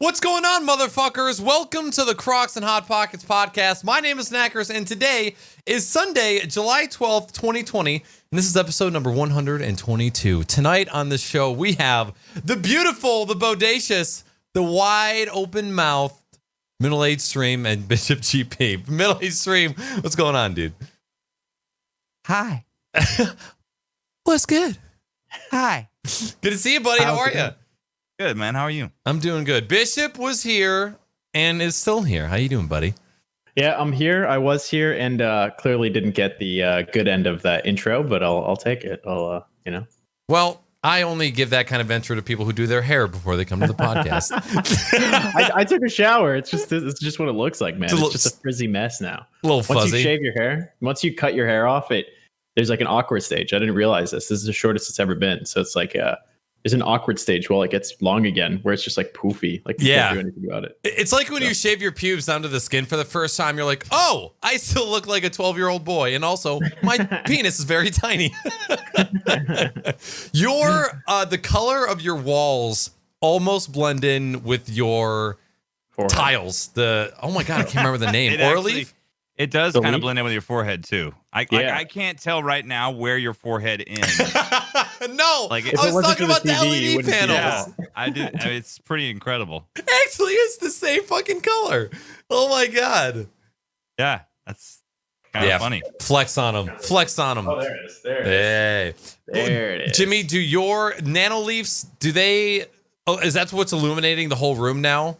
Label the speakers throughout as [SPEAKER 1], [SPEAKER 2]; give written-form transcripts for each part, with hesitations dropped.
[SPEAKER 1] What's going on, motherfuckers? Welcome to the Crocs and Hot Pockets podcast. My name is Knackers, and today is Sunday, July 12th, 2020, and this is episode number 122. Tonight on the show, we have the beautiful, the bodacious, the wide open mouthed MiddleAgedStream and BishopGP. MiddleAgedStream, what's going on, dude?
[SPEAKER 2] Hi.
[SPEAKER 1] What's good?
[SPEAKER 2] Hi.
[SPEAKER 1] Good to see you, buddy. How are you?
[SPEAKER 2] Good, man. How are you?
[SPEAKER 1] I'm doing good. Bishop was here and is still here. How you doing, buddy?
[SPEAKER 3] Yeah, I'm here. I was here and clearly didn't get the good end of that intro, but I'll take it.
[SPEAKER 1] Well, I only give that kind of intro to people who do their hair before they come to the podcast.
[SPEAKER 3] I took a shower. It's just what it looks like, man. It's just a frizzy mess now.
[SPEAKER 1] A little fuzzy.
[SPEAKER 3] Once you shave your hair, once you cut your hair off, there's like an awkward stage. I didn't realize this. This is the shortest it's ever been. So it's like there's an awkward stage while it gets long again, where it's just like poofy. Like you can't do anything about it.
[SPEAKER 1] It's like when you shave your pubes down to the skin for the first time, you're like, oh, I still look like a 12-year-old boy. And also my penis is very tiny. The color of your walls almost blend in with your tiles. Oh my God, I can't remember the name. Orleaf?
[SPEAKER 2] It does kind of blend in with your forehead too. I can't tell right now where your forehead ends.
[SPEAKER 1] No, I was talking about the LED panels.
[SPEAKER 2] Yeah, I did. I mean, it's pretty incredible.
[SPEAKER 1] Actually, it's the same fucking color. Oh my God.
[SPEAKER 2] Yeah, that's kind of funny.
[SPEAKER 1] Flex on them.
[SPEAKER 3] Oh, there it is. There it is.
[SPEAKER 1] Jimmy, do your nanoleafs, is that what's illuminating the whole room now?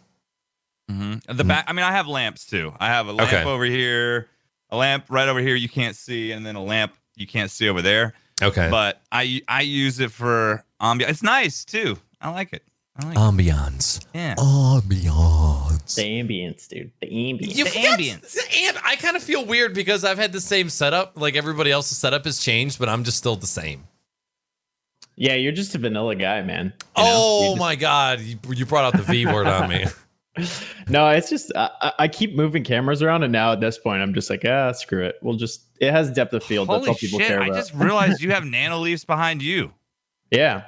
[SPEAKER 2] Mm-hmm. The back. I mean, I have lamps too. I have a lamp over here, a lamp right over here you can't see, and then a lamp you can't see over there.
[SPEAKER 1] Okay.
[SPEAKER 2] But I use it for ambiance. It's nice too. I like it.
[SPEAKER 1] Ambiance.
[SPEAKER 2] Yeah.
[SPEAKER 1] Ambiance.
[SPEAKER 3] The ambience, dude. The ambience.
[SPEAKER 1] The ambience. I kind of feel weird because I've had the same setup. Like everybody else's setup has changed, but I'm just still the same.
[SPEAKER 3] Yeah, you're just a vanilla guy, man.
[SPEAKER 1] My God. You brought out the V word on me.
[SPEAKER 3] No, it's just I keep moving cameras around, and now at this point I'm just like, screw it. It has depth of field.
[SPEAKER 2] Holy
[SPEAKER 3] That's all people
[SPEAKER 2] shit,
[SPEAKER 3] care about.
[SPEAKER 2] I just realized you have nanoleafs behind you.
[SPEAKER 3] Yeah,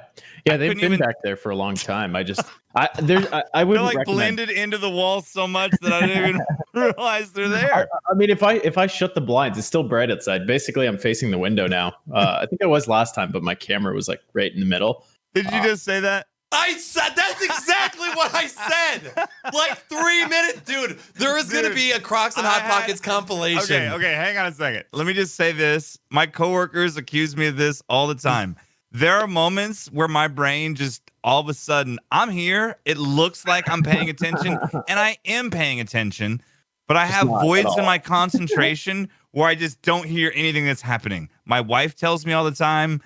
[SPEAKER 3] they've been back there for a long time. I wouldn't
[SPEAKER 2] like blended into the wall so much that I didn't even realize they're there.
[SPEAKER 3] I mean, if I shut the blinds, it's still bright outside. Basically, I'm facing the window now. I think I was last time, but my camera was like right in the middle.
[SPEAKER 2] Did you just say that?
[SPEAKER 1] I said that's exactly what I said. Like 3 minutes, dude. There is going to be a Crocs and Hot Pockets compilation.
[SPEAKER 2] Okay, hang on a second. Let me just say this. My coworkers accuse me of this all the time. There are moments where my brain just all of a sudden, I'm here. It looks like I'm paying attention, and I am paying attention, but I have voids in my concentration where I just don't hear anything that's happening. My wife tells me all the time,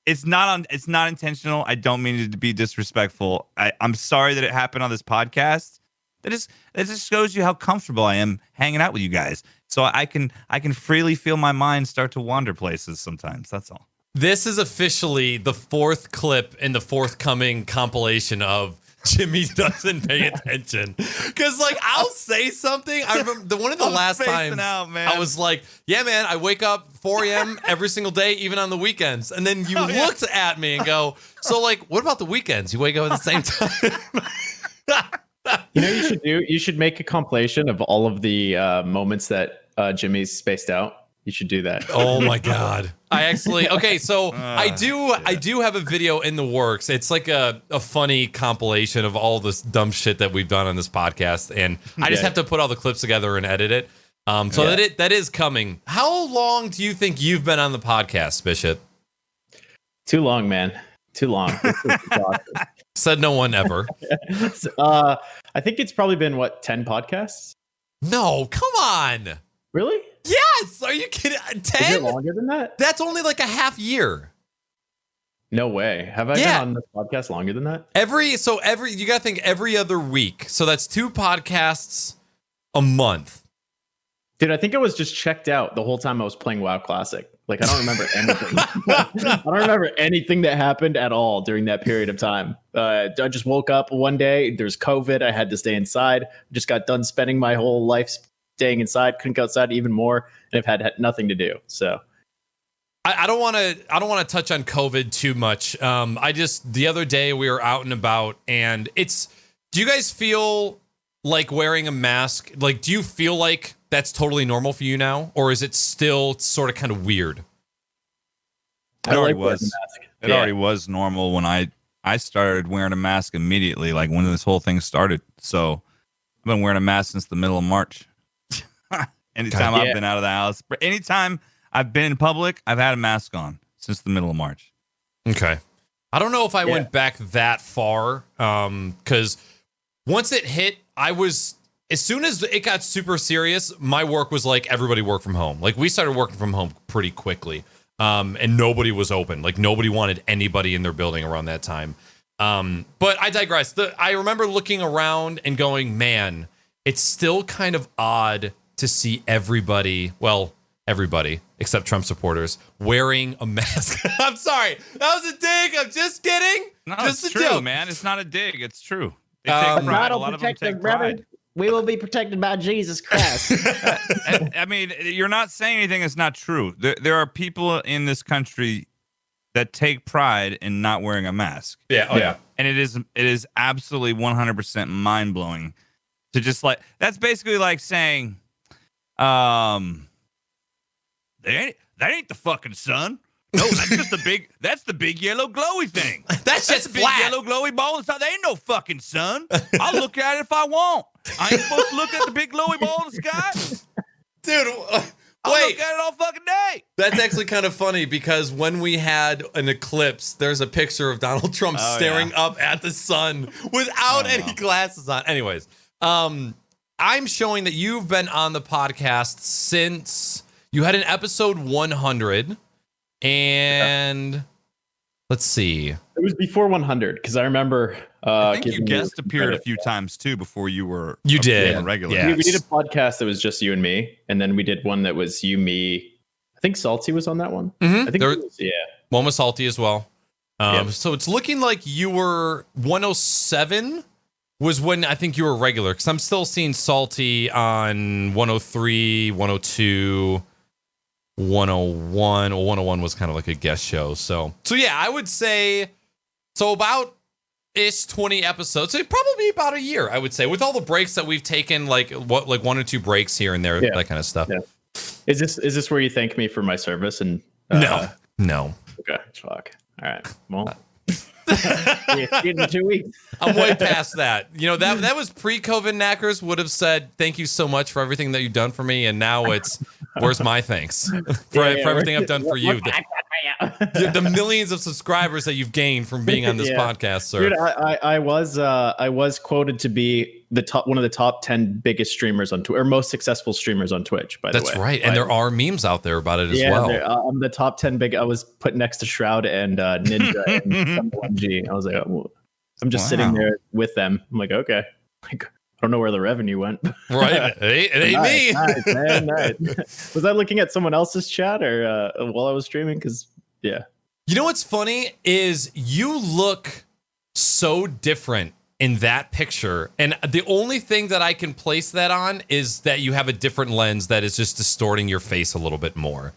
[SPEAKER 2] It's not intentional. I don't mean it to be disrespectful. I'm sorry that it happened on this podcast. It just shows you how comfortable I am hanging out with you guys. So I can freely feel my mind start to wander places sometimes. That's all.
[SPEAKER 1] This is officially the fourth clip in the forthcoming compilation of Jimmy doesn't pay attention. Because, like, I'll say something. I remember one of the last times I was like, yeah, man, I wake up 4 a.m. every single day, even on the weekends. And then you looked at me and go, so, like, what about the weekends? You wake up at the same time?
[SPEAKER 3] You know, you should make a compilation of all of the moments that Jimmy's spaced out. You should do that.
[SPEAKER 1] Oh my God. I do have a video in the works. It's like a funny compilation of all this dumb shit that we've done on this podcast. And I just have to put all the clips together and edit it. That is coming. How long do you think you've been on the podcast, Bishop?
[SPEAKER 3] Too long, man. Too long.
[SPEAKER 1] Said no one ever.
[SPEAKER 3] I think it's probably been 10 podcasts?
[SPEAKER 1] No, come on.
[SPEAKER 3] Really?
[SPEAKER 1] Yes. Are you kidding? 10?
[SPEAKER 3] Is it longer than that?
[SPEAKER 1] That's only like a half year.
[SPEAKER 3] No way. Have I been on this podcast longer than that?
[SPEAKER 1] You gotta think every other week. So that's 2 podcasts a month.
[SPEAKER 3] Dude, I think I was just checked out the whole time I was playing WoW Classic. Like, I don't remember anything. I don't remember anything that happened at all during that period of time. I just woke up one day. There's COVID. I had to stay inside. Just got done spending my whole life staying inside. Couldn't go outside even more. And I've had nothing to do. So
[SPEAKER 1] I don't want to touch on COVID too much. The other day we were out and about, and do you guys feel like wearing a mask? Like, do you feel like that's totally normal for you now, or is it still sort of kind of weird?
[SPEAKER 2] It already was. It already was normal when I started wearing a mask immediately, like when this whole thing started. So I've been wearing a mask since the middle of March. Anytime I've been out of the house, but anytime I've been in public, I've had a mask on since the middle of March.
[SPEAKER 1] Okay. I don't know if I went back that far, because once it hit, as soon as it got super serious, my work was like everybody worked from home. Like we started working from home pretty quickly, and nobody was open. Like nobody wanted anybody in their building around that time. But I digress. I remember looking around and going, man, it's still kind of odd to see everybody except Trump supporters wearing a mask. I'm sorry. That was a dig. I'm just kidding.
[SPEAKER 2] No,
[SPEAKER 1] just
[SPEAKER 2] it's true,
[SPEAKER 1] joke.
[SPEAKER 2] man. It's not a dig. It's true. They take pride. A lot of them take pride.
[SPEAKER 3] We will be protected by Jesus Christ.
[SPEAKER 2] I mean, you're not saying anything that's not true. There are people in this country that take pride in not wearing a mask.
[SPEAKER 1] Yeah. Oh, yeah.
[SPEAKER 2] And it is absolutely 100% mind blowing to just like, that's basically like saying, that ain't the fucking sun. No, that's the big yellow glowy thing.
[SPEAKER 1] That's just
[SPEAKER 2] the big
[SPEAKER 1] flat.
[SPEAKER 2] yellow glowy ball inside. There ain't no fucking sun. I'll look at it if I want. I ain't supposed to look at the big glowy ball in the sky.
[SPEAKER 1] Dude,
[SPEAKER 2] I'll look at it all fucking day.
[SPEAKER 1] That's actually kind of funny because when we had an eclipse, there's a picture of Donald Trump staring up at the sun without any glasses on. Anyways, I'm showing that you've been on the podcast since you had an episode 100, and let's see.
[SPEAKER 3] It was before 100 because I remember.
[SPEAKER 2] I think you guest appeared a few times too before you were.
[SPEAKER 1] You did
[SPEAKER 2] regular.
[SPEAKER 1] Yeah.
[SPEAKER 3] We did a podcast that was just you and me, and then we did one that was you, me. I think Salty was on that one.
[SPEAKER 1] Mm-hmm.
[SPEAKER 3] I think
[SPEAKER 1] one was Salty as well. So it's looking like you were 107 was when I think you were regular, because I'm still seeing Salty on 103, 102, 101. Well, 101 was kind of like a guest show. So yeah, I would say about 20 episodes. So probably about a year, I would say, with all the breaks that we've taken, like 1 or 2 breaks here and there, that kind of stuff.
[SPEAKER 3] Yeah. Is this where you thank me for my service? And
[SPEAKER 1] no.
[SPEAKER 3] Okay, fuck. All right. Well, in 2 weeks.
[SPEAKER 1] I'm way past that. You know, that was pre-COVID. Knackers would have said, thank you so much for everything that you've done for me. And now it's, where's my thanks for everything I've done for you? The millions of subscribers that you've gained from being on this podcast, sir.
[SPEAKER 3] Dude, I was quoted to be one of the top 10 biggest streamers on Twitch, or most successple streamers on Twitch, by the way.
[SPEAKER 1] That's right. And there are memes out there about it as well.
[SPEAKER 3] I'm the top 10 big. I was put next to Shroud and Ninja and 1G. I was like, I'm just sitting there with them. I'm like, okay. Like, I don't know where the revenue went.
[SPEAKER 1] Right. It ain't me.
[SPEAKER 3] Nice, man, nice. Was I looking at someone else's chat or while I was streaming? Because, yeah.
[SPEAKER 1] You know what's funny is you look so different in that picture. And the only thing that I can place that on is that you have a different lens that is just distorting your face a little bit more.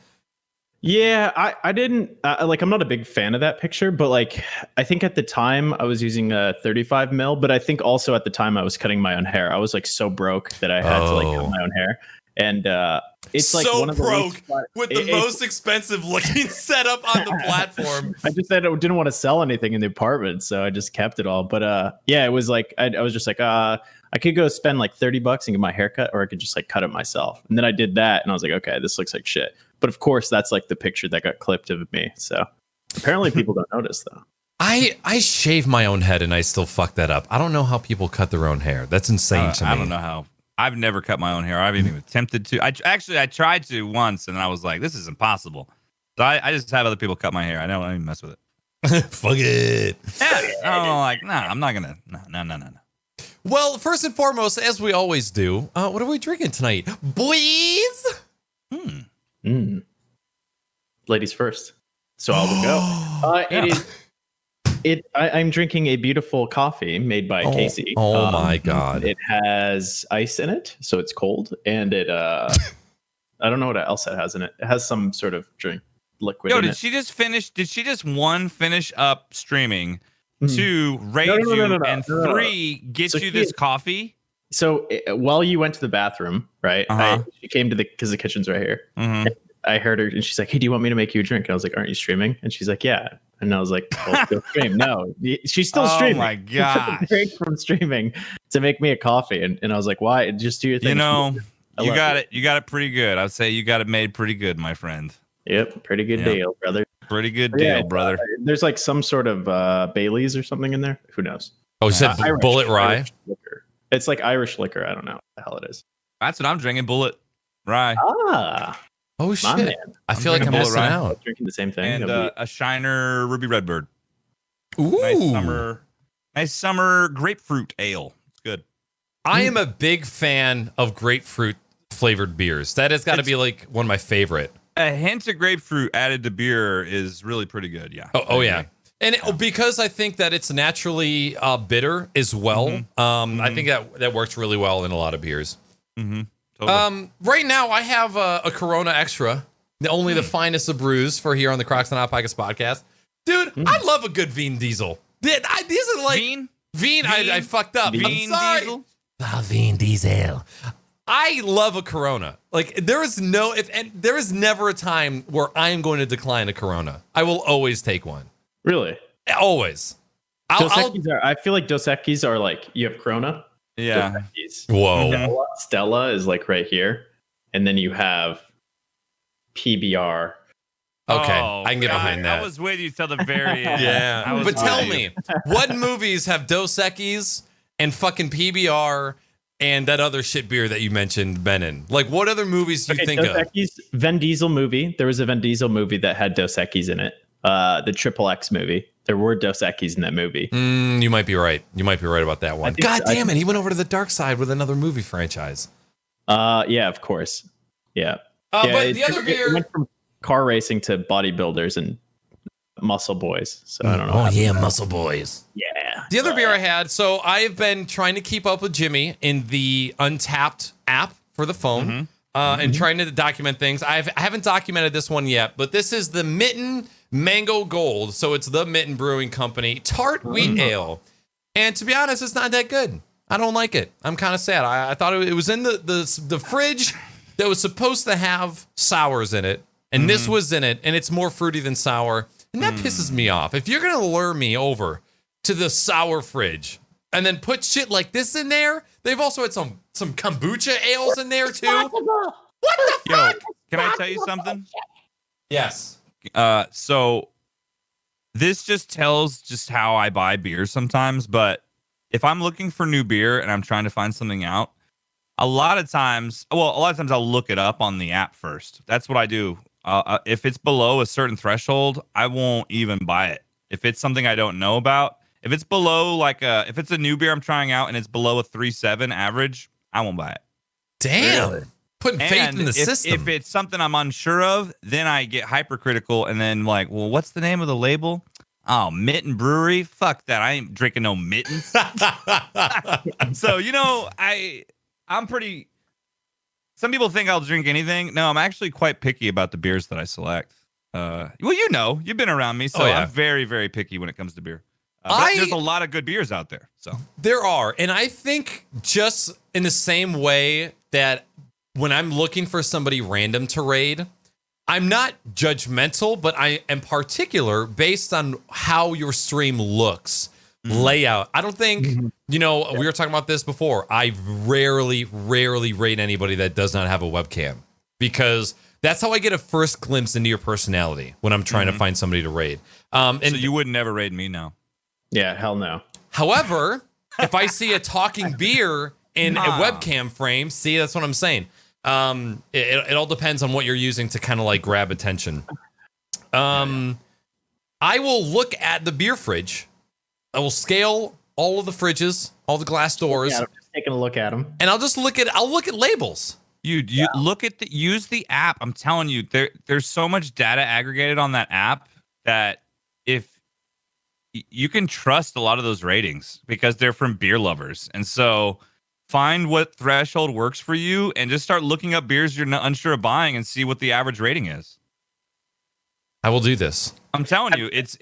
[SPEAKER 3] Yeah, I didn't I'm not a big fan of that picture, but like I think at the time I was using a 35 mil, but I think also at the time I was cutting my own hair. I was like so broke that I had to like cut my own hair. And it's like
[SPEAKER 1] so
[SPEAKER 3] one of the
[SPEAKER 1] broke with the most expensive looking setup on the platform.
[SPEAKER 3] I just said I didn't want to sell anything in the apartment, so I just kept it all. But yeah, it was like I was just like I could go spend like $30 and get my haircut, or I could just like cut it myself. And then I did that, and I was like, okay, this looks like shit. But of course, that's like the picture that got clipped of me. So apparently people don't notice though.
[SPEAKER 1] I shave my own head and I still fuck that up. I don't know how people cut their own hair. That's insane to me.
[SPEAKER 2] I don't know how. I've never cut my own hair. I haven't even attempted to. I tried to once, and I was like, this is impossible. So I just have other people cut my hair. I don't even mess with it.
[SPEAKER 1] Fuck it.
[SPEAKER 2] Yeah, I'm like, nah, I'm not gonna. No.
[SPEAKER 1] Well, first and foremost, as we always do, what are we drinking tonight, boys?
[SPEAKER 3] Ladies first. So I will go. I'm drinking a beautiful coffee made by Casey.
[SPEAKER 1] Oh my God.
[SPEAKER 3] It has ice in it, so it's cold. And it I don't know what else it has in it. It has some sort of drink. liquid.
[SPEAKER 2] Yo,
[SPEAKER 3] in
[SPEAKER 2] did
[SPEAKER 3] it.
[SPEAKER 2] she just finish? Did she just finish up streaming?
[SPEAKER 3] Mhm.
[SPEAKER 2] 2, raid
[SPEAKER 3] No,
[SPEAKER 2] you,
[SPEAKER 3] no.
[SPEAKER 2] and 3, get
[SPEAKER 3] So
[SPEAKER 2] you
[SPEAKER 3] she
[SPEAKER 2] this
[SPEAKER 3] is-
[SPEAKER 2] coffee?
[SPEAKER 3] So while you went to the bathroom, right? She came to because the kitchen's right here.
[SPEAKER 2] Mm-hmm.
[SPEAKER 3] I heard her, and she's like, "Hey, do you want me to make you a drink?" And I was like, "Aren't you streaming?" And she's like, "Yeah." And I was like, "Well, still stream." No, she's still streaming.
[SPEAKER 2] Oh my
[SPEAKER 3] She took
[SPEAKER 2] gosh.
[SPEAKER 3] a break from streaming to make me a coffee, and I was like, "Why? Just do your thing."
[SPEAKER 2] You know,
[SPEAKER 3] I
[SPEAKER 2] you
[SPEAKER 3] love
[SPEAKER 2] got
[SPEAKER 3] you.
[SPEAKER 2] it. You got it pretty good. I'd say you got it made pretty good, my friend.
[SPEAKER 3] Yep, pretty good
[SPEAKER 2] Yeah.
[SPEAKER 3] deal, brother.
[SPEAKER 2] Pretty good
[SPEAKER 3] Yeah,
[SPEAKER 2] deal, brother.
[SPEAKER 3] There's like some sort of Bailey's or something in there. Who knows?
[SPEAKER 1] Oh, you said
[SPEAKER 3] Irish-
[SPEAKER 1] bullet rye.
[SPEAKER 3] Irish liquor. It's like Irish liquor. I don't know what the hell it is.
[SPEAKER 2] That's what I'm drinking. Bullet rye
[SPEAKER 3] Ah,
[SPEAKER 1] Oh
[SPEAKER 3] my
[SPEAKER 1] shit!
[SPEAKER 3] man.
[SPEAKER 1] I feel like I'm
[SPEAKER 2] drinking
[SPEAKER 1] missing
[SPEAKER 2] Bullet Rye.
[SPEAKER 1] out.
[SPEAKER 3] Drinking the same thing.
[SPEAKER 2] and
[SPEAKER 3] That'd be-
[SPEAKER 2] a Shiner Ruby Redbird.
[SPEAKER 1] Ooh,
[SPEAKER 2] Nice summer grapefruit ale. It's good.
[SPEAKER 1] I am a big fan of grapefruit flavored beers. That has got to be like one of my favorite.
[SPEAKER 2] A hint of grapefruit added to beer is really pretty good. Yeah.
[SPEAKER 1] Oh yeah. And because I think that it's naturally bitter as well, I think that works really well in a lot of beers.
[SPEAKER 2] Mm-hmm. Totally.
[SPEAKER 1] Right now, I have a Corona Extra, the finest of brews for here on the Crocs and Hot Pockets podcast. Dude, I love a good Vin Diesel. These are like Vin. I fucked up.
[SPEAKER 2] Vin
[SPEAKER 1] I'm sorry.
[SPEAKER 2] Diesel?
[SPEAKER 1] Vin Diesel. I love a Corona. Like there is there is never a time where I am going to decline a Corona. I will always take one.
[SPEAKER 3] really.
[SPEAKER 1] Always.
[SPEAKER 3] Dos Equis I feel like Dos Equis are like you have Corona.
[SPEAKER 2] Yeah.
[SPEAKER 3] Dos Equis.
[SPEAKER 1] Whoa.
[SPEAKER 3] Stella is like right here, and then you have PBR.
[SPEAKER 1] Okay,
[SPEAKER 2] Oh,
[SPEAKER 1] I can get behind that.
[SPEAKER 2] I was with you till the very end.
[SPEAKER 1] Yeah,
[SPEAKER 2] I was
[SPEAKER 1] but tell
[SPEAKER 2] with you.
[SPEAKER 1] me, what movies have Dos Equis and fucking PBR and that other shit beer that you mentioned been in? Like, what other movies do you think
[SPEAKER 3] Dos
[SPEAKER 1] of?
[SPEAKER 3] Equis, Vin Diesel movie. There was a Vin Diesel movie that had Dos Equis in it. The Triple X movie. There were Dos Equis in that movie.
[SPEAKER 1] You might be right. You might be right about that one.
[SPEAKER 3] think-
[SPEAKER 1] God damn it, he went over to the dark side with another movie franchise.
[SPEAKER 3] Yeah, of course. Yeah. Yeah,
[SPEAKER 1] But the other
[SPEAKER 3] it
[SPEAKER 1] beer.
[SPEAKER 3] went from car racing to bodybuilders and muscle boys. So I don't know.
[SPEAKER 1] Oh yeah, Muscle Boys.
[SPEAKER 3] Yeah.
[SPEAKER 1] The other beer I had, so I've been trying to keep up with Jimmy in the Untapped app for the phone and trying to document things. I haven't documented this one yet, but this is the Mitten Mango Gold. So it's the Mitten Brewing Company Tart Wheat Ale. And to be honest, it's not that good. I don't like it. I'm kind of sad. I thought it was in the fridge that was supposed to have sours in it. And this was in it, and it's more fruity than sour. And that pisses me off. If you're going to lure me over to the sour fridge and then put shit like this in there, they've also had some kombucha ales in there too. What the
[SPEAKER 2] Yo, can I tell you something?
[SPEAKER 1] Yes.
[SPEAKER 2] So this just tells just how I buy beer sometimes. But if I'm looking for new beer and I'm trying to find something out, a lot of times I'll look it up on the app first. That's what I do. If it's below a certain threshold, I won't even buy it. If it's something I don't know about, if it's below if it's a new beer I'm trying out and it's below a 3.7 average, I won't buy it.
[SPEAKER 1] Damn.
[SPEAKER 3] Really?
[SPEAKER 1] Putting faith
[SPEAKER 2] And
[SPEAKER 1] in the
[SPEAKER 2] if,
[SPEAKER 1] system.
[SPEAKER 2] If it's something I'm unsure of, then I get hypercritical and then like, well, what's the name of the label? Oh, Mitten Brewery. Fuck that. I ain't drinking no mittens. So, I'm pretty. Some people think I'll drink anything. No, I'm actually quite picky about the beers that I select. Well, you've been around me, so I'm very, very picky when it comes to beer. But there's a lot of good beers out there. So
[SPEAKER 1] There are. And I think just in the same way that when I'm looking for somebody random to raid, I'm not judgmental, but I am particular based on how your stream looks, layout. I don't think, we were talking about this before. I rarely raid anybody that does not have a webcam because that's how I get a first glimpse into your personality when I'm trying to find somebody to raid.
[SPEAKER 2] so you would never raid me now.
[SPEAKER 3] Yeah, hell no.
[SPEAKER 1] However, if I see a talking beer in a webcam frame, see, that's what I'm saying. It all depends on what you're using to kind of like grab attention. I will look at the beer fridge. I will scale all of the fridges, all the glass doors,
[SPEAKER 3] Yeah, I'm just taking a look at them.
[SPEAKER 1] and I'll look at labels.
[SPEAKER 2] You look at use the app. I'm telling you, there's so much data aggregated on that app that if you can trust a lot of those ratings because they're from beer lovers. And so find what threshold works for you and just start looking up beers you're not unsure of buying and see what the average rating is.
[SPEAKER 1] I will do this.
[SPEAKER 2] I'm telling you, it's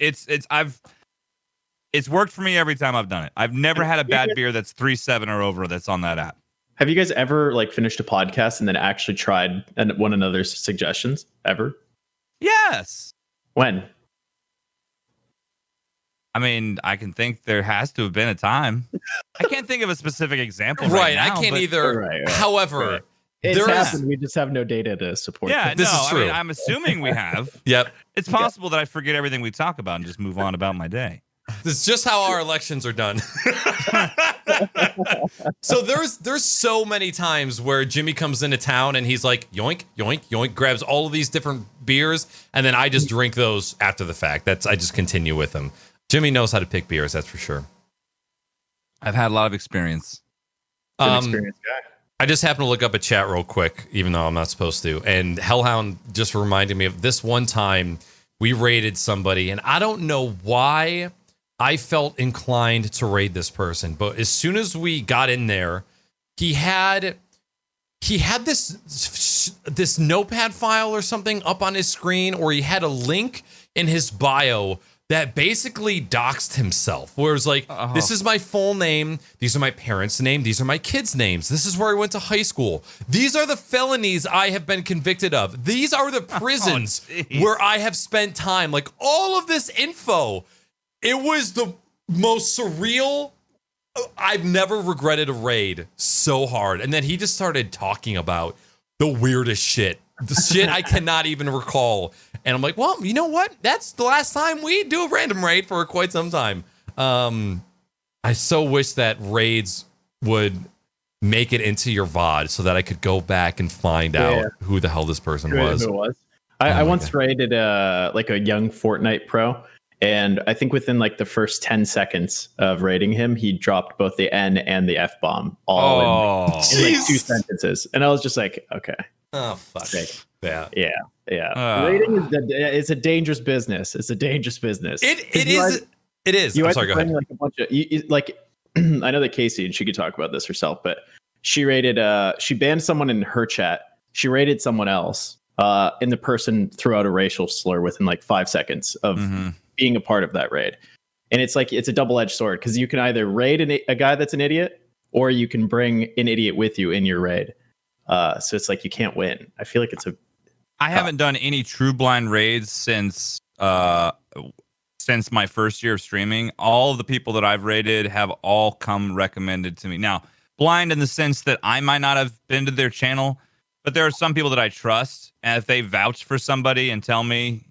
[SPEAKER 2] worked for me every time I've done it. I've never had a bad beer that's 3.7 or over that's on that app.
[SPEAKER 3] Have you guys ever like finished a podcast and then actually tried one another's suggestions ever?
[SPEAKER 2] Yes.
[SPEAKER 3] When?
[SPEAKER 2] I mean, I can think there has to have been a time. I can't think of a specific example.
[SPEAKER 1] Right,
[SPEAKER 2] now,
[SPEAKER 1] I can't either.
[SPEAKER 3] Right.
[SPEAKER 1] However,
[SPEAKER 3] it's happened. We just have no data to support.
[SPEAKER 2] Yeah,
[SPEAKER 1] this is true.
[SPEAKER 2] I mean, I'm assuming we have.
[SPEAKER 1] Yep.
[SPEAKER 2] It's possible that I forget everything we talk about and just move on about my day.
[SPEAKER 1] This is just how our elections are done. So there's so many times where Jimmy comes into town and he's like, yoink, yoink, yoink, grabs all of these different beers, and then I just drink those after the fact. I just continue with him. Jimmy knows how to pick beers, that's for sure.
[SPEAKER 2] I've had a lot of experience.
[SPEAKER 3] Good experience guy.
[SPEAKER 1] I just happened to look up a chat real quick, even though I'm not supposed to. And Hellhound just reminded me of this one time we raided somebody, and I don't know why I felt inclined to raid this person, but as soon as we got in there, he had this notepad file or something up on his screen, or he had a link in his bio that basically doxed himself, where it's like, this is my full name, these are my parents' name, these are my kids' names, this is where I went to high school, these are the felonies I have been convicted of, these are the prisons where I have spent time, like all of this info. It was the most surreal. I've never regretted a raid so hard. And then he just started talking about the weirdest shit. The shit I cannot even recall. And I'm like, well, you know what? That's the last time we do a random raid for quite some time. I so wish that raids would make it into your VOD so that I could go back and find out who the hell this person was.
[SPEAKER 3] Who it was. I once raided like a young Fortnite pro. And I think within like the first 10 seconds of rating him, he dropped both the N and the F bomb all in like 2 sentences. And I was just like, okay.
[SPEAKER 1] Oh, fuck.
[SPEAKER 3] Yeah. Rating is a dangerous business. It's a dangerous business.
[SPEAKER 1] It is. I'm sorry, go ahead.
[SPEAKER 3] Like a bunch of, I know that Casey, and she could talk about this herself, but she rated, she banned someone in her chat. She rated someone else, and the person threw out a racial slur within like 5 seconds of being a part of that raid. And it's like, it's a double-edged sword, because you can either raid a guy that's an idiot, or you can bring an idiot with you in your raid. So it's like, you can't win. I feel like
[SPEAKER 2] I haven't done any true blind raids since my first year of streaming. All of the people that I've raided have all come recommended to me. Now, blind in the sense that I might not have been to their channel, but there are some people that I trust, and if they vouch for somebody and tell me,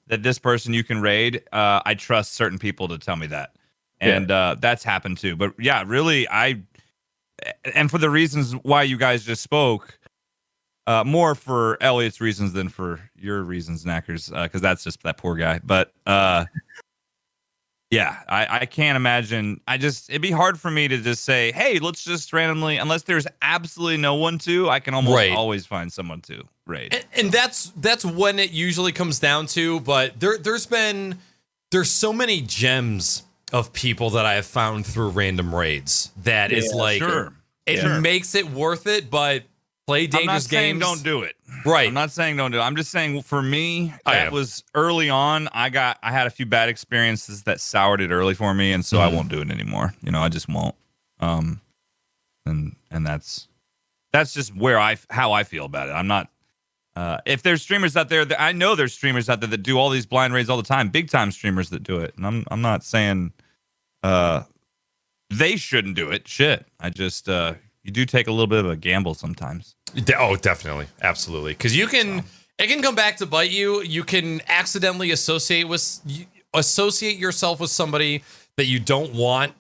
[SPEAKER 2] that this person you can raid, I trust certain people to tell me that. And that's happened too. But yeah, really, and for the reasons why you guys just spoke, more for Elliot's reasons than for your reasons, Knackers, because that's just that poor guy. But yeah, I can't imagine. It'd be hard for me to just say, hey, let's just randomly, unless there's absolutely no one to, I can almost always find someone to raid.
[SPEAKER 1] And that's when it usually comes down to, but there's so many gems of people that I have found through random raids that is like, it makes it worth it, but play dangerous games.
[SPEAKER 2] Don't do it.
[SPEAKER 1] Right.
[SPEAKER 2] I'm not saying don't do it. I'm just saying for me, that was early on. I had a few bad experiences that soured it early for me, and so I won't do it anymore. I just won't. And that's just how I feel about it. I'm not. If there's streamers out there, I know there's streamers out there that do all these blind raids all the time, big time streamers that do it, and I'm not saying they shouldn't do it. Shit, I just you do take a little bit of a gamble sometimes.
[SPEAKER 1] Oh, definitely, absolutely, because it can come back to bite you. You can accidentally associate yourself with somebody that you don't want.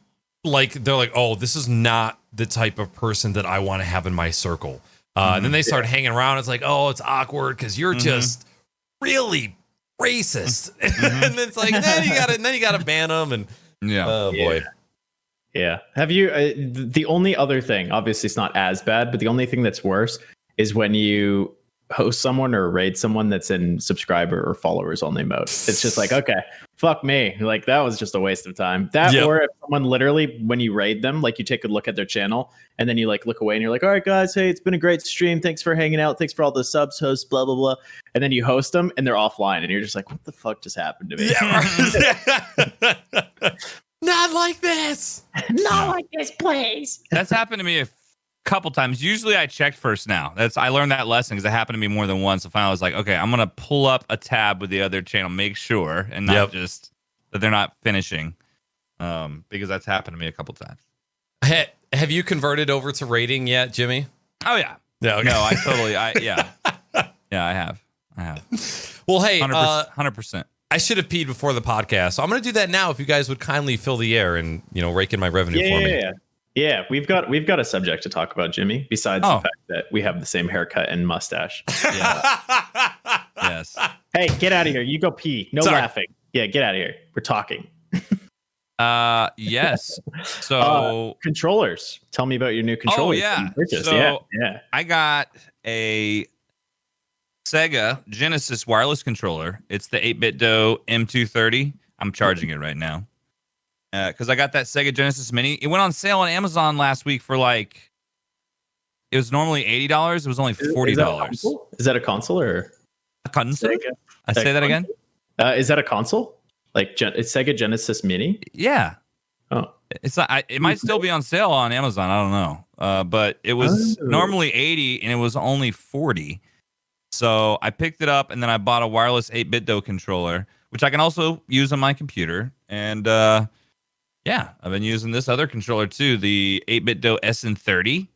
[SPEAKER 1] Like they're like, oh, this is not the type of person that I want to have in my circle. And then they start hanging around. It's like, oh, it's awkward because you're just really racist. And it's like, then you gotta ban them. And oh boy.
[SPEAKER 3] Yeah. Have you? The only other thing, obviously, it's not as bad, but the only thing that's worse is when you host someone or raid someone that's in subscriber or followers only mode. It's just like, okay, fuck me. Like that was just a waste of time. That or if someone literally, when you raid them, like you take a look at their channel and then you like look away and you're like, all right, guys, hey, it's been a great stream. Thanks for hanging out. Thanks for all the subs, hosts, blah, blah, blah. And then you host them and they're offline and you're just like, what the fuck just happened to me?
[SPEAKER 1] Not like this.
[SPEAKER 3] Not like this, please.
[SPEAKER 2] That's happened to me a couple times. Usually I checked first now. I learned that lesson because it happened to me more than once. So finally I was like, okay, I'm going to pull up a tab with the other channel, make sure, and not just that they're not finishing. Because that's happened to me a couple times.
[SPEAKER 1] Have you converted over to rating yet, Jimmy?
[SPEAKER 2] Oh, yeah.
[SPEAKER 1] Yeah. Okay.
[SPEAKER 2] No, yeah, I have.
[SPEAKER 1] Well, hey,
[SPEAKER 2] 100%.
[SPEAKER 1] I should have peed before the podcast, so I'm going to do that now. If you guys would kindly fill the air and rake in my revenue for me.
[SPEAKER 3] Yeah, we've got a subject to talk about, Jimmy. Besides the fact that we have the same haircut and mustache.
[SPEAKER 2] Yeah. Yes.
[SPEAKER 3] Hey, get out of here! You go pee. No laughing. Yeah, get out of here. We're talking.
[SPEAKER 2] Yes. So
[SPEAKER 3] controllers. Tell me about your new controllers.
[SPEAKER 2] Oh yeah.
[SPEAKER 3] So yeah.
[SPEAKER 2] I got a Sega Genesis wireless controller. It's the 8BitDo M230. I'm charging it right now because I got that Sega Genesis Mini. It went on sale on Amazon last week for it was normally $80. It was only $40.
[SPEAKER 3] Is that a console or
[SPEAKER 2] a console? I say that again.
[SPEAKER 3] Is that a console? Like it's Sega Genesis Mini?
[SPEAKER 2] Yeah.
[SPEAKER 3] Oh,
[SPEAKER 2] it's not. It might still be on sale on Amazon. I don't know. But it was normally $80 and it was only $40. So I picked it up and then I bought a wireless 8BitDo controller, which I can also use on my computer. And I've been using this other controller too, the 8BitDo SN30.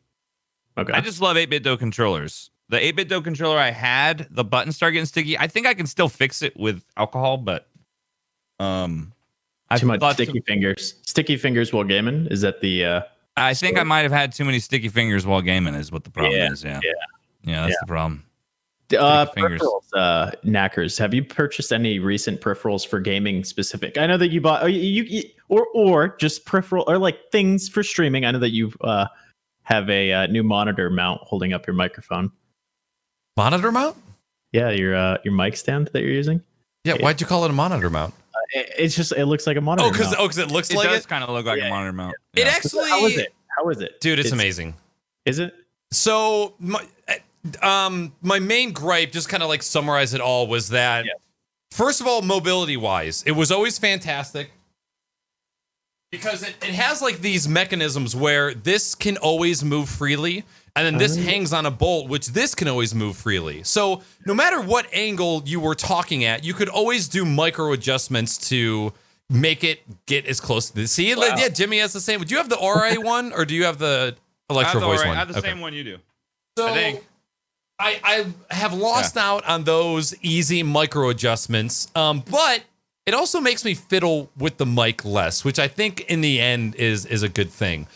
[SPEAKER 3] Okay.
[SPEAKER 2] I just love 8BitDo controllers. The 8BitDo controller I had, the buttons start getting sticky. I think I can still fix it with alcohol, but
[SPEAKER 3] too much sticky fingers. Sticky fingers while gaming? Is that the
[SPEAKER 2] I think I might have had too many sticky fingers while gaming is what the problem is. Yeah, that's the problem.
[SPEAKER 3] Peripherals, knackers. Have you purchased any recent peripherals for gaming specific? I know that you bought or just peripheral or like things for streaming. I know that you have a new monitor mount holding up your microphone.
[SPEAKER 1] Monitor mount?
[SPEAKER 3] Yeah, your mic stand that you're using.
[SPEAKER 1] Yeah, why'd you call it a monitor mount?
[SPEAKER 3] It looks like a monitor.
[SPEAKER 1] Because it looks like it.
[SPEAKER 2] It does kind of look like a monitor mount.
[SPEAKER 1] It actually.
[SPEAKER 3] How is it,
[SPEAKER 1] dude? It's amazing.
[SPEAKER 3] Is it?
[SPEAKER 1] So my main gripe, just kind of like summarize it all, was that first of all, mobility wise, it was always fantastic because it has like these mechanisms where this can always move freely. And then this hangs on a bolt, which this can always move freely. So no matter what angle you were talking at, you could always do micro adjustments to make it get as close to the. See, yeah, Jimmy has the same. Do you have the Aura one or do you have the Electro Voice one?
[SPEAKER 2] I have the same one you do.
[SPEAKER 1] So
[SPEAKER 2] I think.
[SPEAKER 1] I have lost out on those easy micro adjustments, but it also makes me fiddle with the mic less, which I think in the end is a good thing.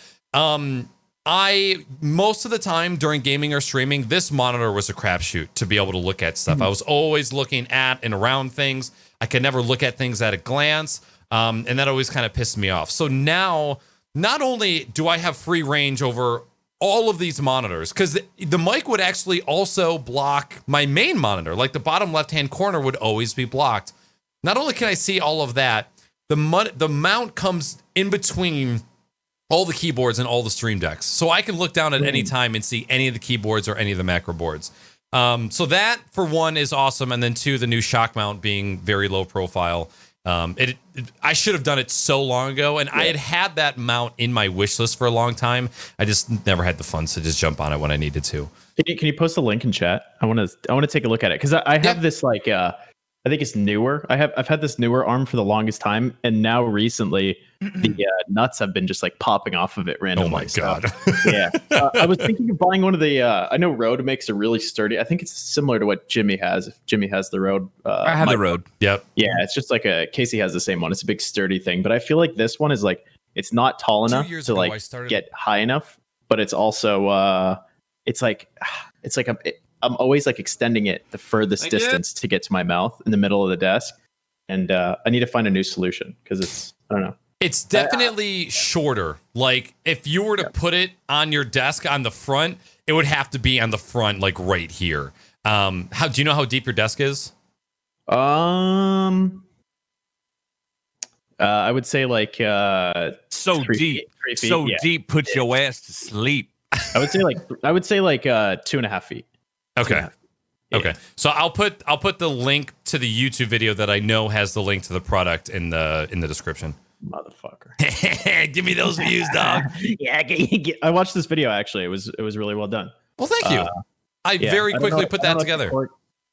[SPEAKER 1] Most of the time during gaming or streaming, this monitor was a crapshoot to be able to look at stuff. I was always looking at and around things. I could never look at things at a glance, and that always kind of pissed me off. So now, not only do I have free range over all of these monitors, because the mic would actually also block my main monitor. Like the bottom left-hand corner would always be blocked. Not only can I see all of that, the mount comes in between all the keyboards and all the stream decks. So I can look down at any time and see any of the keyboards or any of the macro boards. So that, for one, is awesome. And then two, the new shock mount being very low profile. I should have done it so long ago. And I had that mount in my wish list for a long time. I just never had the funds to just jump on it when I needed to.
[SPEAKER 3] Can you post a link in chat? I want to take a look at it. Because I have this like, I think it's newer. I've had this newer arm for the longest time, and now recently the nuts have been just like popping off of it randomly.
[SPEAKER 1] Oh my god!
[SPEAKER 3] Yeah, I was thinking of buying one of the. I know Rode makes a really sturdy. I think it's similar to what Jimmy has. If Jimmy has the Rode,
[SPEAKER 2] I have the Rode.
[SPEAKER 1] Yep.
[SPEAKER 3] Yeah, it's just like Casey has the same one. It's a big sturdy thing, but I feel like this one is like it's not tall enough to like get high enough, but it's also it's like I'm always like extending it the furthest distance to get to my mouth in the middle of the desk. And I need to find a new solution because I don't know.
[SPEAKER 1] It's definitely shorter. Like if you were to put it on your desk on the front, it would have to be on the front, like right here. How do you know how deep your desk is?
[SPEAKER 3] I would say like
[SPEAKER 2] so
[SPEAKER 3] 3
[SPEAKER 2] deep,
[SPEAKER 3] feet, 3 feet,
[SPEAKER 2] so
[SPEAKER 3] yeah.
[SPEAKER 2] deep. Put your ass to sleep.
[SPEAKER 3] I would say like 2.5 feet.
[SPEAKER 1] Okay.
[SPEAKER 3] 2.5 feet. Yeah.
[SPEAKER 1] Okay. So I'll put the link to the YouTube video that I know has the link to the product in the description.
[SPEAKER 3] Motherfucker.
[SPEAKER 1] Give me those views, dog.
[SPEAKER 3] Yeah, I watched this video actually. It was really well done.
[SPEAKER 1] Well, thank you. I very quickly put that together.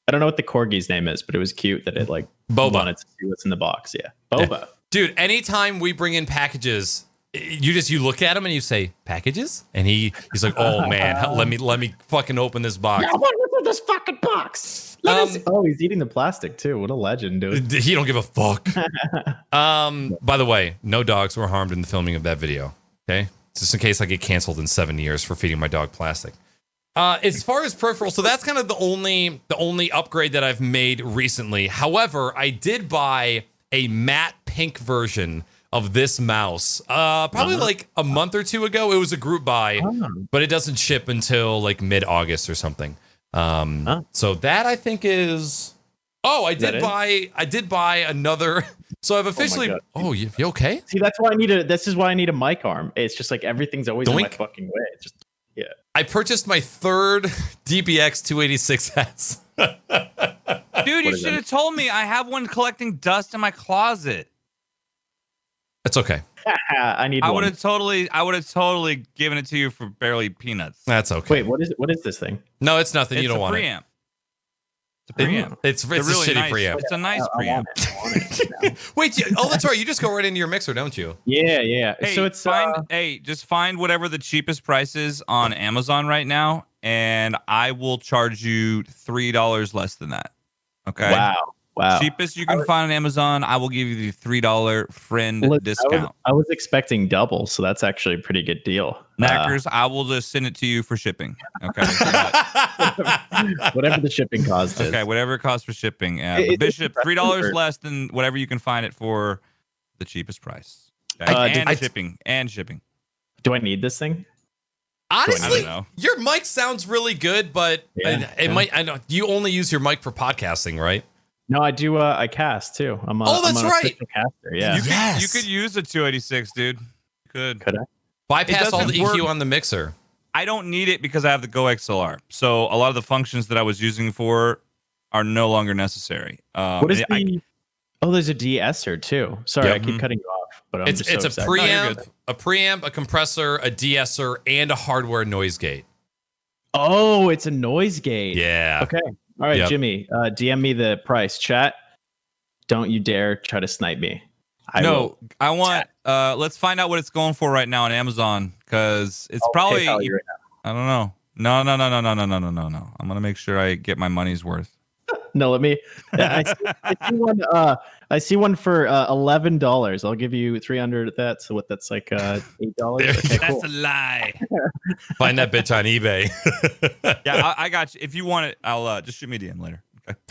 [SPEAKER 3] I don't know what the corgi's name is, but it was cute that it like
[SPEAKER 1] Boba
[SPEAKER 3] wanted to see what's in the box. Yeah, Boba.
[SPEAKER 1] Yeah. Dude, anytime we bring in packages, you look at him and you say packages, and he's like, oh man, let me fucking open this box.
[SPEAKER 3] What's in this fucking box? Oh, he's eating the plastic too. What a legend, dude.
[SPEAKER 1] He don't give a fuck. By the way, no dogs were harmed in the filming of that video. Okay, just in case I get canceled in 7 years for feeding my dog plastic. As far as peripherals, so that's kind of the only upgrade that I've made recently. However, I did buy a matte pink version of this mouse probably like a month or two ago. It was a group buy, but it doesn't ship until like mid-August or something. So that I think is I did buy another. So I've officially you okay?
[SPEAKER 3] See, that's why this is why I need a mic arm. It's just like everything's always in my fucking way. It's just
[SPEAKER 1] I purchased my third DBX 286S.
[SPEAKER 2] Dude, you should have told me. I have one collecting dust in my closet.
[SPEAKER 1] It's okay.
[SPEAKER 3] I need.
[SPEAKER 2] I would have totally given it to you for barely peanuts.
[SPEAKER 1] That's okay.
[SPEAKER 3] Wait, what is this thing?
[SPEAKER 1] No, it's nothing. You don't want
[SPEAKER 2] preamp.
[SPEAKER 1] It's a preamp. It's a really shitty
[SPEAKER 2] nice
[SPEAKER 1] preamp.
[SPEAKER 2] It's a nice preamp.
[SPEAKER 1] Wait, that's right. You just go right into your mixer, don't you?
[SPEAKER 3] Yeah.
[SPEAKER 2] Hey,
[SPEAKER 3] so it's
[SPEAKER 2] just find whatever the cheapest price is on Amazon right now, and I will charge you $3 less than that. Okay.
[SPEAKER 3] Wow.
[SPEAKER 2] Cheapest you can find on Amazon, I will give you the $3 friend discount.
[SPEAKER 3] I was expecting double, so that's actually a pretty good deal.
[SPEAKER 2] Knackers, I will just send it to you for shipping. Okay.
[SPEAKER 3] Whatever the shipping cost is.
[SPEAKER 2] Okay, whatever it costs for shipping. Bishop, $3 less than whatever you can find it for the cheapest price. Okay? And shipping.
[SPEAKER 3] Do I need this thing?
[SPEAKER 1] Honestly, your mic sounds really good, but I know you only use your mic for podcasting, right?
[SPEAKER 3] No, I do. I cast too.
[SPEAKER 1] That's right.
[SPEAKER 3] Caster, yeah.
[SPEAKER 2] You could use a 286, dude. Could
[SPEAKER 3] I?
[SPEAKER 1] Bypass all the EQ on the mixer.
[SPEAKER 2] I don't need it because I have the Go XLR. So a lot of the functions that I was using for are no longer necessary.
[SPEAKER 3] What is there's a de-esser too. Sorry, I keep cutting you off, but it's
[SPEAKER 1] a preamp, a compressor, a de-esser, and a hardware noise gate.
[SPEAKER 3] Oh, it's a noise gate.
[SPEAKER 1] Yeah.
[SPEAKER 3] Okay. All right, Jimmy, DM me the price. Chat, don't you dare try to snipe me.
[SPEAKER 2] I want, let's find out what it's going for right now on Amazon, because it's probably, I don't know. No. I'm going to make sure I get my money's worth.
[SPEAKER 3] No, let me. I see one for $11. I'll give you 300 at that. So that's like $8. Okay,
[SPEAKER 2] that's a lie.
[SPEAKER 1] Find that bitch on eBay.
[SPEAKER 2] Yeah, I got you. If you want it, I'll just shoot me a DM later.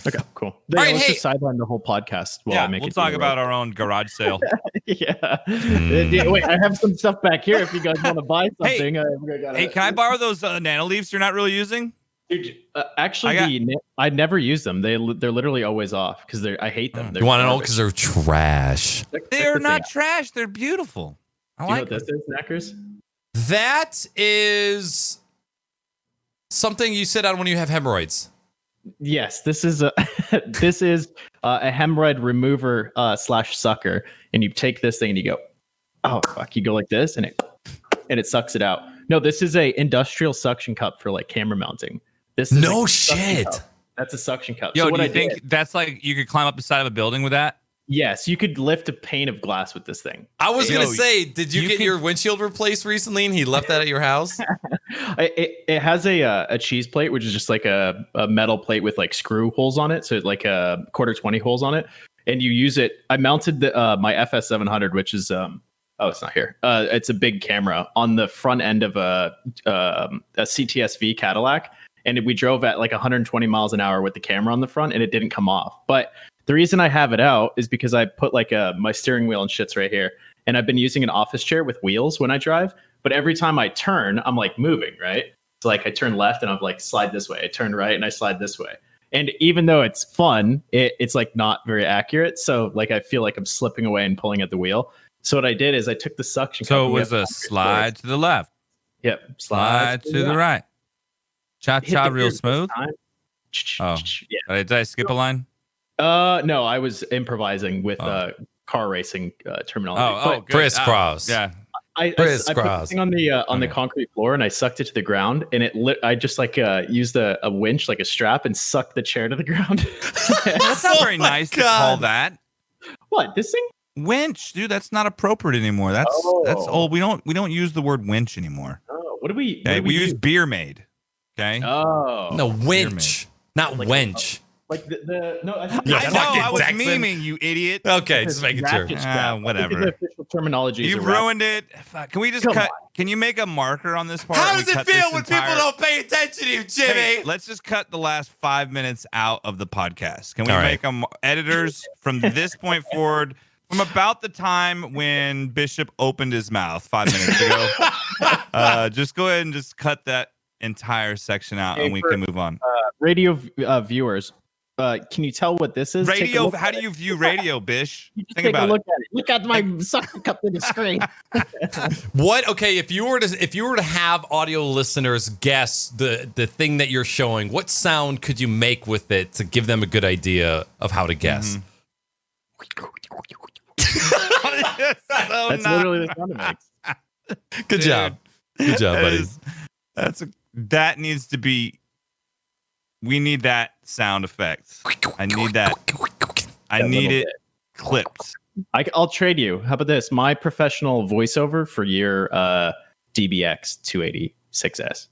[SPEAKER 3] Okay, cool. Let's just sideline the whole podcast while I make
[SPEAKER 2] we'll talk about our own garage sale.
[SPEAKER 3] Yeah. Wait, I have some stuff back here if you guys want to buy something.
[SPEAKER 2] Hey, can I borrow those nano leaves you're not really using?
[SPEAKER 3] Dude, actually, I never use them. They're literally always off because I hate them.
[SPEAKER 1] You want to know because they're trash.
[SPEAKER 2] They're not trash. They're beautiful.
[SPEAKER 3] Do you know what this is, Knackers?
[SPEAKER 1] That is something you sit on when you have hemorrhoids.
[SPEAKER 3] Yes, this is a hemorrhoid remover / sucker, and you take this thing and you go, oh fuck, you go like this and it sucks it out. No, this is a industrial suction cup for like camera mounting. This is
[SPEAKER 1] no shit.
[SPEAKER 3] That's a suction cup.
[SPEAKER 2] Yo, do you think that's like you could climb up the side of a building with that?
[SPEAKER 3] Yes, you could lift a pane of glass with this thing.
[SPEAKER 1] I was going to say, did you get your windshield replaced recently and he left that at your house?
[SPEAKER 3] It has a cheese plate, which is just like a metal plate with like screw holes on it. So like a 1/4-20 holes on it. And you use it. I mounted my FS700, which is, it's not here. It's a big camera on the front end of a CTSV Cadillac. And we drove at like 120 miles an hour with the camera on the front and it didn't come off. But the reason I have it out is because I put like my steering wheel and shit's right here. And I've been using an office chair with wheels when I drive. But every time I turn, I'm like moving, right? So like I turn left and I'm like slide this way. I turn right and I slide this way. And even though it's fun, it's like not very accurate. So like I feel like I'm slipping away and pulling at the wheel. So what I did is I took the suction.
[SPEAKER 2] So it was a slide to the left.
[SPEAKER 3] Yep.
[SPEAKER 2] Slide to the right. Cha-cha real smooth. Oh,
[SPEAKER 3] yeah.
[SPEAKER 2] Did I skip a line?
[SPEAKER 3] No, I was improvising with car racing terminology.
[SPEAKER 2] Good.
[SPEAKER 1] Crisscross.
[SPEAKER 2] Yeah.
[SPEAKER 3] I put the thing on the concrete floor and I sucked it to the ground and I just like used a winch like a strap and sucked the chair to the ground.
[SPEAKER 2] That's not very nice to call that.
[SPEAKER 3] What, this thing?
[SPEAKER 2] Winch, dude, that's not appropriate anymore. That's old. We don't use the word winch anymore.
[SPEAKER 3] Oh, what do we?
[SPEAKER 2] Okay, we use beer maid. Okay.
[SPEAKER 3] Oh.
[SPEAKER 1] No, winch, not
[SPEAKER 3] like
[SPEAKER 1] wench.
[SPEAKER 3] Like the no, I think
[SPEAKER 2] I was memeing, you idiot.
[SPEAKER 1] Okay, just making sure.
[SPEAKER 2] Whatever.
[SPEAKER 3] The official terminology.
[SPEAKER 2] You ruined it. Can we just cut? Can you make a marker on this part?
[SPEAKER 1] How does it feel when people don't pay attention to you, Jimmy?
[SPEAKER 2] Hey, let's just cut the last 5 minutes out of the podcast. Can we make them editors from this point forward? From about the time when Bishop opened his mouth 5 minutes ago, just go ahead and just cut that entire section out, and we can move on.
[SPEAKER 3] Radio viewers, can you tell what this is?
[SPEAKER 2] Radio. How do you view radio, Bish?
[SPEAKER 3] Think about it. Look at my sucker cup to the screen.
[SPEAKER 1] What? Okay, if you were to have audio listeners guess the thing that you're showing, what sound could you make with it to give them a good idea of how to guess?
[SPEAKER 3] That's literally the sound it makes.
[SPEAKER 1] Good job, buddy.
[SPEAKER 2] That needs to be. We need that sound effect. I need that. I need it clipped.
[SPEAKER 3] I'll trade you. How about this? My professional voiceover for your DBX 286S.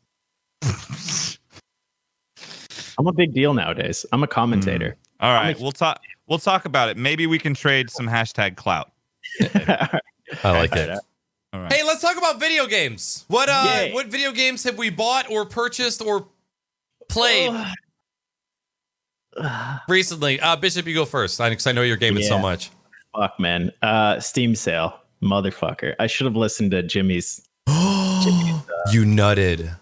[SPEAKER 3] I'm a big deal nowadays. I'm a commentator.
[SPEAKER 2] All right, we'll talk. We'll talk about it. Maybe we can trade some hashtag clout.
[SPEAKER 1] I like it.
[SPEAKER 2] All right.
[SPEAKER 1] Hey, let's talk about video games. What video games have we bought or purchased or played recently? Bishop, you go first. Because I know you're gaming so much.
[SPEAKER 3] Fuck, man. Steam sale, motherfucker. I should have listened to Jimmy's.
[SPEAKER 1] You nutted.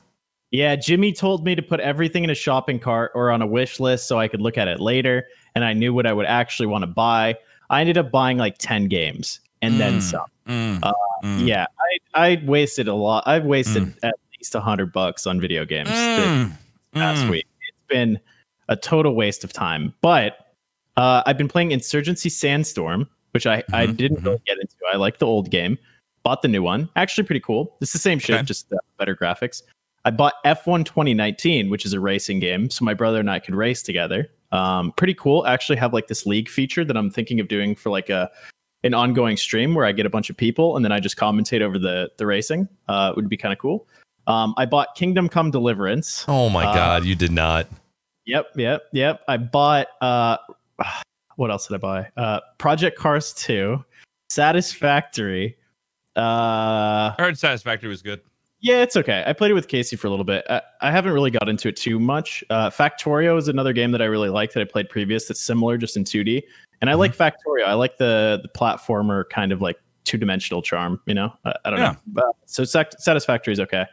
[SPEAKER 3] Yeah, Jimmy told me to put everything in a shopping cart or on a wish list so I could look at it later, and I knew what I would actually want to buy. I ended up buying like 10 games and then some. Yeah, I wasted a lot. I've wasted at least $100 on video games this past week. It's been a total waste of time. But I've been playing Insurgency Sandstorm, which I didn't really get into. I like the old game. Bought the new one. Actually pretty cool. It's the same shit, just better graphics. I bought F1 2019, which is a racing game, so my brother and I could race together. Pretty cool. I actually have like this league feature that I'm thinking of doing for like an ongoing stream where I get a bunch of people and then I just commentate over the racing. It would be kind of cool. I bought Kingdom Come Deliverance.
[SPEAKER 1] Oh my God, you did not.
[SPEAKER 3] Yep. I bought what else did I buy? Project Cars 2, Satisfactory.
[SPEAKER 2] I heard Satisfactory was good.
[SPEAKER 3] Yeah, it's okay. I played it with Casey for a little bit. I haven't really got into it too much. Factorio is another game that I really liked that I played previous that's similar, just in 2D. And I like Factorio. I like the platformer kind of like two-dimensional charm, you know? I don't know. So Satisfactory is okay.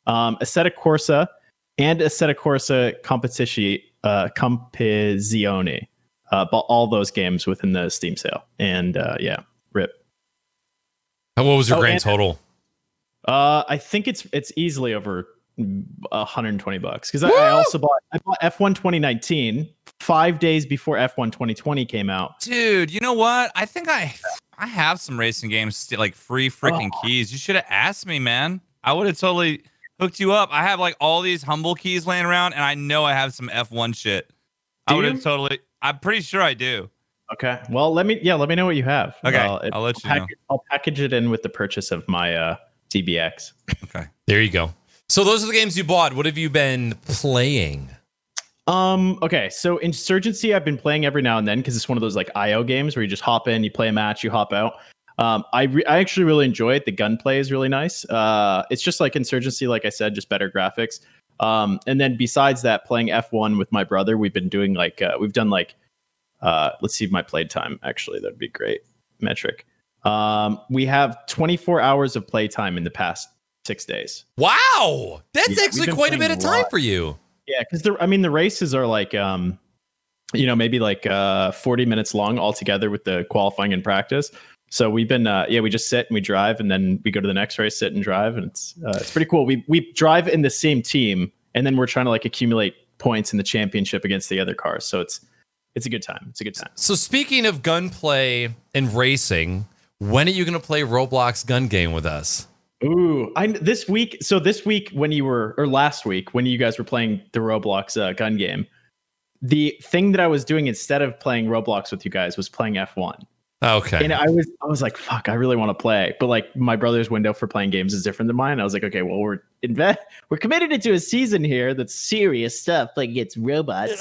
[SPEAKER 3] Assetto Corsa and Assetto Corsa Competizione. Bought all those games within the Steam sale. And rip.
[SPEAKER 1] What was your grand total?
[SPEAKER 3] I think it's easily over $120 because I bought F1 2019 5 days before F1 2020 came out.
[SPEAKER 2] Dude, you know what? I think I have some racing games still, like free freaking keys. You should have asked me, man. I would have totally hooked you up. I have like all these humble keys laying around, and I know I have some F1 shit. I would have totally. I'm pretty sure I do.
[SPEAKER 3] Okay. Well, let me know what you have.
[SPEAKER 2] Okay. I'll let you know.
[SPEAKER 3] I'll package it in with the purchase of my DBX.
[SPEAKER 2] Okay.
[SPEAKER 1] There you go. So those are the games you bought. What have you been playing?
[SPEAKER 3] Okay, so Insurgency I've been playing every now and then because it's one of those like IO games where you just hop in, you play a match, you hop out. I actually really enjoy it. The gunplay is really nice. It's just like Insurgency, like I said, just better graphics. And then besides that, playing F1 with my brother, we've been doing like we've done like let's see my playtime. Actually, that'd be great metric. We have 24 hours of playtime in the past 6 days.
[SPEAKER 1] Wow, that's actually quite a bit of time for you.
[SPEAKER 3] Yeah, because the races are like maybe like 40 minutes long altogether with the qualifying and practice. So we've been we just sit and we drive, and then we go to the next race, sit and drive, and it's pretty cool. We drive in the same team, and then we're trying to like accumulate points in the championship against the other cars. So it's a good time. It's a good time.
[SPEAKER 1] So speaking of gunplay and racing, when are you going to play Roblox gun game with us?
[SPEAKER 3] Ooh, this week when you were, or last week when you guys were playing the Roblox gun game, the thing that I was doing instead of playing Roblox with you guys was playing F1.
[SPEAKER 1] Okay.
[SPEAKER 3] And I was like, fuck, I really want to play. But like my brother's window for playing games is different than mine. I was like, okay, well, we're committed into a season here that's serious stuff, like against robots.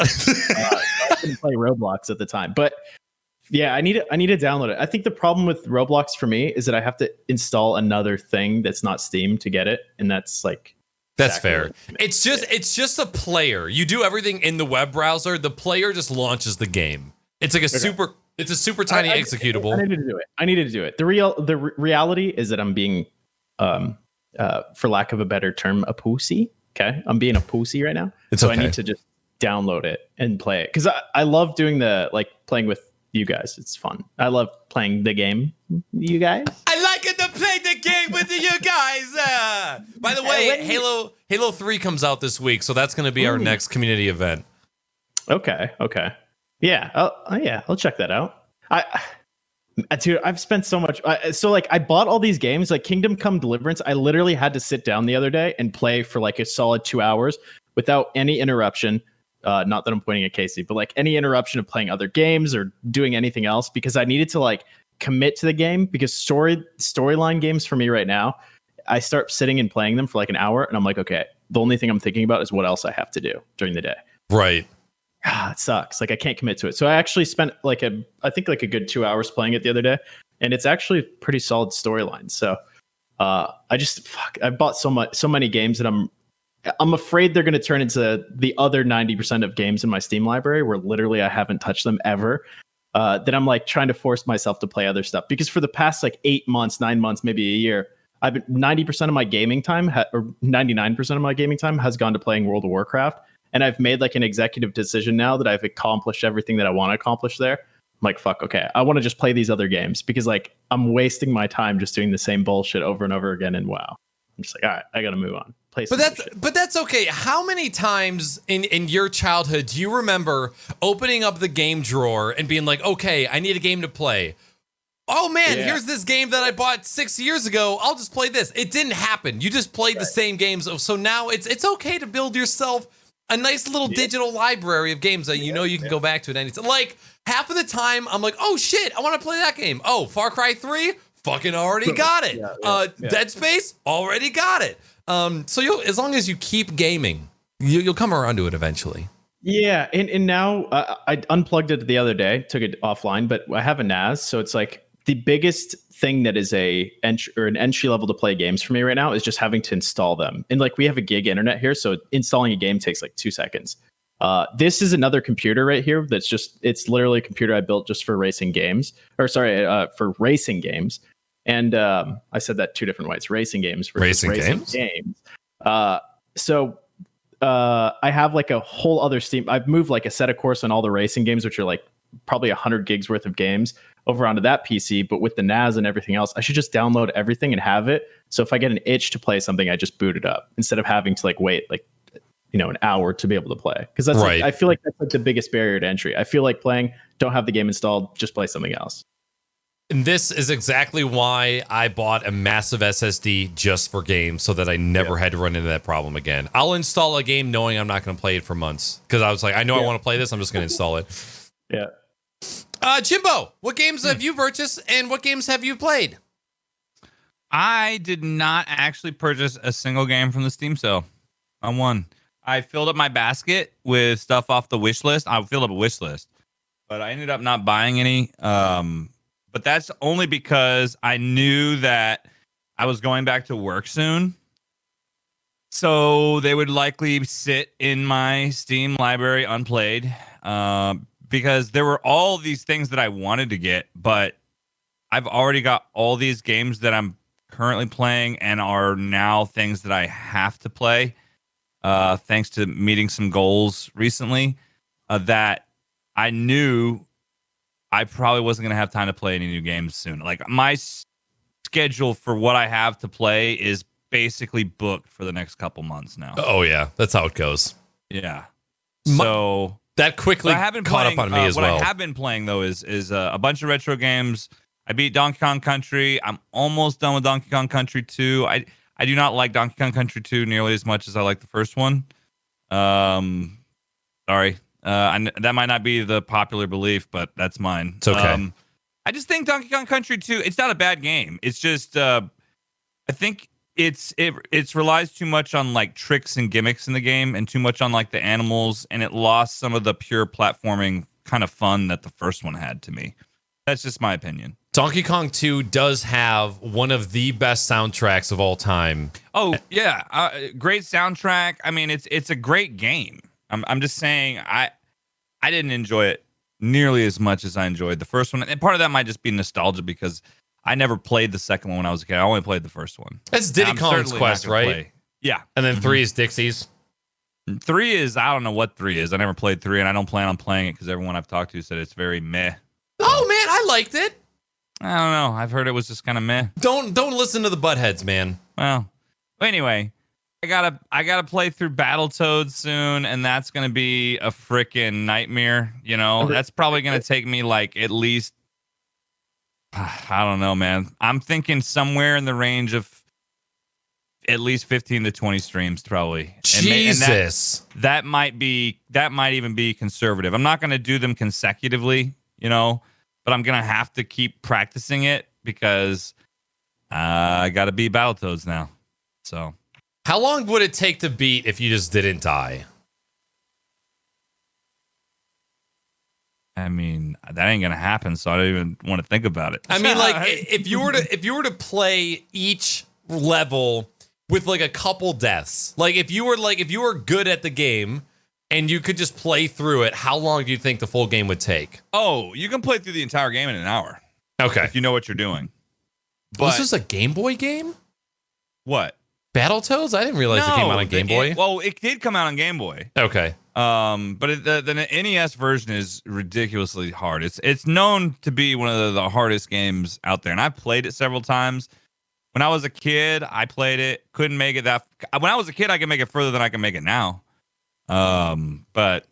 [SPEAKER 3] I couldn't play Roblox at the time. But yeah, I need to download it. I think the problem with Roblox for me is that I have to install another thing that's not Steam to get it. And that's like
[SPEAKER 1] that's fair. It's just a player. You do everything in the web browser. The player just launches the game. It's like it's a super tiny executable.
[SPEAKER 3] I needed to do it. The reality is that I'm being, for lack of a better term, a pussy. Okay, I'm being a pussy right now. So okay. I need to just download it and play it because I love doing playing with you guys. It's fun. I love playing the game. You guys.
[SPEAKER 1] I like it to play the game with you guys. By the way, Halo 3 comes out this week, so that's going to be our next community event.
[SPEAKER 3] Okay. Yeah, I'll check that out. Dude, I've spent so much. I bought all these games, like Kingdom Come Deliverance. I literally had to sit down the other day and play for like a solid 2 hours without any interruption. Not that I'm pointing at Casey, but like any interruption of playing other games or doing anything else because I needed to like commit to the game because storyline games for me right now, I start sitting and playing them for like an hour and I'm like, okay, the only thing I'm thinking about is what else I have to do during the day.
[SPEAKER 1] Right.
[SPEAKER 3] It sucks. Like I can't commit to it. So I actually spent I think a good 2 hours playing it the other day, and it's actually pretty solid storyline. So I bought so many games that I'm afraid they're going to turn into the other 90% of games in my Steam library where literally I haven't touched them ever. That I'm like trying to force myself to play other stuff because for the past like 8 months, 9 months, maybe a year, I've been 90% of my gaming time or 99% of my gaming time has gone to playing World of Warcraft. And I've made like an executive decision now that I've accomplished everything that I want to accomplish there. I'm like, fuck, okay, I want to just play these other games because like I'm wasting my time just doing the same bullshit over and over again. And wow, I'm just like, all right, I got to move on.
[SPEAKER 1] But that's okay. How many times in your childhood do you remember opening up the game drawer and being like, okay, I need a game to play? Oh man, here's this game that I bought 6 years ago. I'll just play this. It didn't happen. You just played the same games. So now it's okay to build yourself a nice little digital library of games that you can go back to at any time. Like half of the time, I'm like, oh shit, I want to play that game. Oh, Far Cry 3, fucking already got it. Dead Space, already got it. So as long as you keep gaming, you'll come around to it eventually.
[SPEAKER 3] Yeah, and now I unplugged it the other day, took it offline, but I have a NAS, so it's like the biggest thing that is an entry level to play games for me right now is just having to install them. And like we have a gig internet here, so installing a game takes like 2 seconds. This is another computer right here it's literally a computer I built just for racing games. For racing games. And I said that 2 different ways: racing games versus racing games. So I have like a whole other Steam. I've moved like a set of course on all the racing games, which are like probably 100 gigs worth of games over onto that PC. But with the NAS and everything else, I should just download everything and have it. So if I get an itch to play something, I just boot it up instead of having to like wait like an hour to be able to play. Because that's right. I feel like that's like the biggest barrier to entry. I feel like don't have the game installed, just play something else.
[SPEAKER 1] And this is exactly why I bought a massive SSD just for games so that I never had to run into that problem again. I'll install a game knowing I'm not going to play it for months because I was like, I know I want to play this. I'm just going to install it.
[SPEAKER 3] Yeah.
[SPEAKER 1] Jimbo, what games have you purchased and what games have you played?
[SPEAKER 2] I did not actually purchase a single game from the Steam sale. On one. I filled up my basket with stuff off the wish list. I filled up a wish list, but I ended up not buying any. But that's only because I knew that I was going back to work soon. So they would likely sit in my Steam library unplayed because there were all these things that I wanted to get, but I've already got all these games that I'm currently playing and are now things that I have to play, thanks to meeting some goals recently, that I knew I probably wasn't going to have time to play any new games soon. Like my schedule for what I have to play is basically booked for the next couple months now.
[SPEAKER 1] Oh yeah, that's how it goes.
[SPEAKER 2] Yeah. So
[SPEAKER 1] that quickly caught up on me as well.
[SPEAKER 2] What I have been playing though is a bunch of retro games. I beat Donkey Kong Country. I'm almost done with Donkey Kong Country 2. I do not like Donkey Kong Country 2 nearly as much as I like the first one. Sorry. That might not be the popular belief, but that's mine.
[SPEAKER 1] It's okay.
[SPEAKER 2] I just think Donkey Kong Country 2, it's not a bad game. It's just I think it relies too much on like tricks and gimmicks in the game and too much on like the animals, and it lost some of the pure platforming kind of fun that the first one had to me. That's just my opinion.
[SPEAKER 1] Donkey Kong 2 does have one of the best soundtracks of all time.
[SPEAKER 2] Oh yeah, great soundtrack. I mean, it's a great game. I'm just saying I didn't enjoy it nearly as much as I enjoyed the first one, and part of that might just be nostalgia because I never played the second one when I was a kid. I only played the first one.
[SPEAKER 1] That's Diddy Kong's Quest, right?
[SPEAKER 2] Play. Yeah.
[SPEAKER 1] And then 3 is Dixie's.
[SPEAKER 2] 3 is, I don't know what 3 is. I never played 3, and I don't plan on playing it because everyone I've talked to said it's very meh.
[SPEAKER 1] Oh man, I liked it.
[SPEAKER 2] I don't know. I've heard it was just kind of meh.
[SPEAKER 1] Don't listen to the buttheads, man.
[SPEAKER 2] Well, anyway, I gotta play through Battletoads soon, and that's gonna be a freaking nightmare. You know, that's probably gonna take me like at least, I don't know, man. I'm thinking somewhere in the range of at least 15 to 20 streams, probably.
[SPEAKER 1] Jesus,
[SPEAKER 2] and that might even be conservative. I'm not gonna do them consecutively, you know, but I'm gonna have to keep practicing it because I gotta beat Battletoads now. So.
[SPEAKER 1] How long would it take to beat if you just didn't die?
[SPEAKER 2] I mean, that ain't gonna happen, so I don't even want to think about it.
[SPEAKER 1] I mean, like if you were to play each level with like a couple deaths, like if you were good at the game and you could just play through it, how long do you think the full game would take?
[SPEAKER 2] Oh, you can play through the entire game in an hour.
[SPEAKER 1] Okay,
[SPEAKER 2] if you know what you're doing. But
[SPEAKER 1] this is a Game Boy game.
[SPEAKER 2] What?
[SPEAKER 1] Battletoads? I didn't realize it came out on Game Boy.
[SPEAKER 2] It did come out on Game Boy.
[SPEAKER 1] Okay.
[SPEAKER 2] But the NES version is ridiculously hard. It's known to be one of the hardest games out there, and I've played it several times. When I was a kid, I played it. Couldn't make it that. When I was a kid, I could make it further than I can make it now. But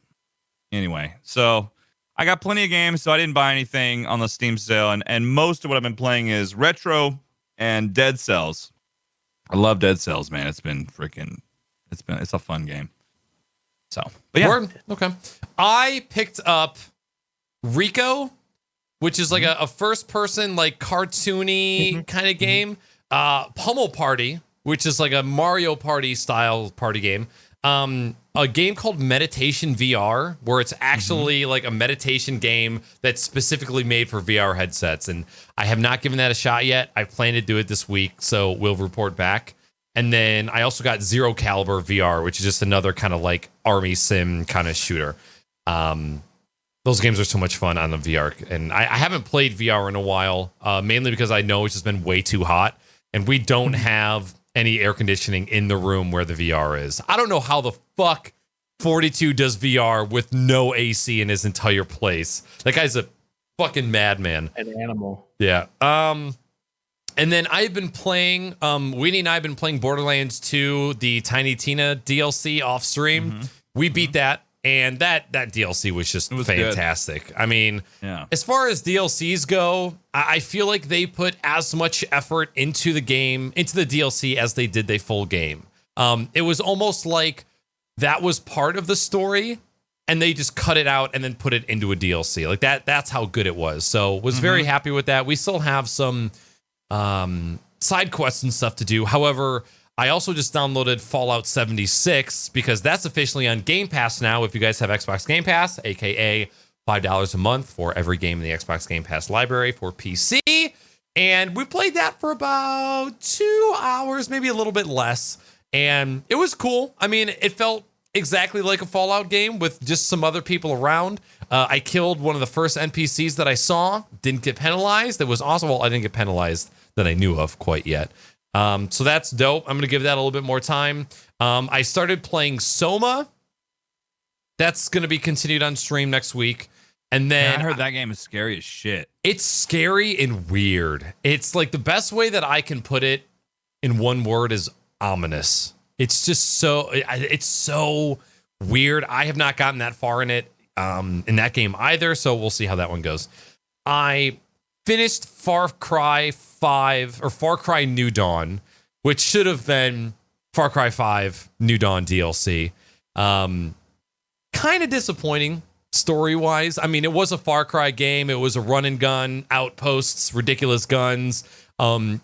[SPEAKER 2] anyway, so I got plenty of games, so I didn't buy anything on the Steam sale, and most of what I've been playing is retro and Dead Cells. I love Dead Cells, man. It's a fun game. So, but yeah.
[SPEAKER 1] Word. Okay. I picked up Rico, which is like a first person, like cartoony kind of game. Pummel Party, which is like a Mario Party style party game. A game called Meditation VR, where it's actually like a meditation game that's specifically made for VR headsets. And I have not given that a shot yet. I plan to do it this week, so we'll report back. And then I also got Zero Caliber VR, which is just another kind of like army sim kind of shooter. Those games are so much fun on the VR. And I haven't played VR in a while, mainly because I know it's just been way too hot. And we don't have any air conditioning in the room where the VR is. I don't know how the fuck 42 does VR with no AC in his entire place. That guy's a fucking madman.
[SPEAKER 3] An animal.
[SPEAKER 1] Yeah. And then I've been playing, Weenie and I have been playing Borderlands 2, the Tiny Tina DLC off stream. We beat that, and that DLC was just fantastic. Good. I mean, as far as DLCs go, I feel like they put as much effort into the game, into the DLC, as they did the full game. It was almost like that was part of the story, and they just cut it out and then put it into a DLC. Like that's how good it was. So was very happy with that. We still have some side quests and stuff to do. However, I also just downloaded Fallout 76 because that's officially on Game Pass now. If you guys have Xbox Game Pass, aka $5 a month for every game in the Xbox Game Pass library for PC. And we played that for about 2 hours, maybe a little bit less. And it was cool. I mean, it felt exactly like a Fallout game with just some other people around. I killed one of the first NPCs that I saw, didn't get penalized. It was awesome. Well, I didn't get penalized. that I knew of quite yet. So that's dope. I'm going to give that a little bit more time. I started playing Soma. That's going to be continued on stream next week. And then
[SPEAKER 2] I heard that game is scary as shit.
[SPEAKER 1] It's scary and weird. It's like the best way that I can put it in one word is ominous. It's just it's so weird. I have not gotten that far in it in that game either, so we'll see how that one goes. I finished Far Cry 5 or Far Cry New Dawn, which should have been Far Cry 5 New Dawn DLC. Kind of disappointing story-wise. I mean, it was a Far Cry game. It was a run and gun, outposts, ridiculous guns,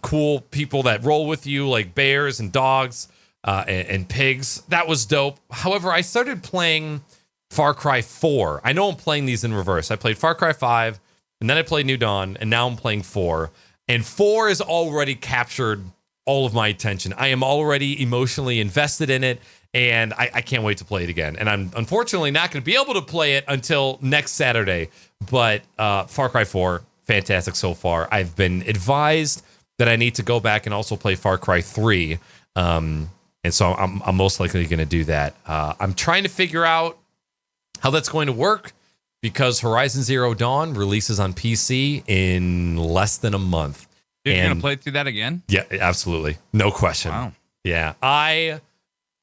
[SPEAKER 1] cool people that roll with you like bears and dogs and pigs. That was dope. However, I started playing Far Cry 4. I know I'm playing these in reverse. I played Far Cry 5, and then I played New Dawn, and now I'm playing 4. And 4 has already captured all of my attention. I am already emotionally invested in it, and I can't wait to play it again. And I'm unfortunately not going to be able to play it until next Saturday. But Far Cry 4, fantastic so far. I've been advised that I need to go back and also play Far Cry 3. And so I'm most likely going to do that. I'm trying to figure out how that's going to work because Horizon Zero Dawn releases on PC in less than a month.
[SPEAKER 2] You're going to play through that again?
[SPEAKER 1] Yeah, absolutely. No question.
[SPEAKER 2] Wow.
[SPEAKER 1] Yeah.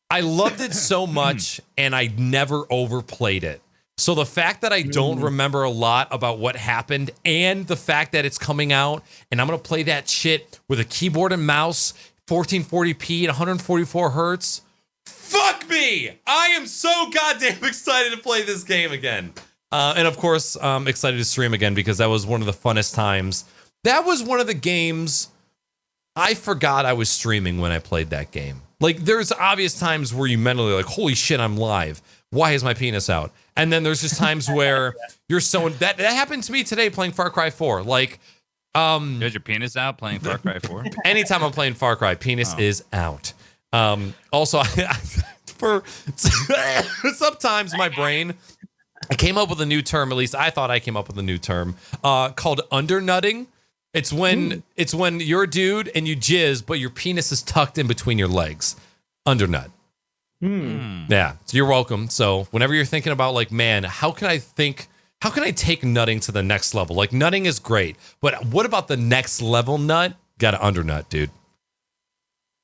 [SPEAKER 1] I loved it so much, and I never overplayed it. So the fact that I don't remember a lot about what happened and the fact that it's coming out and I'm going to play that shit with a keyboard and mouse, 1440p at 144 hertz. Fuck me! I am so goddamn excited to play this game again. And of course, I'm excited to stream again because that was one of the funnest times. That was one of the games I forgot I was streaming when I played that game. Like, there's obvious times where you mentally like, holy shit, I'm live. Why is my penis out? And then there's just times where you're so... That happened to me today playing Far Cry 4. Like,
[SPEAKER 2] you had your penis out playing Far Cry 4?
[SPEAKER 1] Anytime I'm playing Far Cry, penis is out. Also, for sometimes my brain... I came up with a new term, at least I thought I came up with a new term, called undernutting. It's when you're a dude and you jizz, but your penis is tucked in between your legs. Undernut. Yeah, so you're welcome. So whenever you're thinking about like, man, how can I take nutting to the next level? Like, nutting is great, but what about the next level nut? Got to undernut, dude.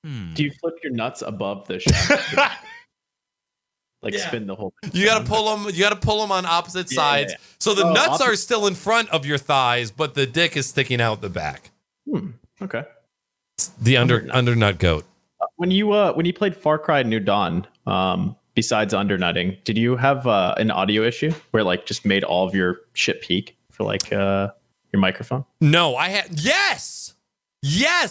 [SPEAKER 3] Do you flip your nuts above the shaft? Spin the whole thing.
[SPEAKER 1] You got to pull them. You got to pull them on opposite sides. So the nuts are still in front of your thighs, but the dick is sticking out the back.
[SPEAKER 3] Okay.
[SPEAKER 1] It's the undernut goat.
[SPEAKER 3] When you played Far Cry New Dawn, besides undernutting, did you have an audio issue where it, like, just made all of your shit peak for like your microphone?
[SPEAKER 1] No, I had yes,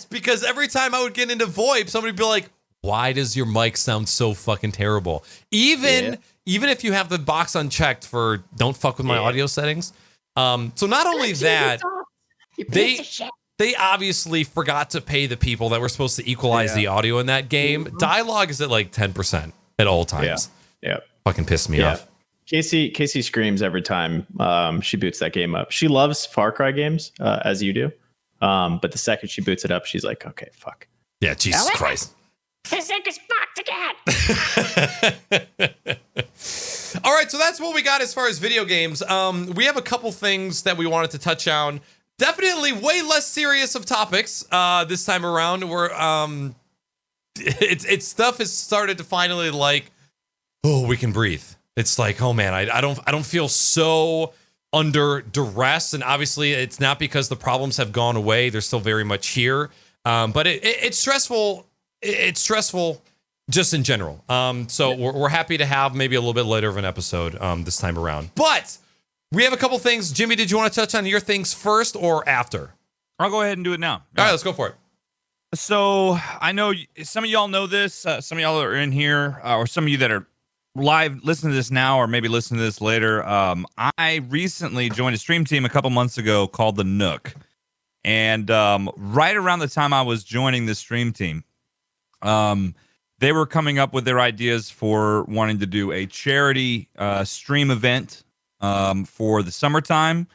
[SPEAKER 1] because every time I would get into VoIP, somebody would be like, why does your mic sound so fucking terrible? Even if you have the box unchecked for don't fuck with my audio settings. So not only that, they obviously forgot to pay the people that were supposed to equalize the audio in that game. Dialogue is at like 10% at all times.
[SPEAKER 3] Yeah.
[SPEAKER 1] Fucking pissed me off.
[SPEAKER 3] Casey screams every time she boots that game up. She loves Far Cry games, as you do. But the second she boots it up, she's like, okay, fuck.
[SPEAKER 1] Yeah, Jesus Christ.
[SPEAKER 4] His dick is fucked again.
[SPEAKER 1] All right, so that's what we got as far as video games. We have a couple things that we wanted to touch on. Definitely way less serious of topics this time around. Where it's stuff has started to finally like, oh, we can breathe. It's like, oh man, I don't feel so under duress, and obviously it's not because the problems have gone away. They're still very much here, but it's stressful. It's stressful just in general. So we're happy to have maybe a little bit later of an episode this time around. But we have a couple things. Jimmy, did you want to touch on your things first or after?
[SPEAKER 2] I'll go ahead and do it now.
[SPEAKER 1] All right, let's go for it.
[SPEAKER 2] So I know some of y'all know this. Some of y'all are in here, or some of you that are live listen to this now or maybe listen to this later. I recently joined a stream team a couple months ago called the Nook. And right around the time I was joining the stream team, they were coming up with their ideas for wanting to do a charity stream event for the summertime,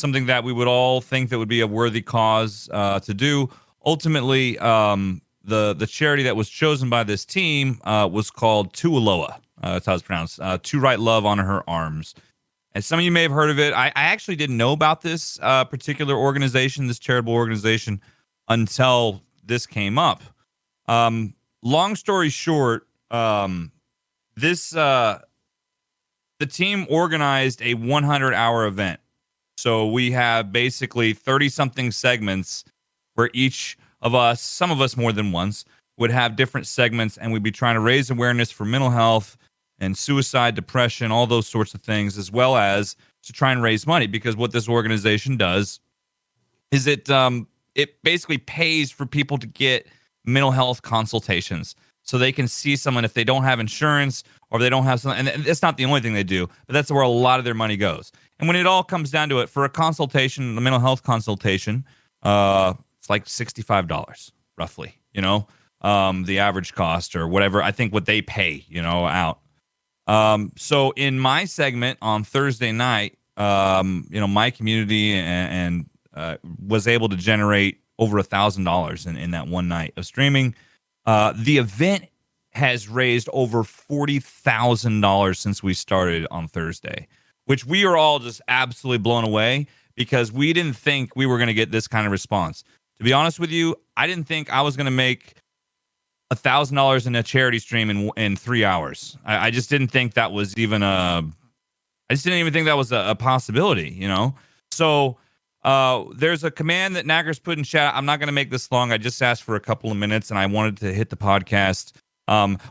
[SPEAKER 2] something that we would all think that would be a worthy cause to do. ultimately, the charity that was chosen by this team was called Tualoa. That's how it's pronounced. To Write Love on Her Arms. And some of you may have heard of it. I actually didn't know about this particular organization, this charitable organization, until this came up. Long story short, the team organized a 100-hour event. So we have basically 30-something segments where each of us, some of us more than once, would have different segments, and we'd be trying to raise awareness for mental health and suicide, depression, all those sorts of things, as well as to try and raise money. Because what this organization does is it basically pays for people to get mental health consultations, so they can see someone if they don't have insurance or they don't have something. And it's not the only thing they do, but that's where a lot of their money goes. And when it all comes down to it, for a consultation, a mental health consultation, it's like $65 roughly, the average cost or whatever. I think what they pay, out. So in my segment on Thursday night, my community and was able to generate over $1,000 in that one night of streaming. The event has raised over $40,000 since we started on Thursday, which we are all just absolutely blown away, because we didn't think we were going to get this kind of response. To be honest with you, I didn't think I was going to make $1,000 in a charity stream in 3 hours. I just didn't think that was even a possibility, So there's a command that Nagger's put in chat. I'm not going to make this long. I just asked for a couple of minutes, and I wanted to hit the podcast.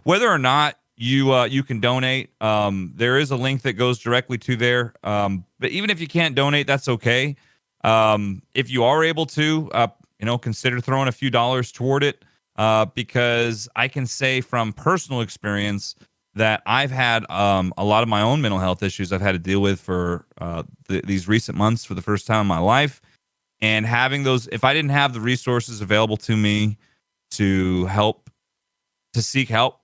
[SPEAKER 2] Whether or not you can donate, there is a link that goes directly to there. But even if you can't donate, that's okay. If you are able to, consider throwing a few dollars toward it, because I can say from personal experience that I've had a lot of my own mental health issues I've had to deal with for these recent months for the first time in my life. And having those, if I didn't have the resources available to me to seek help,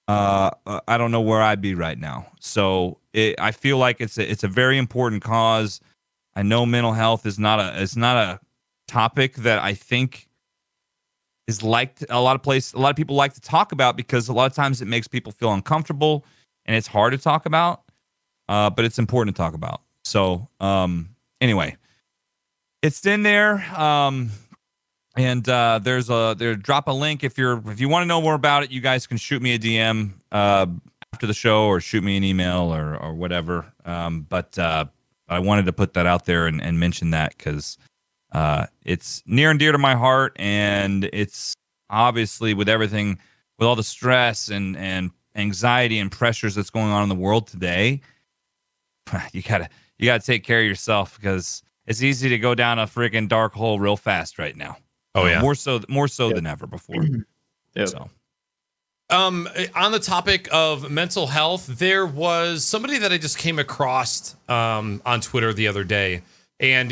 [SPEAKER 2] I don't know where I'd be right now. So I feel like it's a very important cause. I know mental health is not a topic that I think is liked a lot of people like to talk about, because a lot of times it makes people feel uncomfortable and it's hard to talk about, but it's important to talk about. So anyway, it's in there, and drop a link if you want to know more about it. You guys can shoot me a DM after the show, or shoot me an email or whatever. But I wanted to put that out there and mention that, because it's near and dear to my heart, and it's obviously with everything, with all the stress and anxiety and pressures that's going on in the world today, you gotta take care of yourself, because it's easy to go down a freaking dark hole real fast right now.
[SPEAKER 1] Oh yeah,
[SPEAKER 2] more so than ever before.
[SPEAKER 3] Yep.
[SPEAKER 2] So.
[SPEAKER 1] On the topic of mental health, there was somebody that I just came across on Twitter the other day, and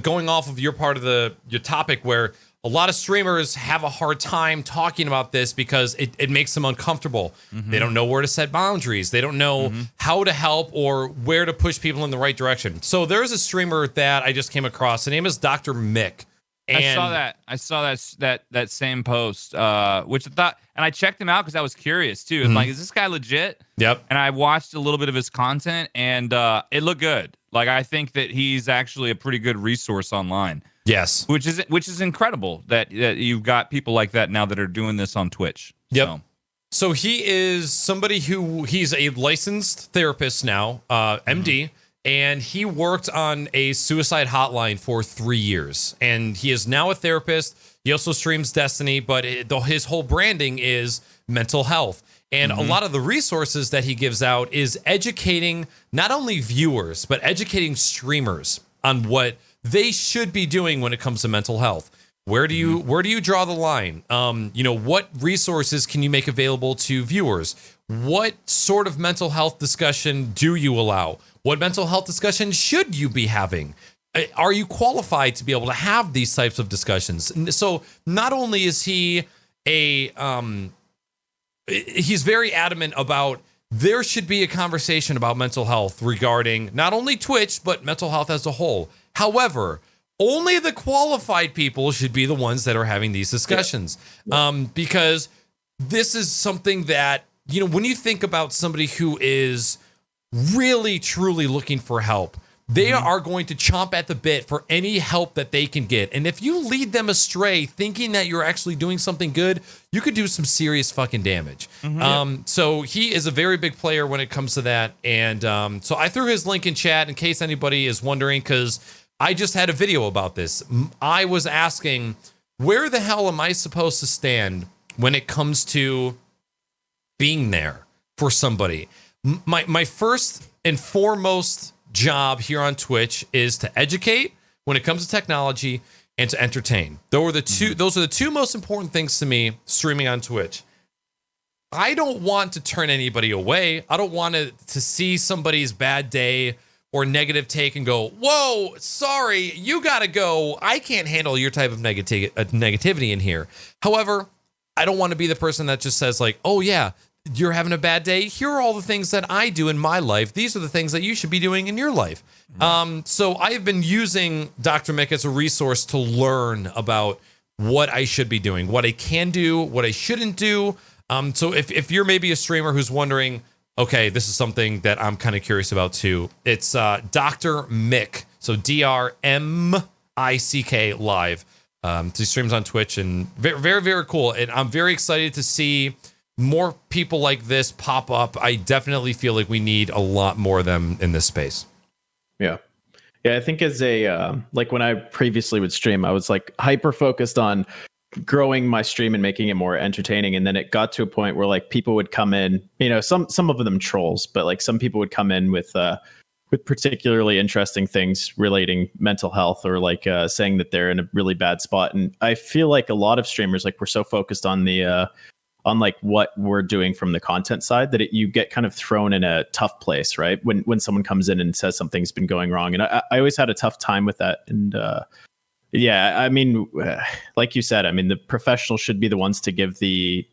[SPEAKER 1] going off of your part of your topic, where a lot of streamers have a hard time talking about this because it makes them uncomfortable. Mm-hmm. They don't know where to set boundaries. They don't know how to help or where to push people in the right direction. So there's a streamer that I just came across. The name is Dr. Mick. And
[SPEAKER 2] I saw that same post, which I thought, and I checked him out because I was curious too. Like, is this guy legit?
[SPEAKER 1] Yep.
[SPEAKER 2] And I watched a little bit of his content, and it looked good. Like, I think that he's actually a pretty good resource online.
[SPEAKER 1] Yes.
[SPEAKER 2] Which is incredible that you've got people like that now that are doing this on Twitch.
[SPEAKER 1] Yep. So he is somebody he's a licensed therapist now, MD. And he worked on a suicide hotline for 3 years. And he is now a therapist. He also streams Destiny, but his whole branding is mental health. And a lot of the resources that he gives out is educating not only viewers, but educating streamers on what they should be doing when it comes to mental health. Where do you draw the line? What resources can you make available to viewers? What sort of mental health discussion do you allow? What mental health discussion should you be having? Are you qualified to be able to have these types of discussions? So not only is he he's very adamant about there should be a conversation about mental health regarding not only Twitch, but mental health as a whole. However, only the qualified people should be the ones that are having these discussions. Because this is something that, when you think about somebody who is really, truly looking for help, they are going to chomp at the bit for any help that they can get. And if you lead them astray thinking that you're actually doing something good, you could do some serious fucking damage. So he is a very big player when it comes to that. And so I threw his link in chat in case anybody is wondering, because I just had a video about this. I was asking, where the hell am I supposed to stand when it comes to being there for somebody? My first and foremost job here on Twitch is to educate when it comes to technology and to entertain. Those are the two most important things to me streaming on Twitch. I don't want to turn anybody away. I don't want to see somebody's bad day or negative take and go, whoa, sorry, you gotta go. I can't handle your type of negativity in here. However, I don't want to be the person that just says like, oh yeah, you're having a bad day. Here are all the things that I do in my life. These are the things that you should be doing in your life. So I have been using Dr. Mick as a resource to learn about what I should be doing, what I can do, what I shouldn't do. So if you're maybe a streamer who's wondering, okay, this is something that I'm kind of curious about too. It's Dr. Mick. So DRMICK live. So he streams on Twitch, and very, very, very cool. And I'm very excited to see more people like this pop up. I definitely feel like we need a lot more of them in this space.
[SPEAKER 3] Yeah. I think as a like when I previously would stream, I was like hyper focused on growing my stream and making it more entertaining, and then it got to a point where like people would come in, some of them trolls, but like some people would come in with particularly interesting things relating mental health, or like saying that they're in a really bad spot. And I feel like a lot of streamers, like, we're so focused on the on like what we're doing from the content side, that you get kind of thrown in a tough place, right? When someone comes in and says something's been going wrong. And I always had a tough time with that. And yeah, I mean, like you said, I mean, the professionals should be the ones to give the,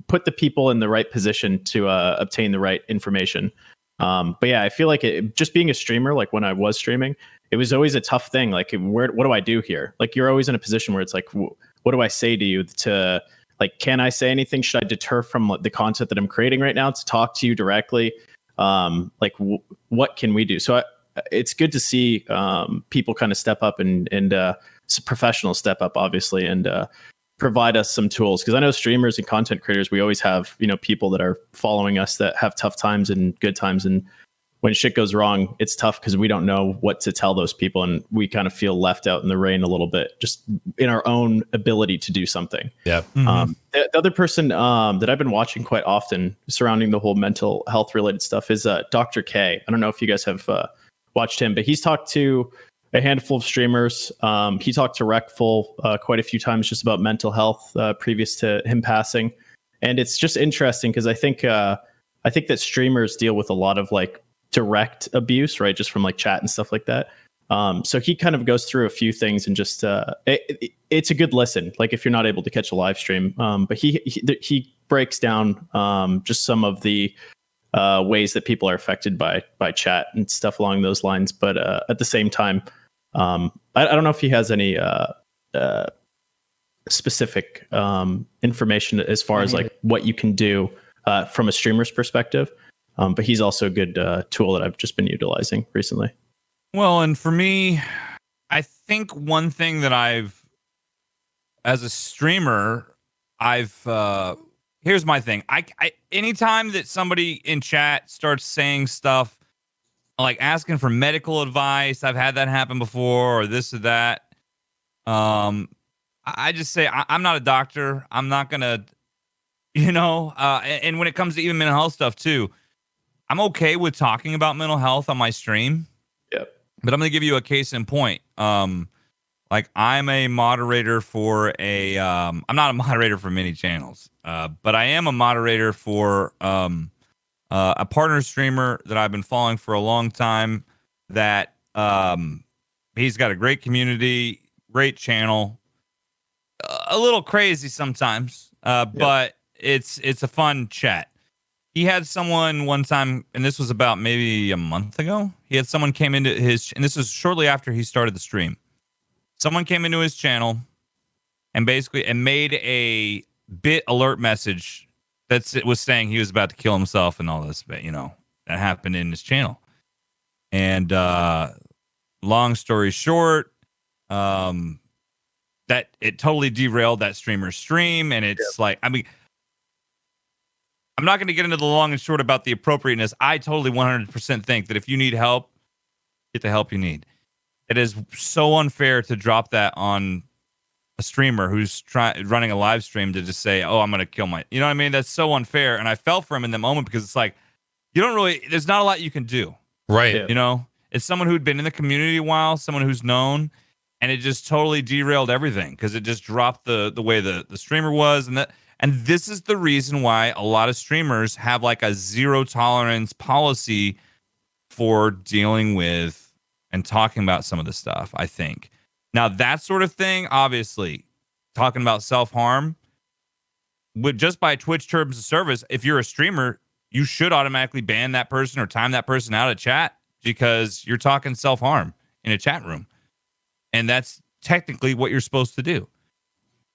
[SPEAKER 3] put the people in the right position to obtain the right information. But yeah, I feel like just being a streamer, like when I was streaming, it was always a tough thing. Like, what do I do here? Like, you're always in a position where it's like, what do I say to you? To like, can I say anything? Should I deter from the content that I'm creating right now to talk to you directly? What can we do? So it's good to see people kind of step up and professionals step up, obviously, and provide us some tools. Because I know streamers and content creators, we always have people that are following us that have tough times and good times, and when shit goes wrong, it's tough because we don't know what to tell those people, and we kind of feel left out in the rain a little bit, just in our own ability to do something.
[SPEAKER 1] Yeah.
[SPEAKER 3] The other person that I've been watching quite often surrounding the whole mental health related stuff is Dr. K. I don't know if you guys have watched him, but he's talked to a handful of streamers. He talked to Recful quite a few times just about mental health previous to him passing, and it's just interesting because I think that streamers deal with a lot of like direct abuse, right? Just from like chat and stuff like that. So he kind of goes through a few things and just it's a good listen, like if you're not able to catch a live stream. But he breaks down just some of the ways that people are affected by chat and stuff along those lines. But at the same time, I don't know if he has any specific information as far as like what you can do from a streamer's perspective. But he's also a good tool that I've just been utilizing recently.
[SPEAKER 2] Well, and for me, I think one thing that as a streamer, here's my thing. I anytime that somebody in chat starts saying stuff like asking for medical advice, I've had that happen before, or this or that. I just say I'm not a doctor. I'm not gonna, and when it comes to even mental health stuff too, I'm okay with talking about mental health on my stream.
[SPEAKER 3] Yep.
[SPEAKER 2] But I'm going to give you a case in point. Like I'm a moderator for I'm not a moderator for many channels, but I am a moderator for a partner streamer that I've been following for a long time that he's got a great community, great channel, a little crazy sometimes, but it's a fun chat. he had someone one time, and this was about maybe a month ago. He had someone came into his, and this was shortly after he started the stream. Someone came into his channel and made a bit alert message it was saying he was about to kill himself and all this, but that happened in his channel. And long story short, that it totally derailed that streamer's stream. And it's like, I mean, I'm not going to get into the long and short about the appropriateness. I totally 100% think that if you need help, get the help you need. It is so unfair to drop that on a streamer who's running a live stream to just say, "Oh, I'm going to kill my," you know what I mean? That's so unfair. And I felt for him in the moment because it's like, there's not a lot you can do.
[SPEAKER 1] Right.
[SPEAKER 2] It's someone who'd been in the community a while, someone who's known, and it just totally derailed everything because it just dropped the way the streamer was. And this is the reason why a lot of streamers have like a zero tolerance policy for dealing with and talking about some of the stuff, I think. Now, that sort of thing, obviously, talking about self-harm, just by Twitch terms of service, if you're a streamer, you should automatically ban that person or time that person out of chat because you're talking self-harm in a chat room. And that's technically what you're supposed to do.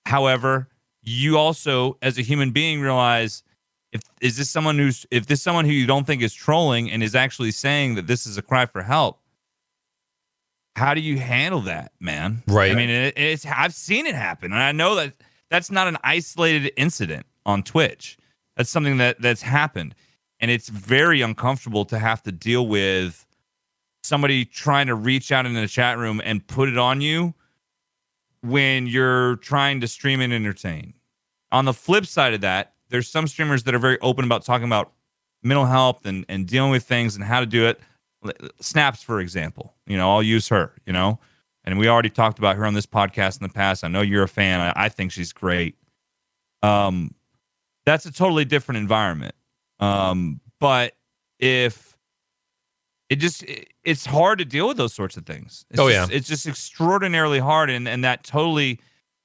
[SPEAKER 2] However, you also, as a human being, realize if this is someone who you don't think is trolling and is actually saying that this is a cry for help, how do you handle that, man?
[SPEAKER 1] Right.
[SPEAKER 2] I mean, I've seen it happen, and I know that that's not an isolated incident on Twitch. That's something that's happened, and it's very uncomfortable to have to deal with somebody trying to reach out in the chat room and put it on you when you're trying to stream and entertain. On the flip side of that, there's some streamers that are very open about talking about mental health and dealing with things and how to do it. Snaps, for example, I'll use her, and we already talked about her on this podcast in the past. I know you're a fan. I think she's great. That's a totally different environment. But if it's hard to deal with those sorts of things. It's just extraordinarily hard. And that totally,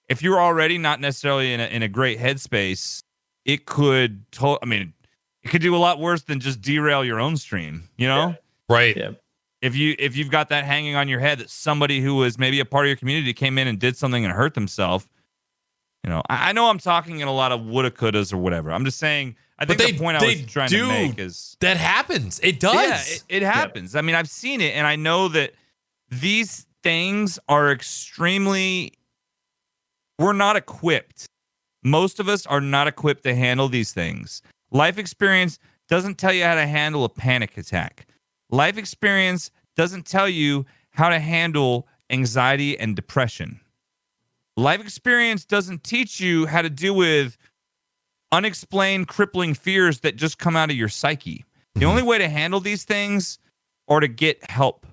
[SPEAKER 2] if you're already not necessarily in a great headspace, it could, it could do a lot worse than just derail your own stream,
[SPEAKER 3] Yeah.
[SPEAKER 1] Right.
[SPEAKER 3] Yeah.
[SPEAKER 2] If you've got that hanging on your head that somebody who was maybe a part of your community came in and did something and hurt themselves, I know I'm talking in a lot of woulda, couldas or whatever. I'm just saying, I think the point I was trying to make is
[SPEAKER 1] that happens. It does.
[SPEAKER 2] Yeah, it happens. I mean, I've seen it, and I know that these things are we're not equipped. Most of us are not equipped to handle these things. Life experience doesn't tell you how to handle a panic attack. Life experience doesn't tell you how to handle anxiety and depression. Life experience doesn't teach you how to deal with unexplained crippling fears that just come out of your psyche. The only way to handle these things are to get help.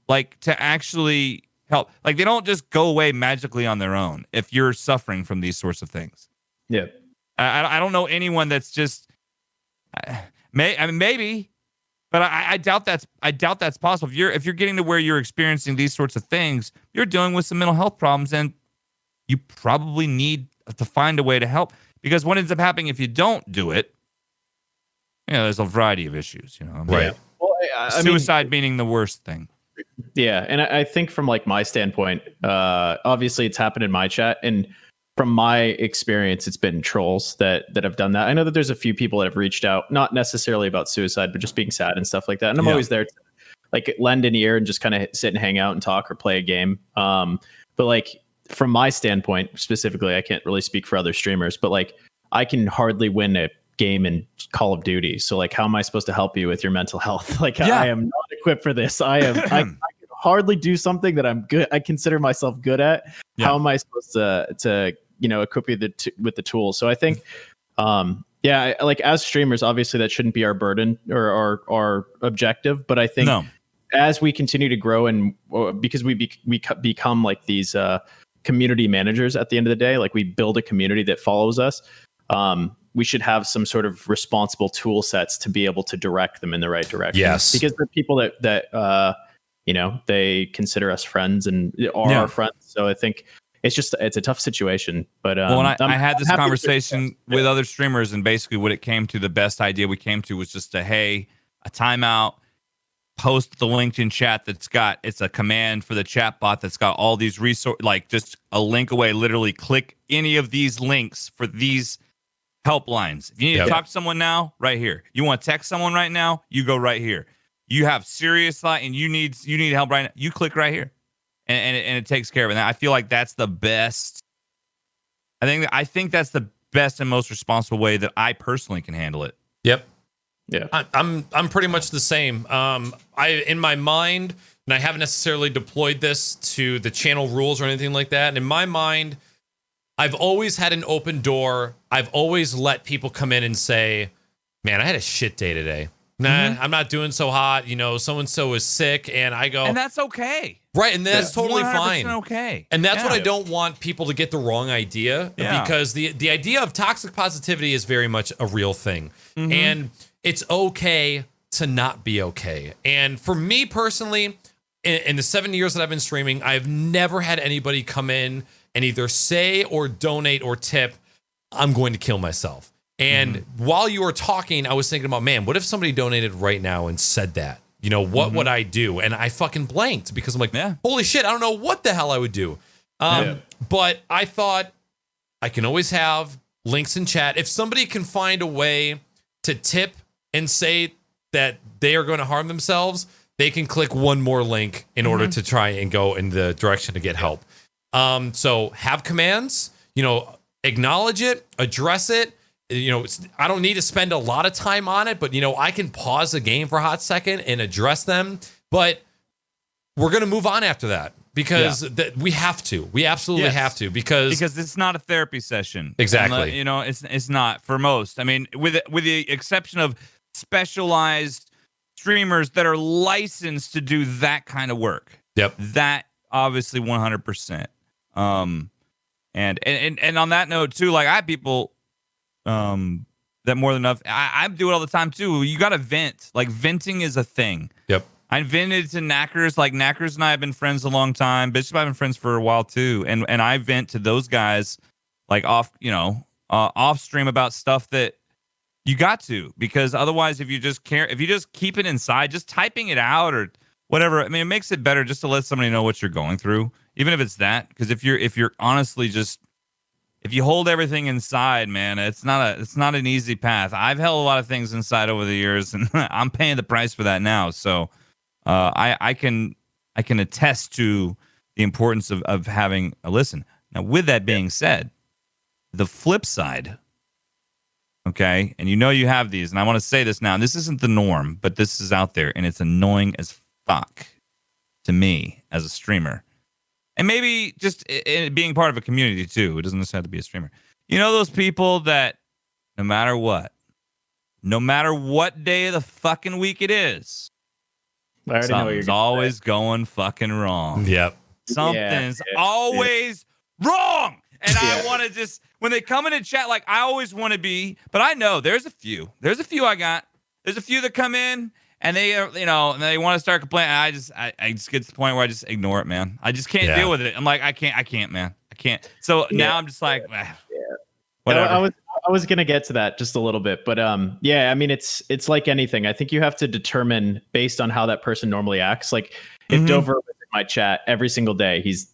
[SPEAKER 2] Like, to actually help. Like, they don't just go away magically on their own if you're suffering from these sorts of things.
[SPEAKER 3] Yeah.
[SPEAKER 2] I don't know anyone that's just... maybe... But I doubt that's possible. If you're getting to where you're experiencing these sorts of things, you're dealing with some mental health problems, and you probably need to find a way to help. Because what ends up happening if you don't do it, there's a variety of issues.
[SPEAKER 1] Right.
[SPEAKER 3] Well,
[SPEAKER 2] suicide being the worst thing.
[SPEAKER 3] Yeah, and I think from like my standpoint, obviously it's happened in my chat, and from my experience, it's been trolls that have done that. I know that there's a few people that have reached out, not necessarily about suicide, but just being sad and stuff like that. And I'm always there to like lend an ear and just kind of sit and hang out and talk or play a game. But like from my standpoint specifically, I can't really speak for other streamers, but like I can hardly win a game in Call of Duty. So like, how am I supposed to help you with your mental health? Like I am not equipped for this. I can hardly do something that I'm good. I consider myself good at. Yeah. How am I supposed to equip you with the tools? So I think, like as streamers, obviously that shouldn't be our burden or our objective. But I think as we continue to grow and because we become like these community managers at the end of the day, like we build a community that follows us. We should have some sort of responsible tool sets to be able to direct them in the right direction.
[SPEAKER 1] Yes,
[SPEAKER 3] because they're people that they consider us friends and are our friends. So I think it's a tough situation. But
[SPEAKER 2] well, and I had this conversation with other streamers, and basically what it came to, the best idea we came to was just a timeout, post the LinkedIn chat it's a command for the chat bot that's got all these resources, like just a link away, literally click any of these links for these helplines. If you need to talk to someone now, right here. You want to text someone right now, you go right here. You have serious thought and you need help right now, you click right here. And it takes care of it. And I feel like that's the best. I think that's the best and most responsible way that I personally can handle it.
[SPEAKER 1] Yep.
[SPEAKER 3] Yeah.
[SPEAKER 1] I'm pretty much the same. In my mind, and I haven't necessarily deployed this to the channel rules or anything like that. And in my mind, I've always had an open door. I've always let people come in and say, man, I had a shit day today. Nah, I'm not doing so hot. So-and-so is sick. And I go,
[SPEAKER 2] and that's okay.
[SPEAKER 1] Right. And that's totally fine.
[SPEAKER 2] Okay.
[SPEAKER 1] And that's what I don't want people to get the wrong idea, because the idea of toxic positivity is very much a real thing. And it's okay to not be okay. And for me personally, in the 7 years that I've been streaming, I've never had anybody come in and either say or donate or tip, I'm going to kill myself. And while you were talking, I was thinking about, man, what if somebody donated right now and said that? What would I do? And I fucking blanked, because I'm like, holy shit, I don't know what the hell I would do. But I thought I can always have links in chat. If somebody can find a way to tip and say that they are going to harm themselves, they can click one more link in order to try and go in the direction to get help. So have commands, acknowledge it, address it. I don't need to spend a lot of time on it, but I can pause the game for a hot second and address them. But we're going to move on after that, because we have to. We absolutely have to, because
[SPEAKER 2] it's not a therapy session.
[SPEAKER 1] Exactly.
[SPEAKER 2] It's not for most. I mean, with the exception of specialized streamers that are licensed to do that kind of work.
[SPEAKER 1] Yep.
[SPEAKER 2] That obviously 100%. And on that note too, like I have people that more than enough. I do it all the time too. You got to vent. Like venting is a thing.
[SPEAKER 1] Yep.
[SPEAKER 2] I vented to Knackers. Like Knackers and I have been friends a long time. Bishop and I have been friends for a while too. And I vent to those guys like off stream about stuff that you got to, because otherwise if you just keep it inside, just typing it out or whatever, I mean, it makes it better just to let somebody know what you're going through, even if it's that. Because if you're honestly just, if you hold everything inside, man, it's not an easy path. I've held a lot of things inside over the years, and I'm paying the price for that now. So I can attest to the importance of having a listen. Now, with that being said, the flip side, okay, and you have these, and I want to say this now. This isn't the norm, but this is out there, and it's annoying as fuck to me as a streamer. And maybe just being part of a community too. It doesn't necessarily have to be a streamer. Those people that no matter what day of the fucking week it is, something's always going fucking wrong.
[SPEAKER 1] Yep.
[SPEAKER 2] Something's always wrong. And I want to just, when they come in and chat, like I always want to be, but I know there's a few I got. There's a few that come in and they and they want to start complaining. I just get to the point where I just ignore it, man. I just can't deal with it. I'm like, I can't, man. I can't. So now I'm just like, whatever.
[SPEAKER 3] I was gonna get to that just a little bit, but I mean, it's like anything. I think you have to determine based on how that person normally acts. Like if Dover was in my chat every single day, he's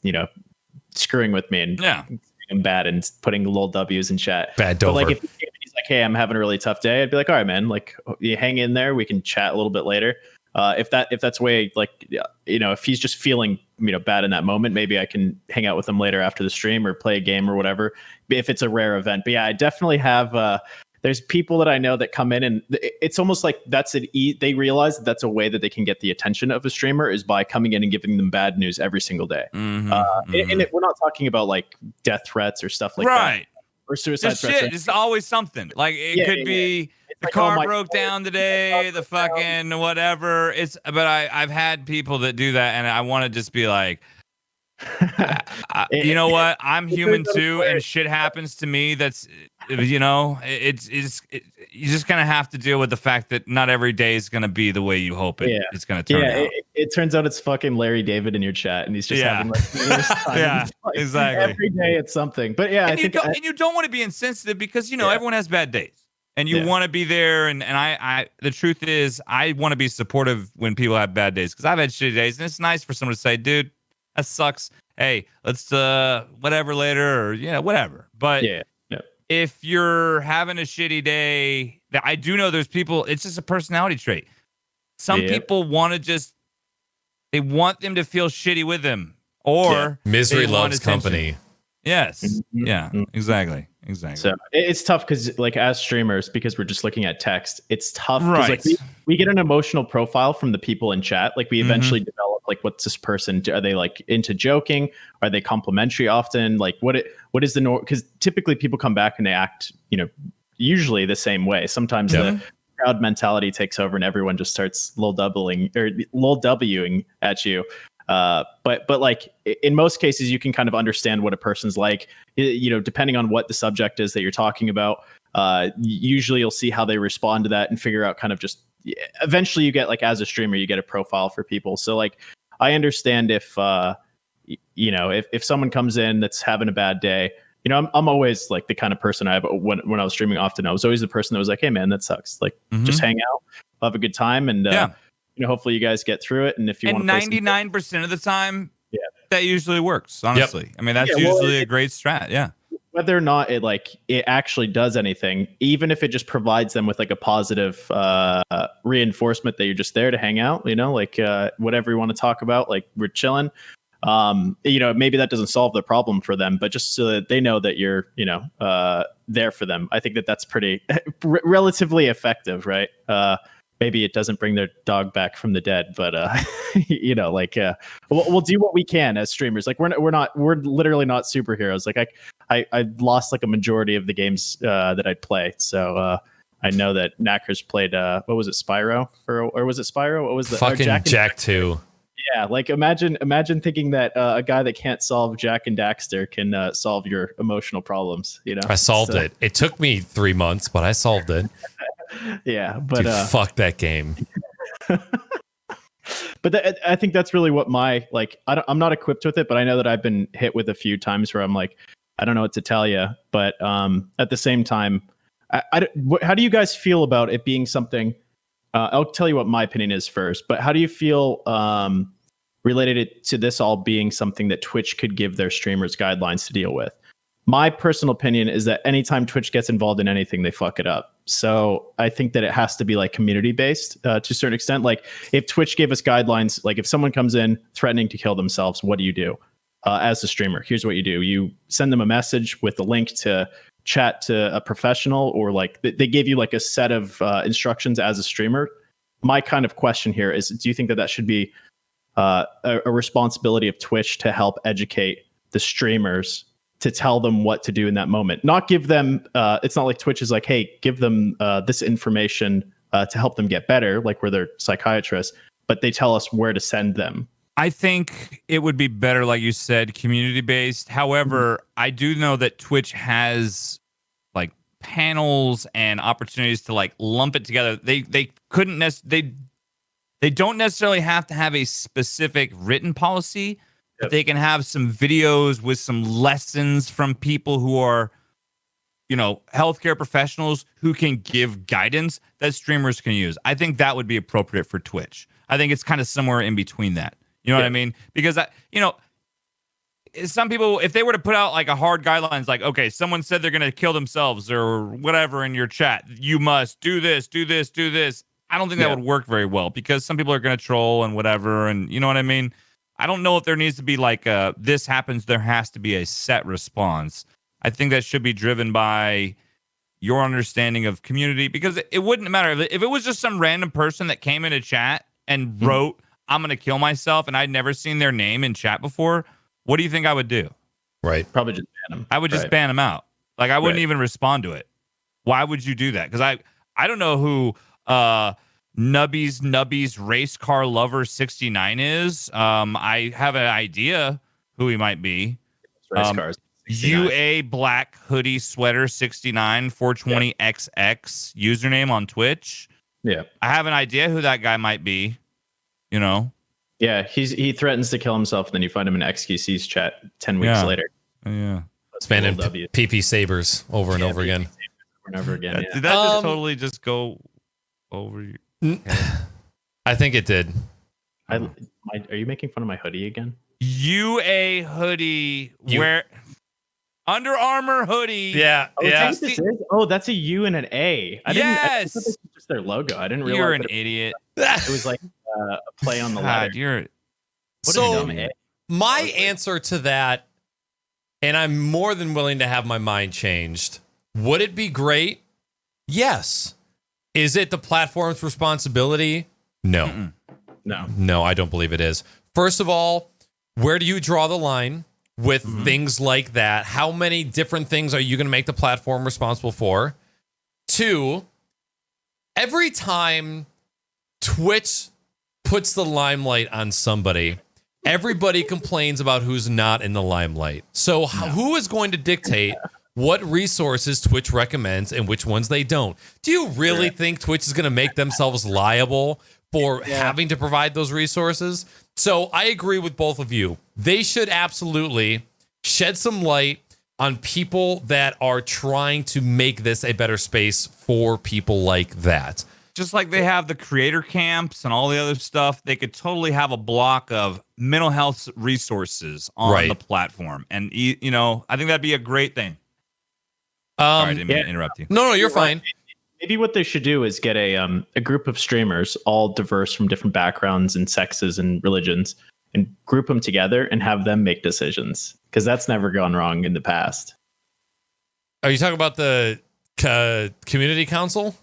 [SPEAKER 3] screwing with me and being bad and putting little W's in chat.
[SPEAKER 1] Bad Dover.
[SPEAKER 3] But like if he's like, hey, I'm having a really tough day, I'd be like, all right, man, like you hang in there. We can chat a little bit later. If that's way, like, if he's just feeling, bad in that moment, maybe I can hang out with him later after the stream or play a game or whatever, if it's a rare event. But yeah, I definitely have, there's people that I know that come in and it's almost like they realize that's a way that they can get the attention of a streamer is by coming in and giving them bad news every single day. And we're not talking about like death threats or stuff like that. Or suicide threats.
[SPEAKER 2] Shit, it's always something. Like it could be the like, car broke down today, the fucking whatever. But I've had people that do that, and I want to just be like, You know what? I'm human too, and shit happens to me. That's, you know, you just kind of have to deal with the fact that not every day is going to be the way you hope it's going to turn out.
[SPEAKER 3] It turns out it's fucking Larry David in your chat, and he's just having like the worst time.
[SPEAKER 2] Yeah,
[SPEAKER 3] like,
[SPEAKER 2] exactly.
[SPEAKER 3] Every day it's something. But yeah,
[SPEAKER 2] and you don't want to be insensitive because, you know, everyone has bad days. And you want to be there, and I the truth is, I want to be supportive when people have bad days because I've had shitty days, and it's nice for someone to say, "Dude, that sucks. Hey, let's whatever later," or whatever. But if you're having a shitty day, I do know there's people. It's just a personality trait. Some people want to they want them to feel shitty with them, or
[SPEAKER 1] misery loves company.
[SPEAKER 2] Yes.
[SPEAKER 3] Mm-hmm.
[SPEAKER 2] Yeah. Exactly.
[SPEAKER 3] So it's tough because, like, as streamers, because we're just looking at text, it's tough.
[SPEAKER 2] Right.
[SPEAKER 3] Like, we get an emotional profile from the people in chat. Like, we eventually develop, like, what's this person? Are they like into joking? Are they complimentary often? Like, what is the norm? Because typically people come back and they act, usually the same way. Sometimes the crowd mentality takes over and everyone just starts lol Wing at you. But like in most cases, you can kind of understand what a person's like, depending on what the subject is that you're talking about. Usually you'll see how they respond to that and figure out kind of just eventually you get, like, as a streamer, you get a profile for people. So, like, I understand if someone comes in that's having a bad day, I'm always like the kind of person when I was streaming often, I was always the person that was like, hey man, that sucks. Like, just hang out, have a good time. And, hopefully you guys get through it. And if you want to
[SPEAKER 2] 99% of the time, that usually works, honestly. I mean, that's usually a great strat. Yeah.
[SPEAKER 3] Whether or not it actually does anything, even if it just provides them with like a positive reinforcement that you're just there to hang out, whatever you want to talk about, like we're chilling. Maybe that doesn't solve the problem for them, but just so that they know that you're, there for them. I think that's pretty relatively effective, right? Maybe it doesn't bring their dog back from the dead, but we'll do what we can as streamers. Like we're literally not superheroes. Like I lost like a majority of the games that I'd play. So I know that Knackers played what was it, Spyro or was it Spyro? What was the
[SPEAKER 1] fucking Jack 2?
[SPEAKER 3] Yeah, like imagine thinking that a guy that can't solve Jack and Daxter can solve your emotional problems.
[SPEAKER 1] I solved it. It took me 3 months, but I solved it.
[SPEAKER 3] Yeah, but
[SPEAKER 1] dude, fuck that game.
[SPEAKER 3] But I think that's really what I'm not equipped with it, but I know that I've been hit with a few times where I'm like, I don't know what to tell you. But at the same time, how do you guys feel about it being something? I'll tell you what my opinion is first, but how do you feel related to this all being something that Twitch could give their streamers guidelines to deal with? My personal opinion is that anytime Twitch gets involved in anything, they fuck it up. So I think that it has to be like community based to a certain extent. Like if Twitch gave us guidelines, like if someone comes in threatening to kill themselves, what do you do as a streamer? Here's what you do. You send them a message with a link to chat to a professional, or like they gave you like a set of instructions as a streamer. My kind of question here is, do you think that should be a responsibility of Twitch to help educate the streamers to tell them what to do in that moment? Not give them, it's not like Twitch is like, hey, give them this information to help them get better, like we're their psychiatrists, but they tell us where to send them.
[SPEAKER 2] I think it would be better, like you said, community-based. However, I do know that Twitch has like panels and opportunities to like lump it together. They don't necessarily have to have a specific written policy. But they can have some videos with some lessons from people who are, healthcare professionals who can give guidance that streamers can use. I think that would be appropriate for Twitch. I think it's kind of somewhere in between that. You know what I mean? Because, some people, if they were to put out like a hard guidelines, like, okay, someone said they're going to kill themselves or whatever in your chat, you must do this, do this, do this. I don't think that would work very well because some people are going to troll and whatever. And you know what I mean? I don't know if there needs to be like this happens, there has to be a set response. I think that should be driven by your understanding of community, because it wouldn't matter if it was just some random person that came into chat and wrote, I'm going to kill myself, and I'd never seen their name in chat before. What do you think I would do?
[SPEAKER 1] Right.
[SPEAKER 3] Probably just ban them.
[SPEAKER 2] I would just ban them out. Like I wouldn't even respond to it. Why would you do that? Because I don't know who Nubby's race car lover 69 is. I have an idea who he might be.
[SPEAKER 3] Race cars. 69.
[SPEAKER 2] UA Black Hoodie Sweater 69 420XX username on Twitch.
[SPEAKER 3] Yeah.
[SPEAKER 2] I have an idea who that guy might be. You know?
[SPEAKER 3] Yeah, he threatens to kill himself, and then you find him in XQC's chat 10 weeks later.
[SPEAKER 2] Yeah.
[SPEAKER 1] Spanning PP sabers over and over again.
[SPEAKER 3] Over and over again.
[SPEAKER 2] Did that just totally just go over your head?
[SPEAKER 1] I think it did.
[SPEAKER 3] Are you making fun of my hoodie again?
[SPEAKER 2] UA hoodie where Under Armour hoodie.
[SPEAKER 1] Yeah.
[SPEAKER 3] That's that's a U and an A. I thought this was just their logo. I didn't realize
[SPEAKER 2] You're an idiot.
[SPEAKER 3] It was like a play on the letter.
[SPEAKER 1] My answer to that, and I'm more than willing to have my mind changed. Would it be great? Yes. Is it the platform's responsibility? No. No, I don't believe it is. First of all, where do you draw the line with things like that? How many different things are you going to make the platform responsible for? 2, every time Twitch puts the limelight on somebody, everybody complains about who's not in the limelight. So who is going to dictate what resources Twitch recommends and which ones they don't? Do you really think Twitch is going to make themselves liable for having to provide those resources? So I agree with both of you. They should absolutely shed some light on people that are trying to make this a better space for people like that.
[SPEAKER 2] Just like they have the creator camps and all the other stuff, they could totally have a block of mental health resources on the platform. And, you know, I think that'd be a great thing. Sorry, I didn't mean to interrupt you.
[SPEAKER 1] No, you're fine.
[SPEAKER 3] Maybe what they should do is get a group of streamers, all diverse from different backgrounds and sexes and religions, and group them together and have them make decisions, because that's never gone wrong in the past.
[SPEAKER 1] Are you talking about the community council?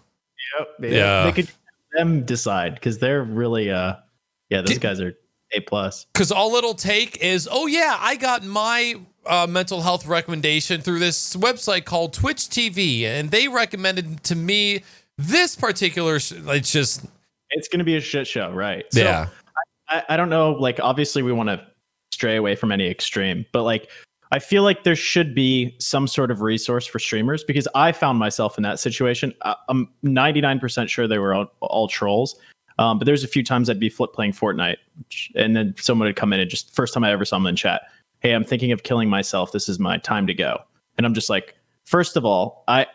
[SPEAKER 3] Yep. Yeah. They could have them decide, because they're really, those guys are A+.
[SPEAKER 1] Because all it'll take is, I got my mental health recommendation through this website called Twitch TV, and they recommended to me this particular. It's
[SPEAKER 3] going to be a shit show, right? So
[SPEAKER 1] yeah.
[SPEAKER 3] I don't know. Like, obviously, we want to stray away from any extreme, but like, I feel like there should be some sort of resource for streamers, because I found myself in that situation. I'm 99% sure they were all trolls. But there's a few times I'd be playing Fortnite, and then someone would come in and just, first time I ever saw them in chat, "Hey, I'm thinking of killing myself. This is my time to go." And I'm just like, first of all, I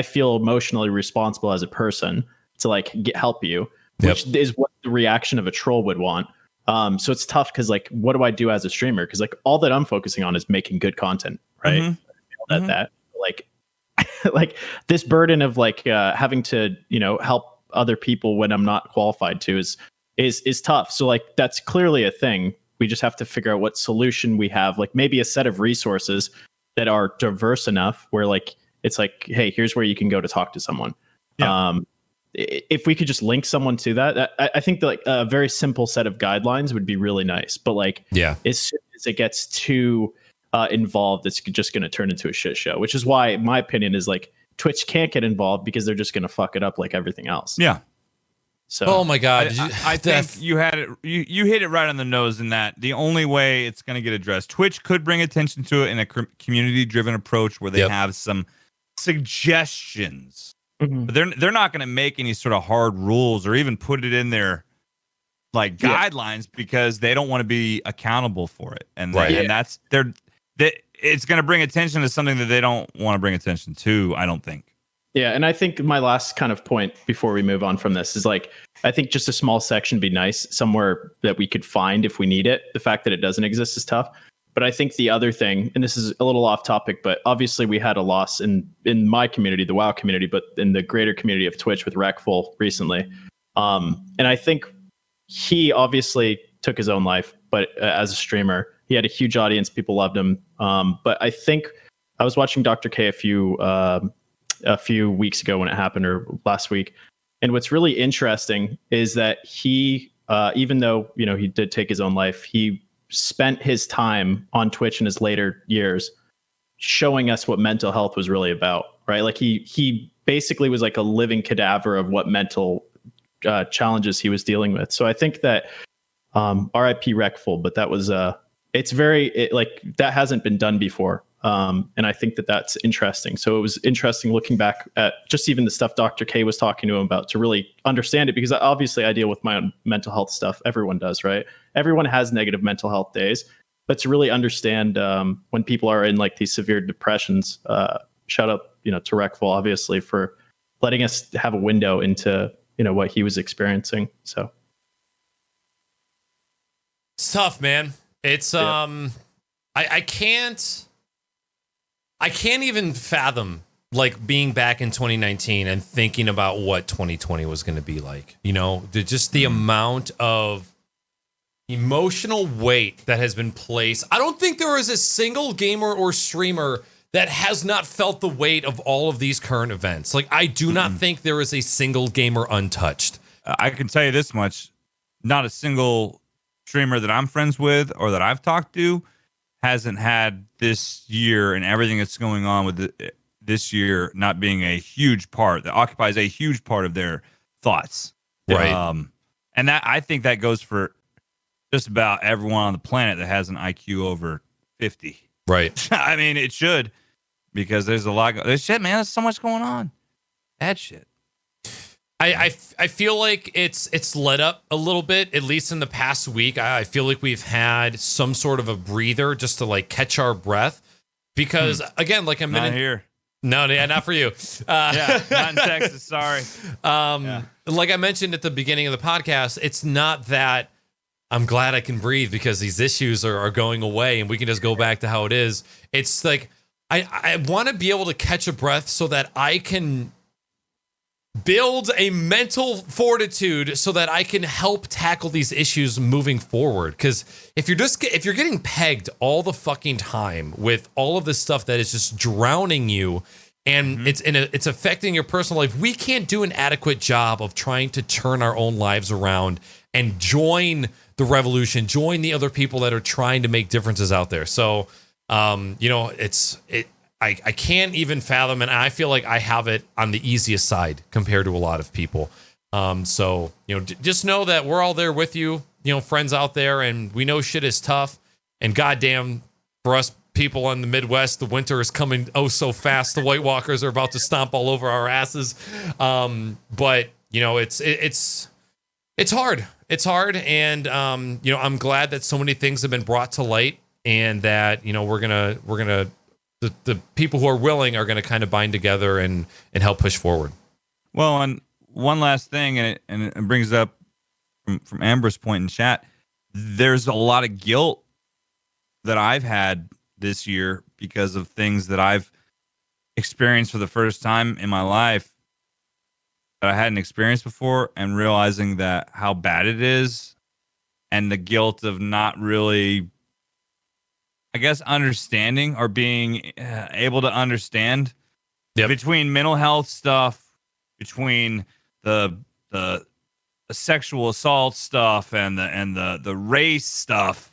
[SPEAKER 3] feel emotionally responsible as a person to help you, which is what the reaction of a troll would want. So it's tough, because like, what do I do as a streamer? Because like, all that I'm focusing on is making good content, right? That like this burden of having to help other people when I'm not qualified to is tough. So like, that's clearly a thing. We just have to figure out what solution we have, like maybe a set of resources that are diverse enough where like, it's like, hey, here's where you can go to talk to someone. If we could just link someone to that, I think that like a very simple set of guidelines would be really nice. But like, as soon as it gets too involved, it's just going to turn into a shit show, which is why my opinion is like, Twitch can't get involved, because they're just going to fuck it up like everything else.
[SPEAKER 2] Yeah.
[SPEAKER 1] So, oh my God.
[SPEAKER 2] I think you had it. You hit it right on the nose in that the only way it's going to get addressed, Twitch could bring attention to it in a community-driven approach where they have some suggestions. But they're not going to make any sort of hard rules or even put it in their like guidelines, because they don't want to be accountable for it. And and that's it's going to bring attention to something that they don't want to bring attention to, I don't think.
[SPEAKER 3] Yeah, and I think my last kind of point before we move on from this is like, I think just a small section would be nice, somewhere that we could find if we need it. The fact that it doesn't exist is tough. But I think the other thing, and this is a little off topic, but obviously we had a loss in my community, the WoW community, but in the greater community of Twitch with Wreckful recently. And I think he obviously took his own life, but as a streamer, he had a huge audience. People loved him. But I think I was watching Dr. K a few weeks ago when it happened, or last week. And what's really interesting is that he, even though, he did take his own life, he spent his time on Twitch in his later years showing us what mental health was really about, right? Like he basically was like a living cadaver of what mental challenges he was dealing with. So I think that RIP Wreckful, but that was like that hasn't been done before. And I think that that's interesting. So it was interesting looking back at just even the stuff Dr. K was talking to him about to really understand it, because obviously I deal with my own mental health stuff. Everyone does, right? Everyone has negative mental health days, but to really understand when people are in like these severe depressions, shout out, to Reckful, obviously, for letting us have a window into, what he was experiencing. So
[SPEAKER 1] it's tough, man. It's, I can't even fathom like being back in 2019 and thinking about what 2020 was going to be like. The amount of emotional weight that has been placed. I don't think there is a single gamer or streamer that has not felt the weight of all of these current events. Like, I do not think there is a single gamer untouched.
[SPEAKER 2] I can tell you this much: not a single streamer that I'm friends with or that I've talked to hasn't had this year and everything that's going on with this year not being a huge part that occupies a huge part of their thoughts.
[SPEAKER 1] Right.
[SPEAKER 2] And that, I think that goes for just about everyone on the planet that has an IQ over 50.
[SPEAKER 1] Right.
[SPEAKER 2] I mean, it should, because there's a lot. There's shit, man. There's so much going on. Bad shit.
[SPEAKER 1] I feel like it's let up a little bit, at least in the past week. I feel like we've had some sort of a breather just to like catch our breath, because again, like I'm
[SPEAKER 2] Not here.
[SPEAKER 1] No, not for you.
[SPEAKER 2] Yeah, not in Texas. Sorry.
[SPEAKER 1] Like I mentioned at the beginning of the podcast, it's not that I'm glad I can breathe because these issues are going away and we can just go back to how it is. It's like I want to be able to catch a breath so that I can build a mental fortitude so that I can help tackle these issues moving forward. Because if you're getting pegged all the fucking time with all of this stuff that is just drowning you, and it's affecting your personal life, we can't do an adequate job of trying to turn our own lives around and join the revolution, join the other people that are trying to make differences out there. So, I can't even fathom, and I feel like I have it on the easiest side compared to a lot of people. So, just know that we're all there with you, friends out there, and we know shit is tough. And goddamn, for us people in the Midwest, the winter is coming oh so fast. The White Walkers are about to stomp all over our asses. But it's hard. It's hard, and I'm glad that so many things have been brought to light, and that we're gonna. The people who are willing are going to kind of bind together and help push forward.
[SPEAKER 2] Well, and one last thing, and it brings up from Amber's point in chat, there's a lot of guilt that I've had this year because of things that I've experienced for the first time in my life that I hadn't experienced before, and realizing that how bad it is, and the guilt of not really, I guess, understanding or being able to understand between mental health stuff, between the sexual assault stuff and the race stuff.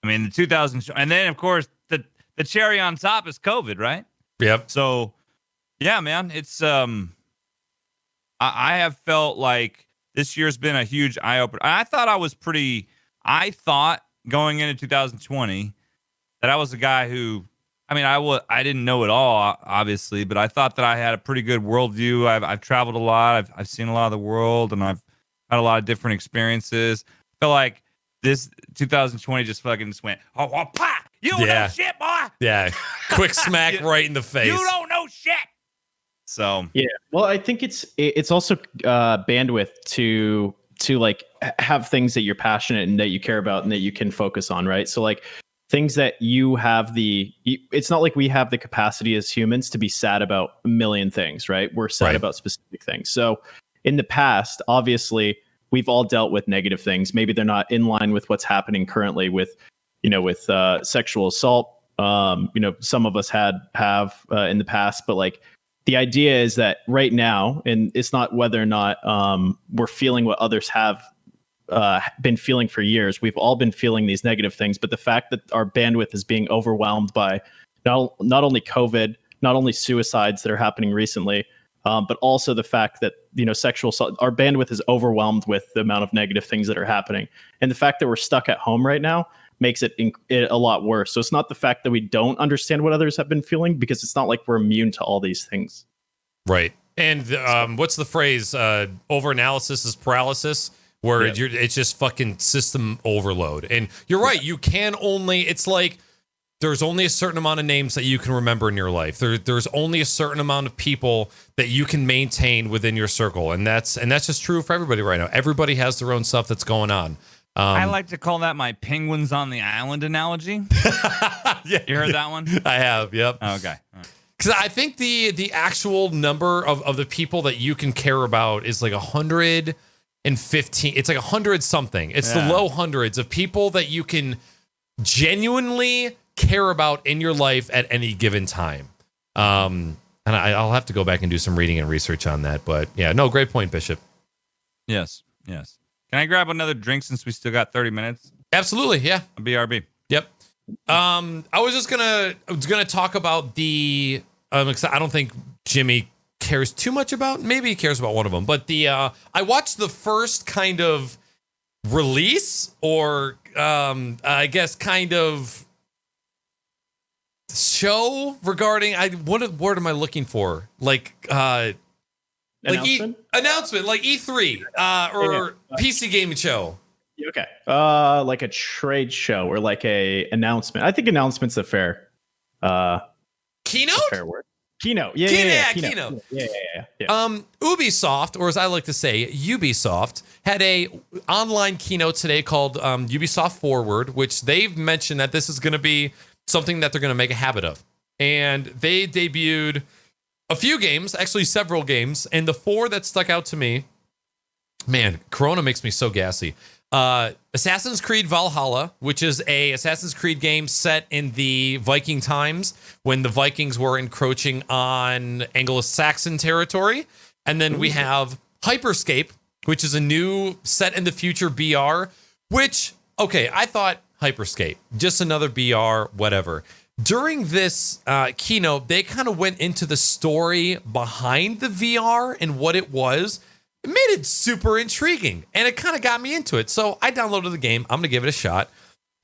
[SPEAKER 2] I mean, the 2000, and then of course the cherry on top is COVID, right?
[SPEAKER 1] Yep.
[SPEAKER 2] So yeah, man, it's I have felt like this year's been a huge eye opener. I thought going into 2020 that I was a guy who, I didn't know it all, obviously, but I thought that I had a pretty good worldview. I've traveled a lot. I've seen a lot of the world, and I've had a lot of different experiences. I feel like this 2020 just fucking just went, pah! You don't know shit, boy!
[SPEAKER 1] Yeah, quick smack right in the face.
[SPEAKER 2] You don't know shit! So
[SPEAKER 3] yeah, well, I think it's also bandwidth to like have things that you're passionate and that you care about and that you can focus on, right? So like, things that you have it's not like we have the capacity as humans to be sad about a million things, right? We're sad about specific things. So in the past, obviously, we've all dealt with negative things. Maybe they're not in line with what's happening currently with sexual assault. Some of us have in the past, but like the idea is that right now, and it's not whether or not we're feeling what others have been feeling for years. We've all been feeling these negative things, but the fact that our bandwidth is being overwhelmed by not only COVID, not only suicides that are happening recently, but also the fact that sexual assault, our bandwidth is overwhelmed with the amount of negative things that are happening, and the fact that we're stuck at home right now. makes it a lot worse. So it's not the fact that we don't understand what others have been feeling, because it's not like we're immune to all these things.
[SPEAKER 1] Right. And what's the phrase? Overanalysis is paralysis, where it's just fucking system overload. And you're right. You can only, it's like, there's only a certain amount of names that you can remember in your life. There's only a certain amount of people that you can maintain within your circle. And that's just true for everybody right now. Everybody has their own stuff that's going on.
[SPEAKER 2] I like to call that my penguins on the island analogy.
[SPEAKER 1] Yeah.
[SPEAKER 2] You heard that one?
[SPEAKER 1] I have. Yep.
[SPEAKER 2] Okay.
[SPEAKER 1] Because I think the actual number of the people that you can care about is like 115. It's like 100 something. It's the low hundreds of people that you can genuinely care about in your life at any given time. And I'll have to go back and do some reading and research on that. But yeah, no, great point, Bishop.
[SPEAKER 2] Yes. Can I grab another drink since we still got 30 minutes?
[SPEAKER 1] Absolutely, yeah.
[SPEAKER 2] A BRB.
[SPEAKER 1] Yep. I was just gonna talk about the. I don't think Jimmy cares too much about. Maybe he cares about one of them, but I watched the first kind of release, or I guess kind of show regarding. What word am I looking for? Like
[SPEAKER 3] Announcement?
[SPEAKER 1] Announcement, like E3 or PC gaming show.
[SPEAKER 3] Okay. Like a trade show or like a announcement. I think announcement's a fair
[SPEAKER 1] Keynote?
[SPEAKER 3] fair word. Keynote. Yeah.
[SPEAKER 1] Keynote.
[SPEAKER 3] Yeah.
[SPEAKER 1] Ubisoft, or as I like to say, Ubisoft, had a online keynote today called Ubisoft Forward, which they've mentioned that this is going to be something that they're going to make a habit of. And they debuted a few games, actually several games, and the four that stuck out to me, man, Corona makes me so gassy. Assassin's Creed Valhalla, which is a Assassin's Creed game set in the Viking times when the Vikings were encroaching on Anglo-Saxon territory. And then we have Hyperscape, which is a new set in the future BR, which, okay, I thought Hyperscape, just another BR, whatever. During this keynote, they kind of went into the story behind the VR and what it was. It made it super intriguing, and it kind of got me into it. So I downloaded the game. I'm going to give it a shot.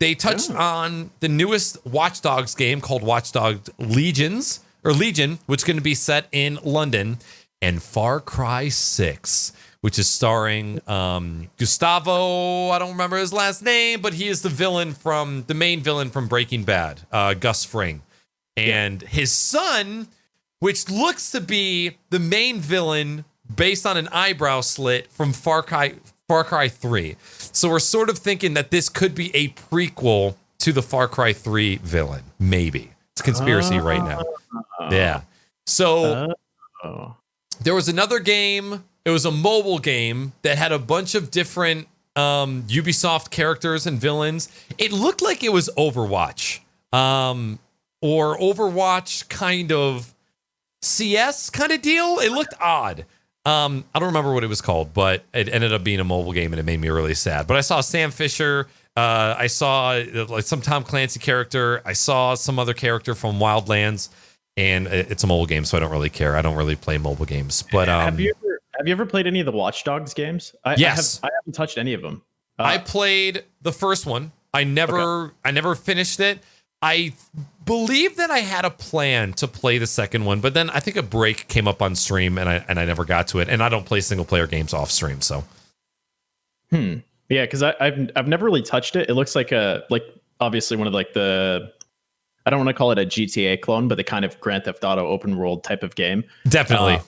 [SPEAKER 1] They touched on the newest Watch Dogs game called Watch Dogs Legion, which is going to be set in London, and Far Cry 6, which is starring Gustavo. I don't remember his last name, but he is the main villain from Breaking Bad, Gus Fring. And his son, which looks to be the main villain based on an eyebrow slit from Far Cry 3. So we're sort of thinking that this could be a prequel to the Far Cry 3 villain. Maybe. It's a conspiracy right now. Yeah. So there was another game. It was a mobile game that had a bunch of different Ubisoft characters and villains. It looked like it was Overwatch. Or Overwatch kind of CS kind of deal. It looked odd. I don't remember what it was called, but it ended up being a mobile game, and it made me really sad. But I saw Sam Fisher. I saw like some Tom Clancy character. I saw some other character from Wildlands, and it's a mobile game, so I don't really care. I don't really play mobile games. But
[SPEAKER 3] have you ever played any of the Watch Dogs games?
[SPEAKER 1] Yes,
[SPEAKER 3] I haven't touched any of them.
[SPEAKER 1] I played the first one. I never finished it. I believe that I had a plan to play the second one, but then I think a break came up on stream, and I never got to it. And I don't play single player games off stream, so.
[SPEAKER 3] Yeah, because I've never really touched it. It looks like obviously one of like the, I don't want to call it a GTA clone, but the kind of Grand Theft Auto open world type of game.
[SPEAKER 1] Definitely.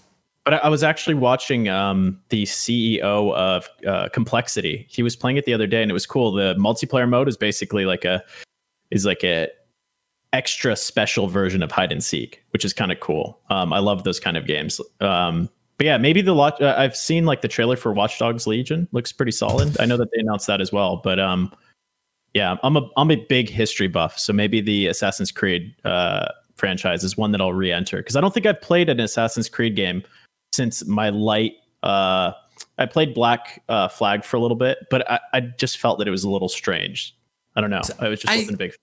[SPEAKER 3] But I was actually watching the CEO of Complexity. He was playing it the other day, and it was cool. The multiplayer mode is basically like a extra special version of hide and seek, which is kind of cool. I love those kind of games. But yeah, maybe I've seen like the trailer for Watch Dogs Legion looks pretty solid. I know that they announced that as well, but yeah, I'm a big history buff, so maybe the Assassin's Creed franchise is one that I'll re-enter, because I don't think I've played an Assassin's Creed game since my light. I played Black Flag for a little bit, but I just felt that it was a little strange. I don't know. I wasn't a big fan.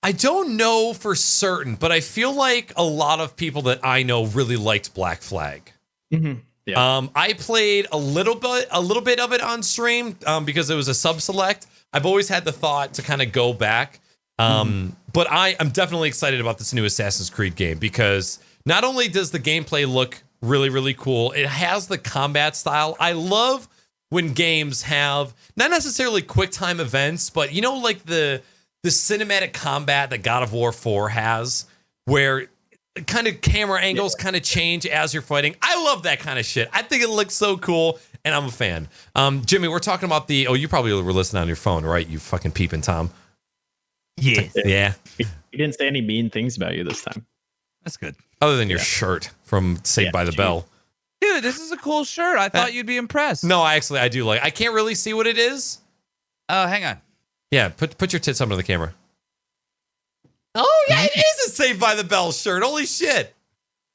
[SPEAKER 1] I don't know for certain, but I feel like a lot of people that I know really liked Black Flag.
[SPEAKER 3] Mm-hmm. Yeah.
[SPEAKER 1] I played a little bit of it on stream because it was a sub select, I've always had the thought to kind of go back. But I'm definitely excited about this new Assassin's Creed game because not only does the gameplay look really, really cool, it has the combat style. I love when games have not necessarily quick time events, but like the cinematic combat that God of War 4 has, where kind of camera angles kind of change as you're fighting. I love that kind of shit. I think it looks so cool, and I'm a fan. Jimmy, we're talking about you probably were listening on your phone, right? You fucking peeping Tom. Yeah.
[SPEAKER 3] He didn't say any mean things about you this time.
[SPEAKER 2] That's good.
[SPEAKER 1] Other than your shirt from Saved by the Bell.
[SPEAKER 2] Dude, this is a cool shirt. I thought you'd be impressed.
[SPEAKER 1] No, I do like. I can't really see what it is.
[SPEAKER 2] Hang on.
[SPEAKER 1] Yeah, put your tits under the camera. Oh yeah, it is a Saved by the Bell shirt. Holy shit!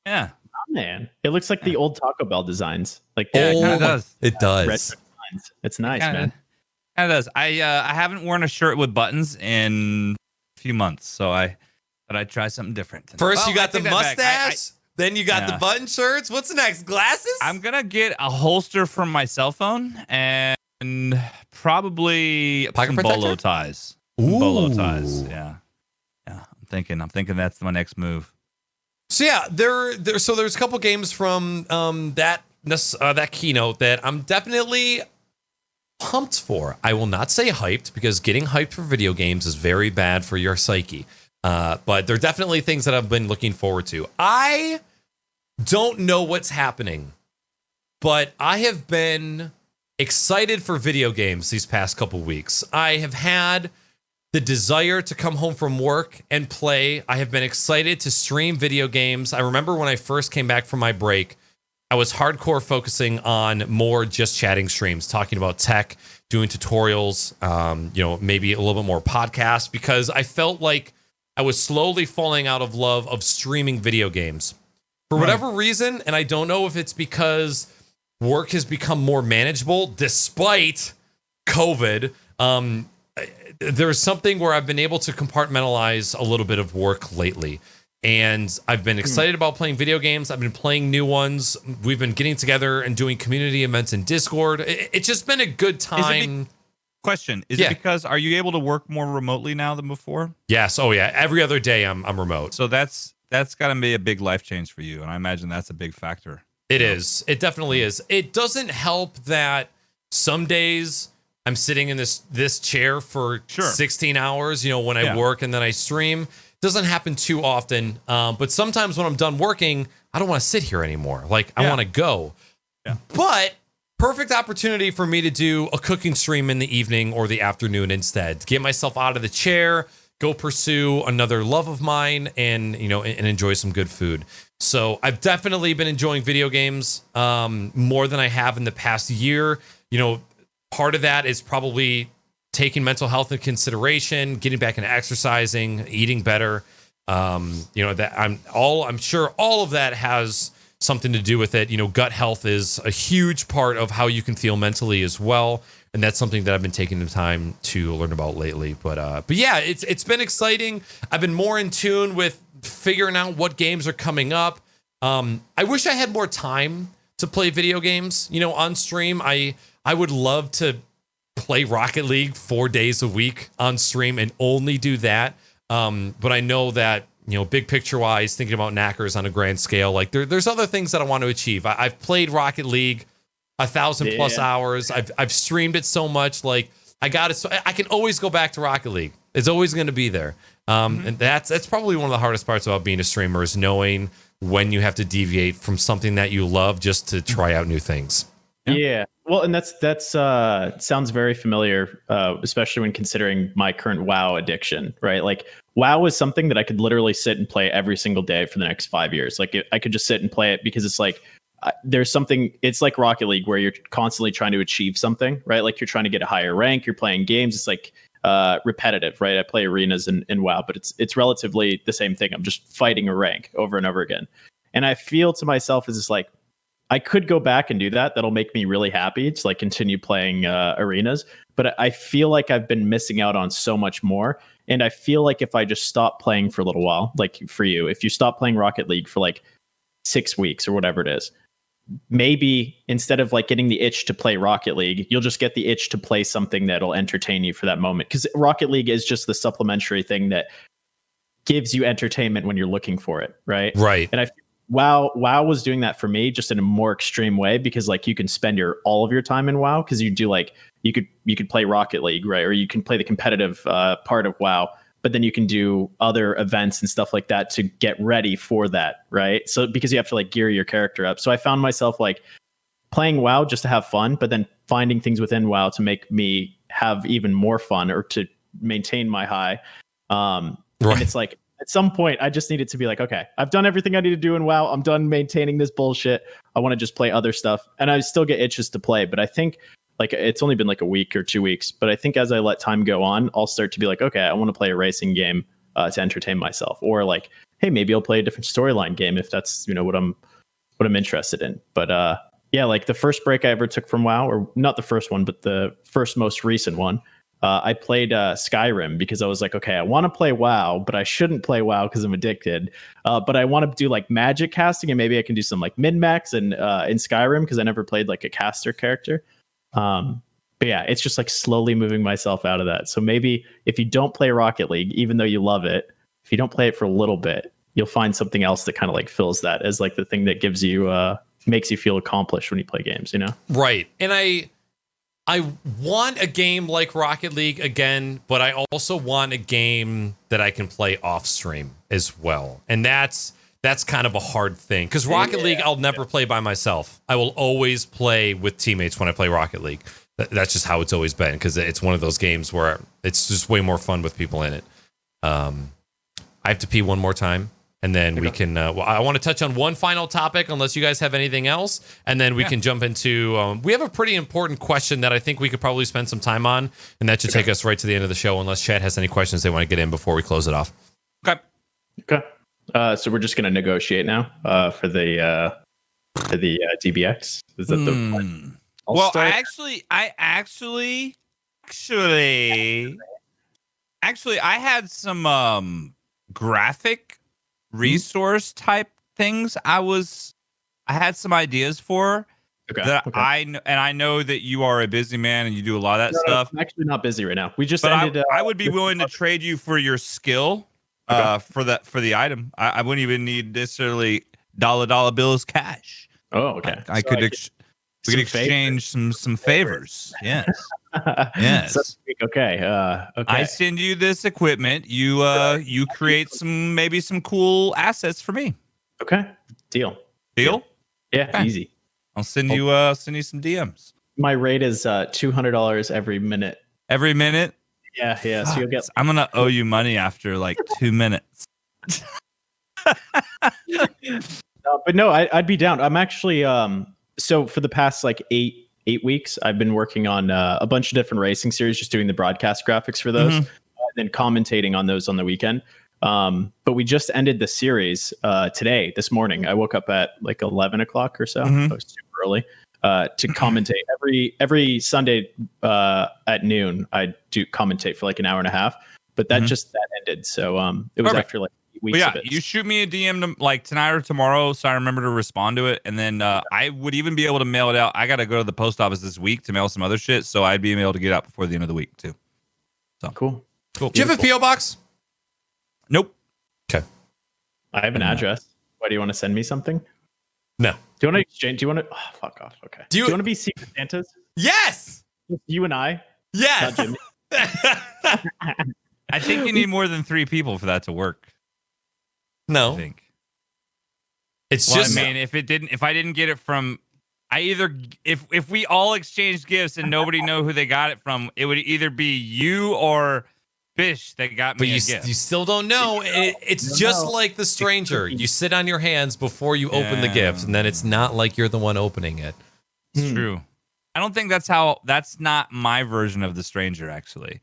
[SPEAKER 2] Yeah,
[SPEAKER 3] oh, man, it looks like the old Taco Bell designs. Like
[SPEAKER 2] it kind of does.
[SPEAKER 1] It does.
[SPEAKER 3] Red designs. It's nice, man.
[SPEAKER 2] It does. I haven't worn a shirt with buttons in a few months, so I thought I'd try something different.
[SPEAKER 1] First, you got the mustache. Then you got the button shirts. What's next? Glasses?
[SPEAKER 2] I'm gonna get a holster from my cell phone and probably
[SPEAKER 1] pocket
[SPEAKER 2] some
[SPEAKER 1] protector?
[SPEAKER 2] bolo ties.
[SPEAKER 1] Ooh.
[SPEAKER 2] Bolo ties. Yeah. I'm thinking that's my next move.
[SPEAKER 1] So yeah, there's a couple games from that keynote that I'm definitely pumped for. I will not say hyped because getting hyped for video games is very bad for your psyche. But they're definitely things that I've been looking forward to. I don't know what's happening, but I have been excited for video games these past couple weeks. I have had the desire to come home from work and play. I have been excited to stream video games. I remember when I first came back from my break, I was hardcore focusing on more just chatting streams, talking about tech, doing tutorials, maybe a little bit more podcast, because I felt like I was slowly falling out of love of streaming video games. For whatever reason, and I don't know if it's because work has become more manageable despite COVID, there's something where I've been able to compartmentalize a little bit of work lately. And I've been excited about playing video games. I've been playing new ones. We've been getting together and doing community events in Discord. It's just been a good time.
[SPEAKER 2] Question. Is it because are you able to work more remotely now than before?
[SPEAKER 1] Yes. Oh yeah. Every other day I'm remote.
[SPEAKER 2] So that's got to be a big life change for you. And I imagine that's a big factor.
[SPEAKER 1] It is. It definitely is. It doesn't help that some days I'm sitting in this chair for 16 hours, when I work and then I stream. Doesn't happen too often. But sometimes when I'm done working, I don't want to sit here anymore. Like I want to go. Yeah. But perfect opportunity for me to do a cooking stream in the evening or the afternoon instead. Get myself out of the chair, go pursue another love of mine, and enjoy some good food. So I've definitely been enjoying video games more than I have in the past year. Part of that is probably taking mental health into consideration, getting back into exercising, eating better. I'm sure all of that has something to do with it. Gut health is a huge part of how you can feel mentally as well. And that's something that I've been taking the time to learn about lately. But yeah, it's been exciting. I've been more in tune with figuring out what games are coming up. I wish I had more time to play video games, on stream. I would love to play Rocket League 4 days a week on stream and only do that. But I know that, big picture wise, thinking about knackers on a grand scale, like there's other things that I want to achieve. I've played Rocket League 1,000+ hours. I've streamed it so much. Like I can always go back to Rocket League. It's always going to be there. And that's probably one of the hardest parts about being a streamer is knowing when you have to deviate from something that you love just to try out new things.
[SPEAKER 3] Yeah. Well, and that's sounds very familiar, especially when considering my current WoW addiction, right? Like WoW is something that I could literally sit and play every single day for the next 5 years. Like I could just sit and play it because it's like there's something. It's like Rocket League where you're constantly trying to achieve something, right? Like you're trying to get a higher rank. You're playing games. It's like repetitive, right? I play arenas in WoW, but it's relatively the same thing. I'm just fighting a rank over and over again, and I feel to myself as it's like, I could go back and do that. That'll make me really happy to like continue playing arenas. But I feel like I've been missing out on so much more. And I feel like if I just stop playing for a little while, like for you, if you stop playing Rocket League for like 6 weeks or whatever it is, maybe instead of like getting the itch to play Rocket League, you'll just get the itch to play something that'll entertain you for that moment. Because Rocket League is just the supplementary thing that gives you entertainment when you're looking for it, right?
[SPEAKER 1] Right.
[SPEAKER 3] And WoW was doing that for me just in a more extreme way, because like you can spend all of your time in WoW, because you do like you could play Rocket League, right? Or you can play the competitive part of WoW, but then you can do other events and stuff like that to get ready for that, right? So because you have to like gear your character up. So I found myself like playing WoW just to have fun, but then finding things within WoW to make me have even more fun or to maintain my high. And it's like at some point I just needed to be like, okay, I've done everything I need to do in WoW. I'm done maintaining this bullshit. I want to just play other stuff, and I still get itches to play. But I think like it's only been like a week or 2 weeks, but I think as I let time go on, I'll start to be like, okay, I want to play a racing game to entertain myself, or like, hey, maybe I'll play a different storyline game if that's, you know, what I'm interested in. But yeah, like the first break I ever took from WoW, or not the first one, but the first most recent one, I played Skyrim, because I was like, okay, I want to play WoW, but I shouldn't play WoW because I'm addicted. But I want to do like magic casting, and maybe I can do some like min-max in Skyrim, because I never played like a caster character. But yeah, it's just like slowly moving myself out of that. So maybe if you don't play Rocket League, even though you love it, if you don't play it for a little bit, you'll find something else that kind of like fills that as like the thing that gives you makes you feel accomplished when you play games, you know?
[SPEAKER 1] Right. And I want a game like Rocket League again, but I also want a game that I can play off stream as well. And that's kind of a hard thing, because Rocket League I'll never play by myself. I will always play with teammates when I play Rocket League. That's just how it's always been, because it's one of those games where it's just way more fun with people in it. I have to pee one more time, and then we can well, I want to touch on one final topic, unless you guys have anything else, and then we can jump into we have a pretty important question that I think we could probably spend some time on, and that should take us right to the end of the show, unless Chad has any questions they want to get in before we close it off.
[SPEAKER 2] Okay.
[SPEAKER 3] So we're just going to negotiate now for the DBX. Is that the plan?
[SPEAKER 2] Well, I had some graphic resource type things I had some ideas for I know that you are a busy man and you do a lot of that stuff.
[SPEAKER 3] I'm actually not busy right now. We just
[SPEAKER 2] ended. I would be willing to trade you for your skill for the item. I wouldn't even need necessarily dollar bills cash.
[SPEAKER 3] Oh, okay.
[SPEAKER 2] We could exchange some favors. Yes. Yes.
[SPEAKER 3] Okay.
[SPEAKER 2] I send you this equipment. You create some cool assets for me.
[SPEAKER 3] Okay. Deal?
[SPEAKER 2] Yeah.
[SPEAKER 3] Okay. Easy.
[SPEAKER 2] I'll send you some DMs.
[SPEAKER 3] My rate is $200 every minute.
[SPEAKER 2] Every minute?
[SPEAKER 3] Yeah. So you'll get.
[SPEAKER 2] I'm gonna owe you money after like 2 minutes.
[SPEAKER 3] But no, I'd be down. I'm actually so for the past like eight weeks, I've been working on a bunch of different racing series, just doing the broadcast graphics for those, and then commentating on those on the weekend. But we just ended the series this morning. I woke up at like 11 o'clock or so. It was super early to commentate. Every Sunday at noon, I do commentate for like an hour and a half. But that ended. So it was after like weeks of it.
[SPEAKER 2] You shoot me a DM like tonight or tomorrow, so I remember to respond to it, and then I would even be able to mail it out. I got to go to the post office this week to mail some other shit, so I'd be able to get out before the end of the week too. So
[SPEAKER 3] cool.
[SPEAKER 1] Do you have a PO box?
[SPEAKER 2] Nope.
[SPEAKER 1] Okay.
[SPEAKER 3] I have an address. Why do you want to send me something?
[SPEAKER 1] No.
[SPEAKER 3] Do you want to exchange? Do you want to? Oh, fuck off. Okay. Do you want to be Secret Santas?
[SPEAKER 1] Yes.
[SPEAKER 3] You and I.
[SPEAKER 1] Yes.
[SPEAKER 3] Not Jimmy.
[SPEAKER 2] I think you need more than 3 people for that to work.
[SPEAKER 1] No.
[SPEAKER 2] I think.
[SPEAKER 1] It's just.
[SPEAKER 2] I mean, if I didn't get it from, if we all exchanged gifts and nobody know who they got it from, it would either be you or Bish that got me a gift.
[SPEAKER 1] You still don't know. It's just like the stranger. You sit on your hands before you open the gift, and then it's not like you're the one opening it.
[SPEAKER 2] It's true. I don't think that's not my version of the stranger, actually.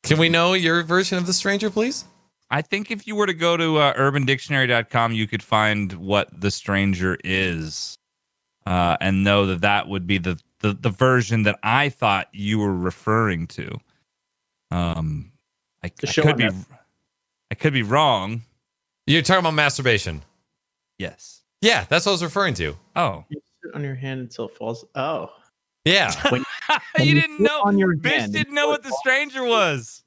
[SPEAKER 1] Can we know your version of the stranger, please?
[SPEAKER 2] I think if you were to go to urbandictionary.com, you could find what the stranger is, and know that would be the version that I thought you were referring to. I could be wrong.
[SPEAKER 1] You're talking about masturbation.
[SPEAKER 2] Yes.
[SPEAKER 1] Yeah, that's what I was referring to.
[SPEAKER 2] Oh.
[SPEAKER 3] You sit on your hand until it falls. Oh.
[SPEAKER 1] Yeah.
[SPEAKER 3] When
[SPEAKER 2] You
[SPEAKER 3] you
[SPEAKER 2] didn't
[SPEAKER 3] sit
[SPEAKER 2] know.
[SPEAKER 3] on your
[SPEAKER 2] Bish
[SPEAKER 3] hand
[SPEAKER 2] didn't know what the stranger was.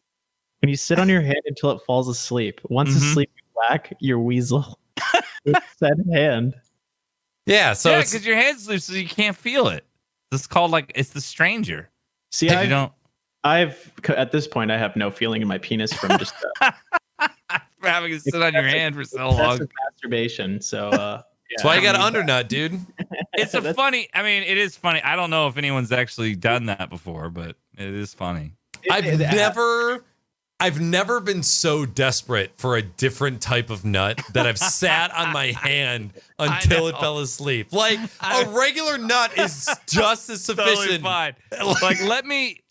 [SPEAKER 3] When you sit on your hand until it falls asleep. Once asleep, you whack your weasel with said hand.
[SPEAKER 1] Yeah. So
[SPEAKER 2] Yeah,
[SPEAKER 1] it's,
[SPEAKER 2] because your hand's loose, so you can't feel it. It's called it's the stranger.
[SPEAKER 3] See,
[SPEAKER 2] You don't.
[SPEAKER 3] I've at this point I have no feeling in my penis from just
[SPEAKER 2] For having to sit on your hand for so long.
[SPEAKER 3] excessive masturbation. So
[SPEAKER 1] that's why you got an undernut, dude.
[SPEAKER 2] It's a funny. I mean, it is funny. I don't know if anyone's actually done that before, but it is funny.
[SPEAKER 1] I've never been so desperate for a different type of nut that I've sat on my hand until it fell asleep. Like a regular nut is just as sufficient.
[SPEAKER 2] Totally fine. Like let me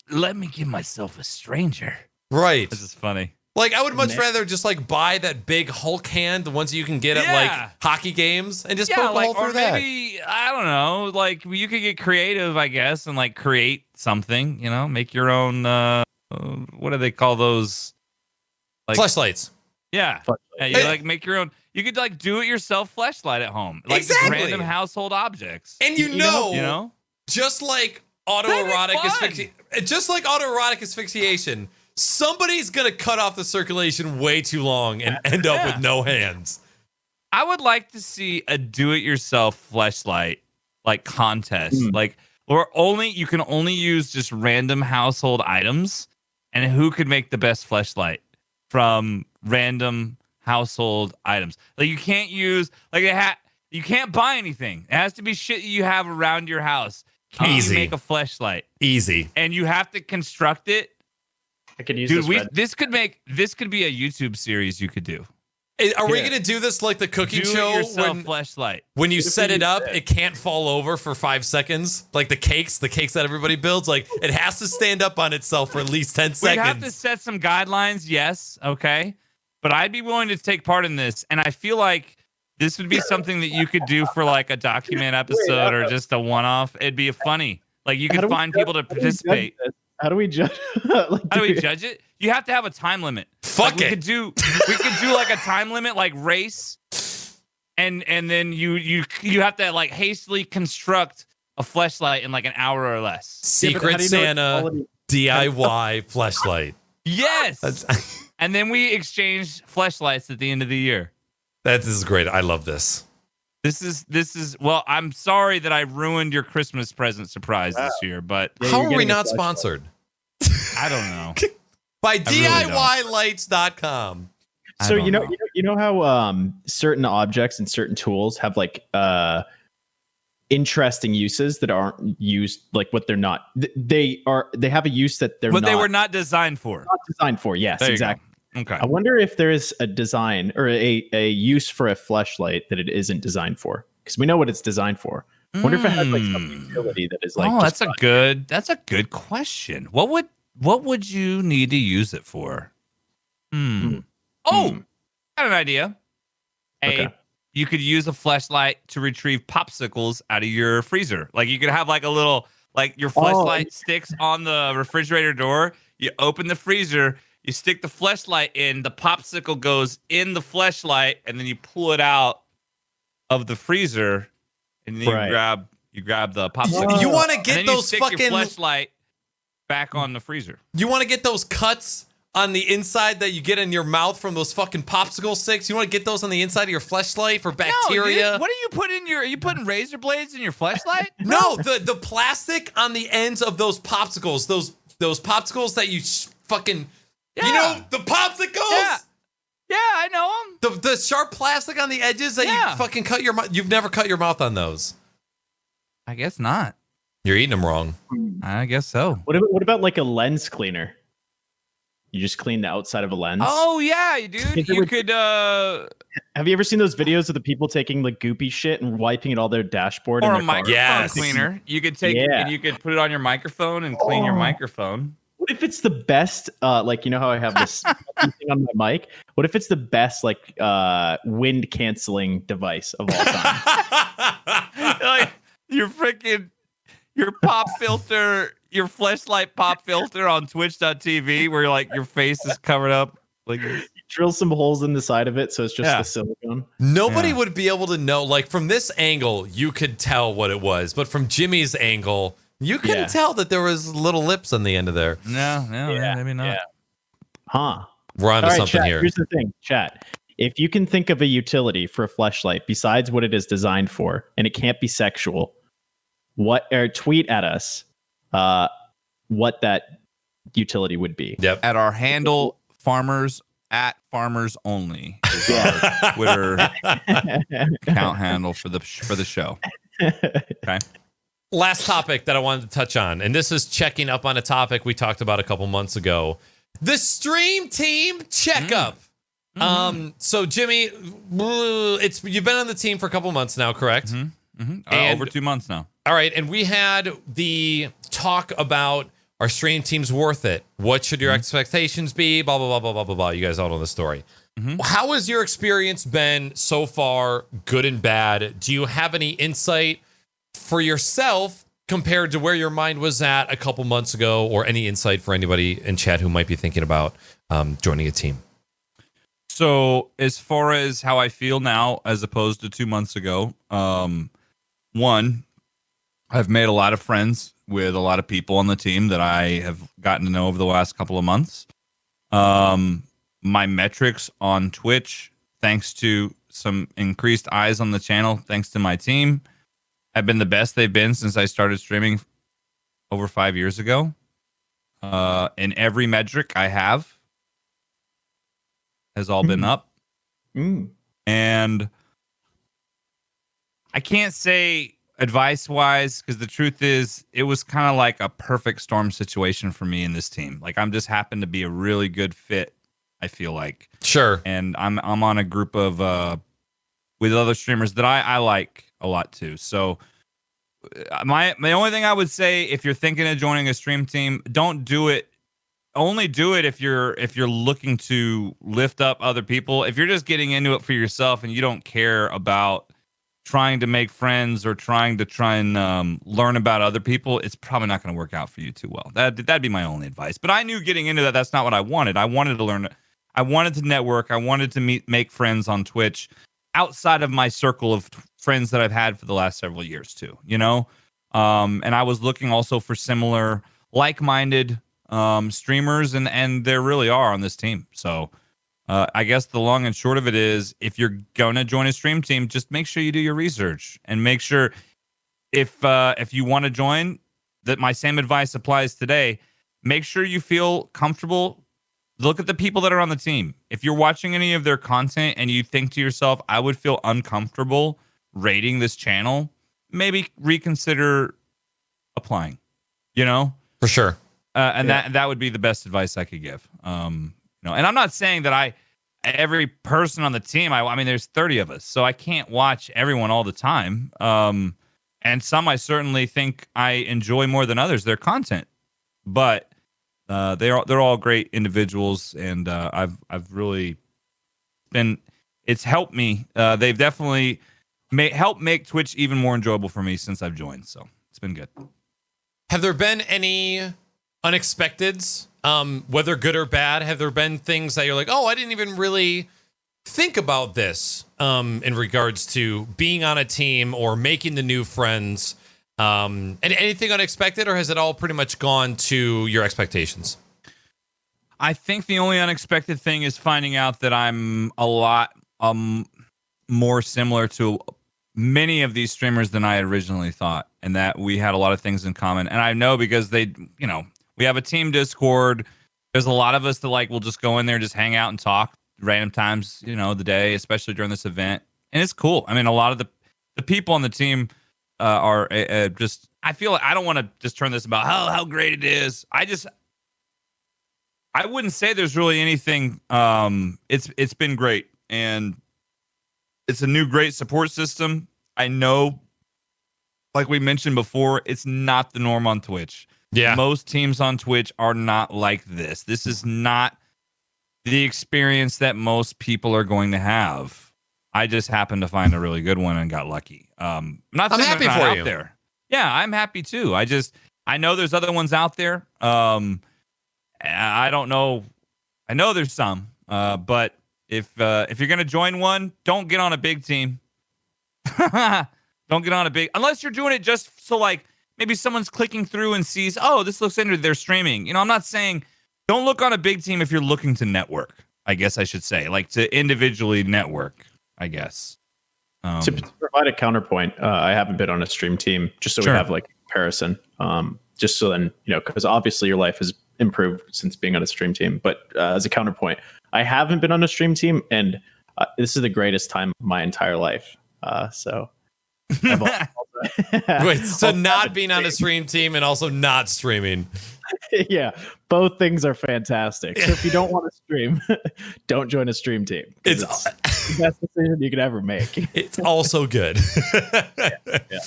[SPEAKER 2] give myself a stranger.
[SPEAKER 1] Right.
[SPEAKER 2] This is funny.
[SPEAKER 1] Like I would much rather just like buy that big Hulk hand, the ones you can get at like hockey games, and just poke a hole through that.
[SPEAKER 2] Maybe I don't know. Like you could get creative, I guess, and like create something. You know, make your own. What do they call those? Like
[SPEAKER 1] Fleshlights.
[SPEAKER 2] Yeah. You like make your own. You could like do it yourself fleshlight at home. Like
[SPEAKER 1] Exactly.
[SPEAKER 2] random household objects.
[SPEAKER 1] And you know,
[SPEAKER 2] That'd
[SPEAKER 1] just like
[SPEAKER 2] be
[SPEAKER 1] just like autoerotic asphyxiation, somebody's gonna cut off the circulation way too long and end up with no hands.
[SPEAKER 2] I would like to see a do-it-yourself fleshlight like contest, like or you can only use just random household items, and who could make the best fleshlight from random household items. Like you can't use you can't buy anything. It has to be shit you have around your house. Can you make a fleshlight?
[SPEAKER 1] Easy.
[SPEAKER 2] And you have to construct it.
[SPEAKER 3] I could use
[SPEAKER 2] this could be a YouTube series you could do.
[SPEAKER 1] Are we gonna do this like the cooking show
[SPEAKER 2] fleshlight?
[SPEAKER 1] When you set it up, it can't fall over for 5 seconds. Like the cakes that everybody builds, like it has to stand up on itself for at least 10 seconds.
[SPEAKER 2] We have to set some guidelines, yes, okay. But I'd be willing to take part in this, and I feel like this would be something that you could do for like a document episode or just a one-off. It'd be funny. Like you could find people to participate.
[SPEAKER 3] How do we judge?
[SPEAKER 2] How do we judge it? You have to have a time limit.
[SPEAKER 1] Fuck
[SPEAKER 2] it.
[SPEAKER 1] We
[SPEAKER 2] could do like a time limit, like race, and then you have to like hastily construct a fleshlight in like an hour or less.
[SPEAKER 1] Secret Santa DIY fleshlight.
[SPEAKER 2] Yes. And then we exchange fleshlights at the end of the year.
[SPEAKER 1] This is great. I love this.
[SPEAKER 2] This is well, I'm sorry that I ruined your Christmas present surprise this year, but
[SPEAKER 1] how are we not sponsored?
[SPEAKER 2] I don't know.
[SPEAKER 1] By DIYlights.com.
[SPEAKER 3] So you know how certain objects and certain tools have like interesting uses that aren't used, like what they're not. They have a use that they're
[SPEAKER 2] but
[SPEAKER 3] not.
[SPEAKER 2] They were not designed for.
[SPEAKER 3] Not designed for. Yes, exactly.
[SPEAKER 2] Okay.
[SPEAKER 3] I wonder if there is a design or a use for a fleshlight that it isn't designed for, because we know what it's designed for. I wonder if it has like some utility that is like.
[SPEAKER 2] Oh, that's a good question. What would you need to use it for? Oh, I have an idea. You could use a fleshlight to retrieve popsicles out of your freezer. Like you could have like a little, like your fleshlight sticks on the refrigerator door. You open the freezer. You stick the fleshlight in, the popsicle goes in the fleshlight, and then you pull it out of the freezer, and then you grab the popsicle.
[SPEAKER 1] You want to get those fucking
[SPEAKER 2] your fleshlight back on the freezer.
[SPEAKER 1] You want to get those cuts on the inside that you get in your mouth from those fucking popsicle sticks? You want to get those on the inside of your fleshlight for bacteria?
[SPEAKER 2] No, what are you putting are you putting razor blades in your fleshlight?
[SPEAKER 1] No, the plastic on the ends of those popsicles, those popsicles that you fucking.
[SPEAKER 2] Yeah.
[SPEAKER 1] You know, the popsicles?
[SPEAKER 2] Yeah, I know them.
[SPEAKER 1] The sharp plastic on the edges that you fucking cut your mouth. You've never cut your mouth on those.
[SPEAKER 2] I guess not.
[SPEAKER 1] You're eating them wrong.
[SPEAKER 2] I guess so.
[SPEAKER 3] What about like a lens cleaner? You just clean the outside of a lens.
[SPEAKER 2] Oh, yeah, dude. You could...
[SPEAKER 3] Have you ever seen those videos of the people taking like goopy shit and wiping it all their dashboard?
[SPEAKER 2] Or
[SPEAKER 3] in
[SPEAKER 2] a microphone cleaner. You could take and you could put it on your microphone and clean your microphone.
[SPEAKER 3] What if it's the best, like, you know how I have this thing on my mic? What if it's the best, like, wind canceling device of all time?
[SPEAKER 2] Like, your pop filter, your fleshlight pop filter on twitch.tv where like your face is covered up. Like
[SPEAKER 3] drill some holes in the side of it, so it's just the silicone.
[SPEAKER 1] Nobody would be able to know. Like from this angle, you could tell what it was, but from Jimmy's angle, you couldn't tell that there was little lips on the end of there.
[SPEAKER 2] No, maybe not.
[SPEAKER 3] Yeah. Huh.
[SPEAKER 1] We're onto something
[SPEAKER 3] chat,
[SPEAKER 1] here.
[SPEAKER 3] Here's the thing, chat. If you can think of a utility for a fleshlight besides what it is designed for, and it can't be sexual, tweet at us what that utility would be.
[SPEAKER 1] Yep.
[SPEAKER 2] At our handle, farmers only is our Twitter account handle for the show. Okay.
[SPEAKER 1] Last topic that I wanted to touch on, and this is checking up on a topic we talked about a couple months ago. The stream team checkup. So Jimmy, you've been on the team for a couple months now, correct?
[SPEAKER 2] Over 2 months now.
[SPEAKER 1] All right, and we had the talk about our stream team's worth it. What should your expectations be? Blah blah blah blah blah blah blah. You guys all know the story. How has your experience been so far, good and bad? Do you have any insight for yourself compared to where your mind was at a couple months ago, or any insight for anybody in chat who might be thinking about joining a team?
[SPEAKER 2] So as far as how I feel now, as opposed to 2 months ago, one, I've made a lot of friends with a lot of people on the team that I have gotten to know over the last couple of months. My metrics on Twitch, thanks to some increased eyes on the channel, thanks to my team, have been the best they've been since I started streaming over 5 years ago. In every metric I have has all been up. And I can't say advice-wise, because the truth is it was kind of like a perfect storm situation for me in this team. Like, I'm just happened to be a really good fit, I feel like.
[SPEAKER 1] Sure.
[SPEAKER 2] And I'm on a group of with other streamers that I like a lot too. So my only thing I would say, if you're thinking of joining a stream team, don't do it. Only do it if you're looking to lift up other people. If you're just getting into it for yourself and you don't care about trying to make friends or trying to learn about other people, it's probably not going to work out for you too well. That'd be my only advice. But I knew getting into that's not what I wanted. I wanted to learn. I wanted to network. I wanted to make friends on Twitch outside of my circle of friends that I've had for the last several years too, you know? And I was looking also for similar like-minded streamers, and there really are on this team. So I guess the long and short of it is, if you're going to join a stream team, just make sure you do your research and make sure if you want to join, that my same advice applies today. Make sure you feel comfortable. Look at the people that are on the team. If you're watching any of their content and you think to yourself, I would feel uncomfortable rating this channel, maybe reconsider applying, you know?
[SPEAKER 1] For sure.
[SPEAKER 2] And that would be the best advice I could give. And I'm not saying that every person on the team, I mean, there's 30 of us, so I can't watch everyone all the time. And some I certainly think I enjoy more than others, their content, but they're all great individuals, and I've really been. It's helped me. They've definitely helped make Twitch even more enjoyable for me since I've joined. So it's been good.
[SPEAKER 1] Have there been any unexpecteds, whether good or bad? Have there been things that you're like, oh, I didn't even really think about this in regards to being on a team or making the new friends? And anything unexpected, or has it all pretty much gone to your expectations?
[SPEAKER 2] I think the only unexpected thing is finding out that I'm a lot more similar to many of these streamers than I originally thought, and that we had a lot of things in common. And I know because we have a team Discord. There's a lot of us that will just go in there, just hang out and talk random times, the day, especially during this event. And it's cool. I mean, a lot of the people on the team are just, I feel like I don't want to just turn this about how great it is. I wouldn't say there's really anything. It's been great, and it's a new great support system. I know, like we mentioned before, it's not the norm on Twitch.
[SPEAKER 1] Yeah.
[SPEAKER 2] Most teams on Twitch are not like this. This is not the experience that most people are going to have. I just happened to find a really good one and got lucky. I'm
[SPEAKER 1] happy for you.
[SPEAKER 2] out there. Yeah, I'm happy too. I know there's other ones out there. I don't know. I know there's some, but If you're gonna join one, don't get on a big team. Don't get on a big, unless you're doing it just so like maybe someone's clicking through and sees, oh, this looks interesting, they're streaming. You know, I'm not saying don't look on a big team if you're looking to network. I guess I should say, like, to individually network, I guess.
[SPEAKER 3] To provide a counterpoint, I haven't been on a stream team, just so we have like comparison. Just so then, you know, because obviously your life has improved since being on a stream team. But as a counterpoint, I haven't been on a stream team, and this is the greatest time of my entire life. So I've
[SPEAKER 1] wait, so not being on a stream team and also not streaming.
[SPEAKER 3] Yeah, both things are fantastic. So if you don't want to stream, don't join a stream team. It's the best decision you could ever make.
[SPEAKER 1] It's also good.
[SPEAKER 3] Yeah.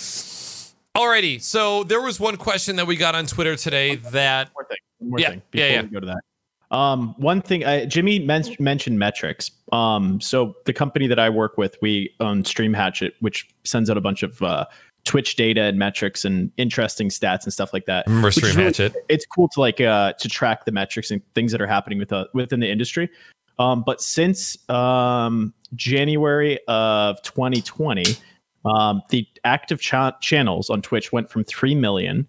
[SPEAKER 1] Alrighty, so there was one question that we got on Twitter today that
[SPEAKER 3] One more thing before we go to that. One thing, Jimmy mentioned metrics. So the company that I work with, we own Stream Hatchet, which sends out a bunch of Twitch data and metrics and interesting stats and stuff like that.
[SPEAKER 1] Remember Stream Hatchet?
[SPEAKER 3] It's cool to like to track the metrics and things that are happening within the industry. But since January of 2020, the active channels on Twitch went from 3 million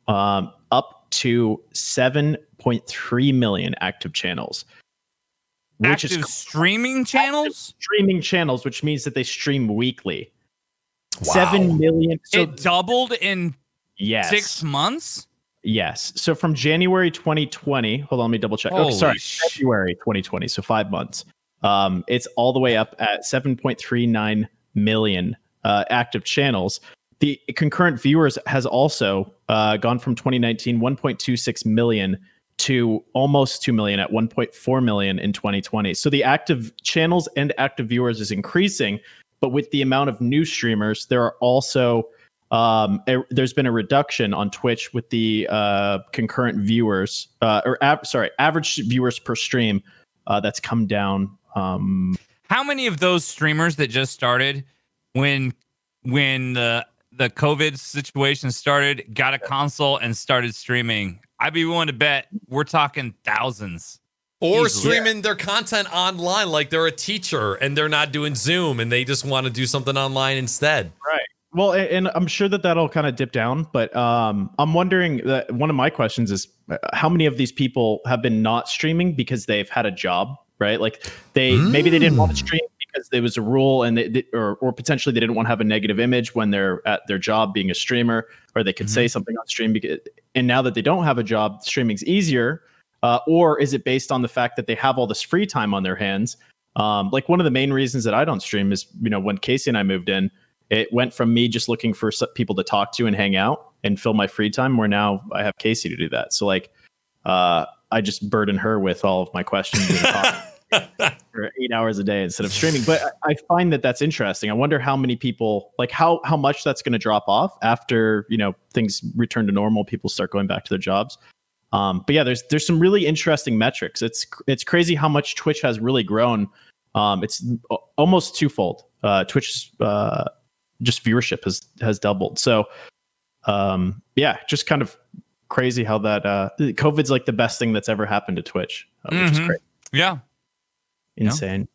[SPEAKER 3] up to 7.3 million active channels.
[SPEAKER 2] Active streaming channels?
[SPEAKER 3] Streaming channels, which means that they stream weekly.
[SPEAKER 1] Wow.
[SPEAKER 3] 7 million. So
[SPEAKER 2] it doubled in 6 months?
[SPEAKER 3] Yes. So from January 2020, hold on, let me double check. February 2020. So 5 months. It's all the way up at 7.39 million active channels. The concurrent viewers has also gone from 2019 1.26 million to almost 2 million at 1.4 million in 2020. So the active channels and active viewers is increasing, but with the amount of new streamers, there are also there's been a reduction on Twitch with the concurrent viewers average viewers per stream that's come down.
[SPEAKER 2] How many of those streamers that just started when the COVID situation started got a console and started streaming? I'd be willing to bet we're talking thousands.
[SPEAKER 1] Or
[SPEAKER 2] easily.
[SPEAKER 1] streaming their content online like they're a teacher and they're not doing Zoom and they just want to do something online instead.
[SPEAKER 3] Right. Well, and I'm sure that'll kind of dip down, but I'm wondering that one of my questions is how many of these people have been not streaming because they've had a job, right? Like maybe they didn't want to stream because there was a rule and or potentially they didn't want to have a negative image when they're at their job being a streamer, or they could say something on stream. And now that they don't have a job, streaming's easier. Or is it based on the fact that they have all this free time on their hands? Like one of the main reasons that I don't stream is, when Casey and I moved in, it went from me just looking for people to talk to and hang out and fill my free time, where now I have Casey to do that. So like, I just burden her with all of my questions and talk for 8 hours a day instead of streaming. But I find that that's interesting. I wonder how many people, like how much that's going to drop off after, things return to normal, people start going back to their jobs. But yeah, there's some really interesting metrics. It's crazy how much Twitch has really grown. It's almost twofold. Twitch's just viewership has doubled. So yeah, just kind of crazy how that COVID's like the best thing that's ever happened to Twitch, which is great.
[SPEAKER 2] Yeah,
[SPEAKER 3] insane.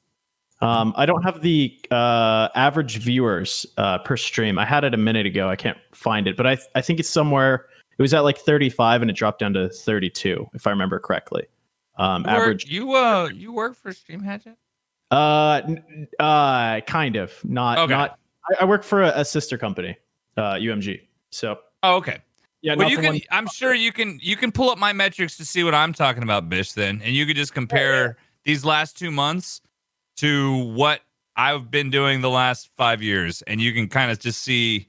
[SPEAKER 3] I don't have the average viewers per stream. I had it a minute ago. I can't find it, but I think it's somewhere. It was at like 35 and it dropped down to 32, if I remember correctly. Average.
[SPEAKER 2] You work for Stream Hatchet?
[SPEAKER 3] Kind of. Not.
[SPEAKER 2] Okay.
[SPEAKER 3] Not. I work for a sister company, UMG. So.
[SPEAKER 2] Oh, okay.
[SPEAKER 3] Yeah.
[SPEAKER 2] Well, I'm sure you can pull up my metrics to see what I'm talking about, Bish. Then, and you could just compare these last 2 months to what I've been doing the last 5 years, and you can kind of just see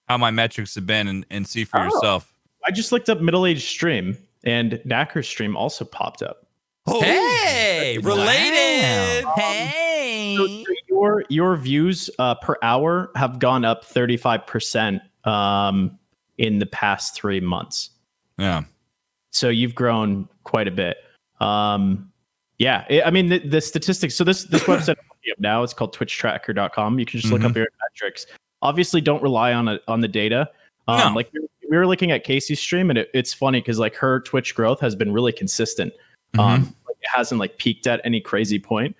[SPEAKER 2] how my metrics have been and see for yourself. I
[SPEAKER 3] just looked up MiddleAgedStream, and Knacker's stream also popped up.
[SPEAKER 1] Oh, hey, related.
[SPEAKER 2] Wow. Hey.
[SPEAKER 3] So your views per hour have gone up 35% in the past 3 months.
[SPEAKER 2] Yeah.
[SPEAKER 3] So you've grown quite a bit. Yeah. The statistics. So this website now, it's called twitchtracker.com. You can just look up your metrics. Obviously, don't rely on the data.
[SPEAKER 2] No.
[SPEAKER 3] Like we were looking at Casey's stream, and it's funny because like her Twitch growth has been really consistent. Like it hasn't like peaked at any crazy point.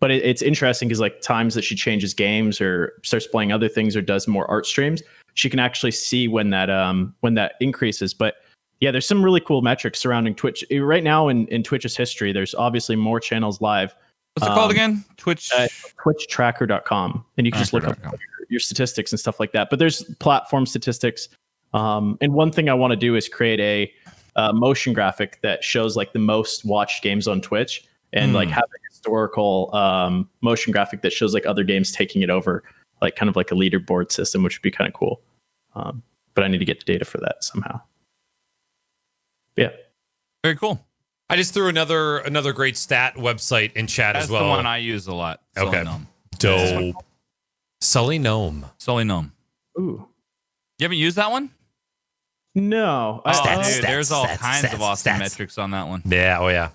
[SPEAKER 3] But it's interesting because like times that she changes games or starts playing other things or does more art streams, she can actually see when that increases. But yeah, there's some really cool metrics surrounding Twitch right now in Twitch's history. There's obviously more channels live.
[SPEAKER 2] What's it called again? Twitch.
[SPEAKER 3] TwitchTracker.com, and you can just look up your statistics and stuff like that. But there's platform statistics. And one thing I want to do is create a motion graphic that shows like the most watched games on Twitch, and like have a historical motion graphic that shows like other games taking it over, like kind of like a leaderboard system, which would be kind of cool. But I need to get the data for that somehow. Yeah.
[SPEAKER 2] Very cool.
[SPEAKER 1] I just threw another great stat website in chat as well.
[SPEAKER 2] That's the one I use a lot.
[SPEAKER 1] Okay. Dope. Sully Gnome.
[SPEAKER 3] Ooh.
[SPEAKER 2] You haven't used that one?
[SPEAKER 3] No.
[SPEAKER 2] Dude, there's all kinds of awesome metrics on that one.
[SPEAKER 1] Yeah. Oh yeah.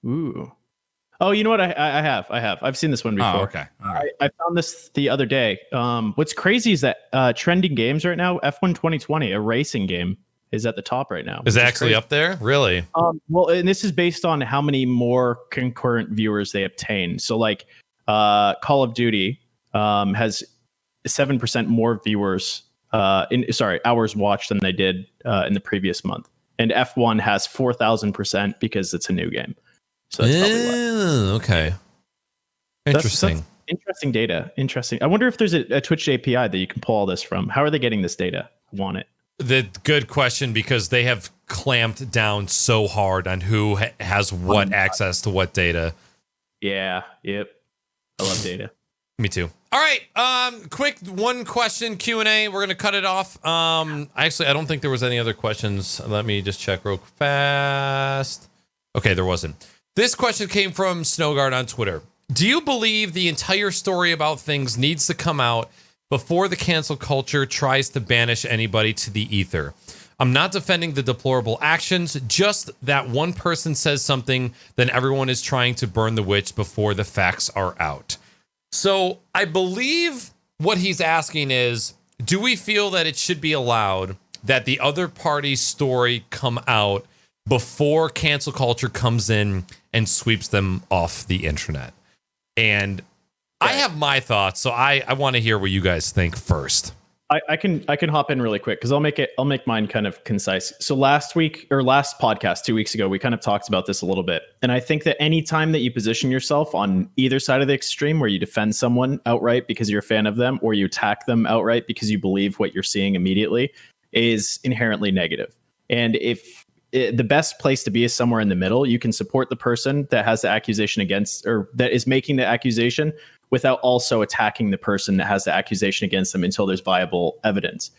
[SPEAKER 3] Ooh. Oh, you know what? I have. I've seen this one before.
[SPEAKER 2] Oh, okay. All right.
[SPEAKER 3] I found this the other day. What's crazy is that trending games right now, F1 2020, a racing game, is at the top right now.
[SPEAKER 1] Is it actually up there? Really?
[SPEAKER 3] Well, and this is based on how many more concurrent viewers they obtain. So like Call of Duty has 7% more viewers, hours watched than they did in the previous month. And F1 has 4,000% because it's a new game. So that's probably why.
[SPEAKER 1] Okay. Interesting.
[SPEAKER 3] That's interesting data. Interesting. I wonder if there's a Twitch API that you can pull all this from. How are they getting this data? I want it.
[SPEAKER 1] The good question, because they have clamped down so hard on who has what access to what data.
[SPEAKER 3] Yeah. Yep. I love data.
[SPEAKER 1] Me too. All right. Quick one question Q&A. We're gonna cut it off. Actually, I don't think there was any other questions. Let me just check real fast. Okay, there wasn't. This question came from Snowguard on Twitter. Do you believe the entire story about things needs to come out before the cancel culture tries to banish anybody to the ether? I'm not defending the deplorable actions, just that one person says something, then everyone is trying to burn the witch before the facts are out. So I believe what he's asking is, do we feel that it should be allowed that the other party's story come out before cancel culture comes in and sweeps them off the internet? And I have my thoughts, so I want to hear what you guys think first.
[SPEAKER 3] I can hop in really quick because I'll make mine kind of concise. So last podcast, 2 weeks ago, we kind of talked about this a little bit. And I think that any time that you position yourself on either side of the extreme, where you defend someone outright because you're a fan of them, or you attack them outright because you believe what you're seeing immediately, is inherently negative. And if the best place to be is somewhere in the middle, you can support the person that has the accusation against, or that is making the accusation, without also attacking the person that has the accusation against them until there's viable evidence.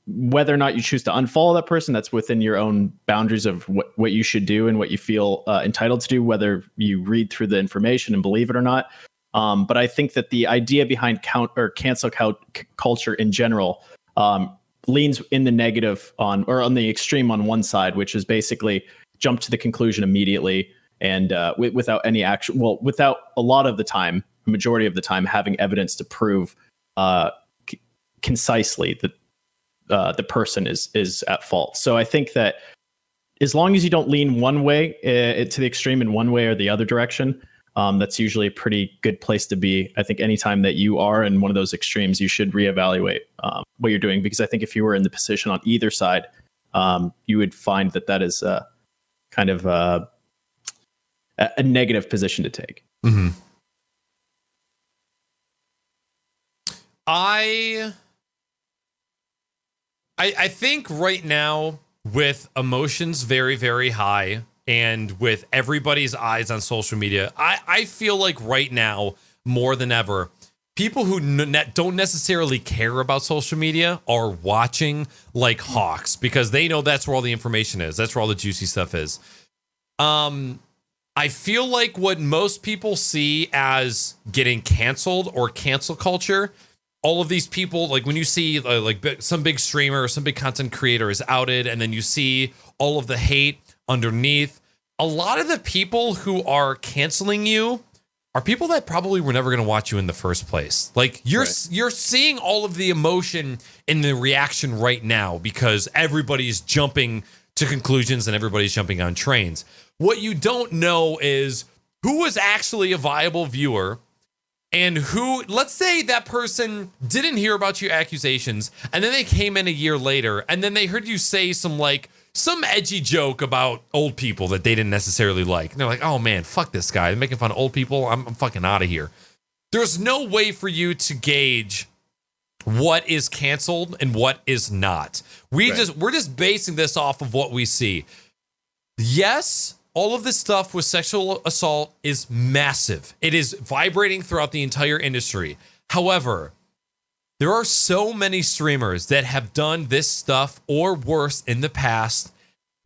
[SPEAKER 3] Whether or not you choose to unfollow that person, that's within your own boundaries of what you should do and what you feel entitled to do, whether you read through the information and believe it or not. But I think that the idea behind cancel culture in general leans in the negative on the extreme on one side, which is basically jump to the conclusion immediately and without any action. Well, without a lot of the time, the majority of the time, having evidence to prove concisely that the person is at fault. So I think that as long as you don't lean one way to the extreme in one way or the other direction, that's usually a pretty good place to be. I think anytime that you are in one of those extremes, you should reevaluate what you're doing, because I think if you were in the position on either side, you would find that is kind of a negative position to take.
[SPEAKER 1] Mm-hmm. I think right now, with emotions very, very high, and with everybody's eyes on social media, I feel like right now, more than ever, people who don't necessarily care about social media are watching like hawks, because they know that's where all the information is. That's where all the juicy stuff is. I feel like what most people see as getting canceled or cancel culture, all of these people, like when you see like some big streamer or some big content creator is outed, and then you see all of the hate underneath, a lot of the people who are canceling you are people that probably were never going to watch you in the first place. Like you're seeing all of the emotion in the reaction right now because everybody's jumping to conclusions and everybody's jumping on trains. What you don't know is who was actually a viable viewer and who, let's say that person didn't hear about your accusations and then they came in a year later and then they heard you say some edgy joke about old people that they didn't necessarily like. And they're like, oh man, fuck this guy. They're making fun of old people. I'm fucking out of here. There's no way for you to gauge what is canceled and what is not. We're just basing this off of what we see. Yes, all of this stuff with sexual assault is massive. It is vibrating throughout the entire industry. However, there are so many streamers that have done this stuff or worse in the past,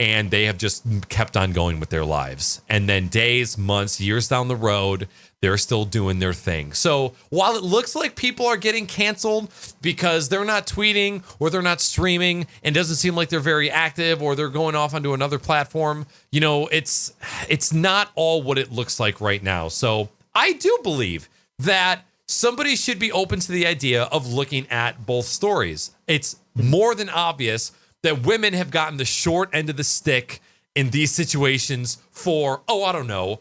[SPEAKER 1] and they have just kept on going with their lives. And then days, months, years down the road, they're still doing their thing. So while it looks like people are getting canceled because they're not tweeting or they're not streaming and doesn't seem like they're very active or they're going off onto another platform, it's not all what it looks like right now. So I do believe that somebody should be open to the idea of looking at both stories. It's more than obvious that women have gotten the short end of the stick in these situations for, I don't know,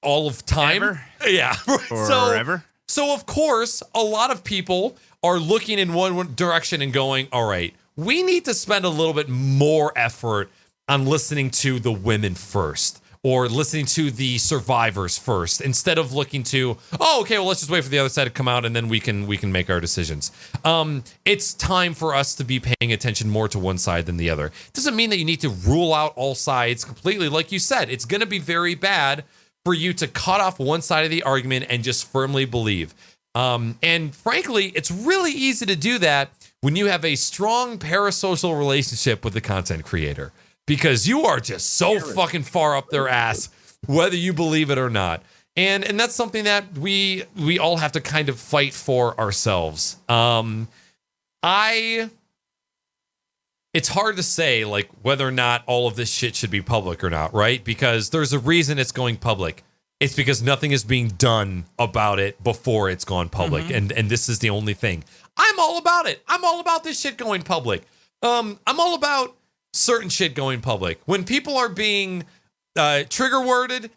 [SPEAKER 1] all of time.
[SPEAKER 2] Ever?
[SPEAKER 1] Yeah.
[SPEAKER 2] Forever.
[SPEAKER 1] So of course, a lot of people are looking in one direction and going, all right, we need to spend a little bit more effort on listening to the women first or listening to the survivors first instead of looking to, okay, well, let's just wait for the other side to come out and then we can make our decisions. It's time for us to be paying attention more to one side than the other. It doesn't mean that you need to rule out all sides completely. Like you said, it's going to be very bad for you to cut off one side of the argument and just firmly believe. And frankly, it's really easy to do that when you have a strong parasocial relationship with the content creator, because you are just so fucking far up their ass, whether you believe it or not. And that's something that we all have to kind of fight for ourselves. It's hard to say whether or not all of this shit should be public or not, right? Because there's a reason it's going public. It's because nothing is being done about it before it's gone public. And this is the only thing. I'm all about it. I'm all about this shit going public. I'm all about certain shit going public. When people are being trigger worded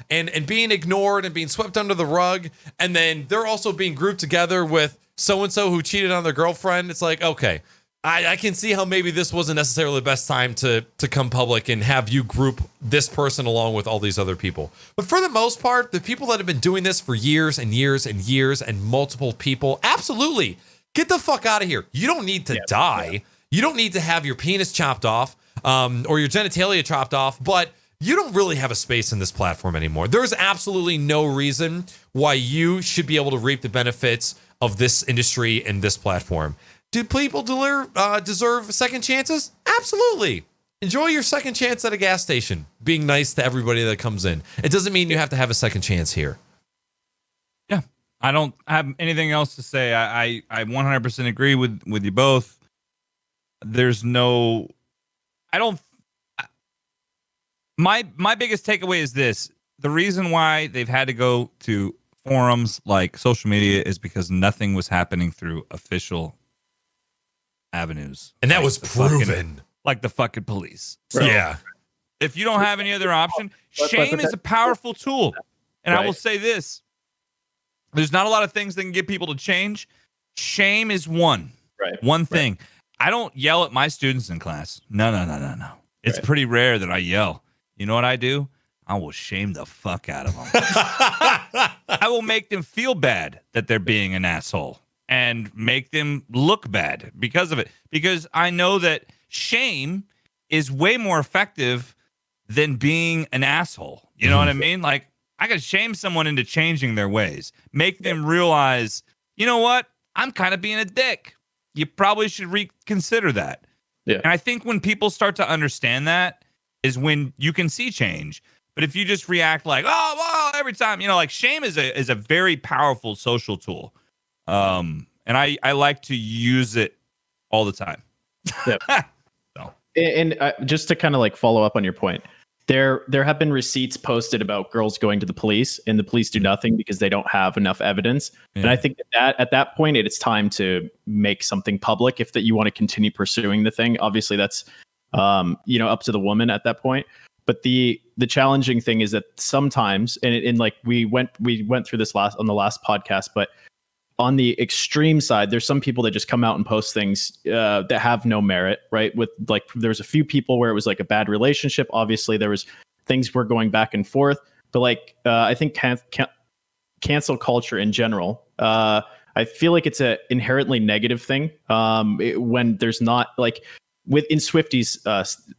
[SPEAKER 1] and being ignored and being swept under the rug, and then they're also being grouped together with so-and-so who cheated on their girlfriend, it's like, okay, I can see how maybe this wasn't necessarily the best time to come public and have you group this person along with all these other people. But for the most part, the people that have been doing this for years and years and years and multiple people, absolutely, get the fuck out of here. You don't need to die. Yeah. You don't need to have your penis chopped off or your genitalia chopped off, but you don't really have a space in this platform anymore. There's absolutely no reason why you should be able to reap the benefits of this industry and this platform. Do people deserve second chances? Absolutely. Enjoy your second chance at a gas station, being nice to everybody that comes in. It doesn't mean you have to have a second chance here.
[SPEAKER 2] Yeah, I don't have anything else to say. I 100% agree with you both. There's no, I don't, my biggest takeaway is this. The reason why they've had to go to forums like social media is because nothing was happening through official avenues.
[SPEAKER 1] And that was proven.
[SPEAKER 2] Like the fucking police.
[SPEAKER 1] So yeah.
[SPEAKER 2] If you don't have any other option, shame is a powerful tool. And I will say this. There's not a lot of things that can get people to change. Shame is one. Right. One thing. I don't yell at my students in class. No. It's pretty rare that I yell. You know what I do? I will shame the fuck out of them. I will make them feel bad that they're being an asshole and make them look bad because of it. Because I know that shame is way more effective than being an asshole. You know what I mean? Like, I could shame someone into changing their ways, make them realize, you know what? I'm kind of being a dick. You probably should reconsider that. Yeah. And I think when people start to understand that is when you can see change. But if you just react like, oh, well, every time, like shame is a very powerful social tool. And I like to use it all the time.
[SPEAKER 3] Yep. So. And just to kind of like follow up on your point, there have been receipts posted about girls going to the police and the police do nothing because they don't have enough evidence. Yeah. And I think that at that point, it's time to make something public if that you want to continue pursuing the thing. Obviously, that's up to the woman at that point. But the challenging thing is that sometimes, and like we went through this on the last podcast, but on the extreme side, there's some people that just come out and post things that have no merit, right? With like, there's a few people where it was like a bad relationship. Obviously, there was things were going back and forth, but like I think cancel culture in general, I feel like it's a inherently negative thing when there's not like in Swifty's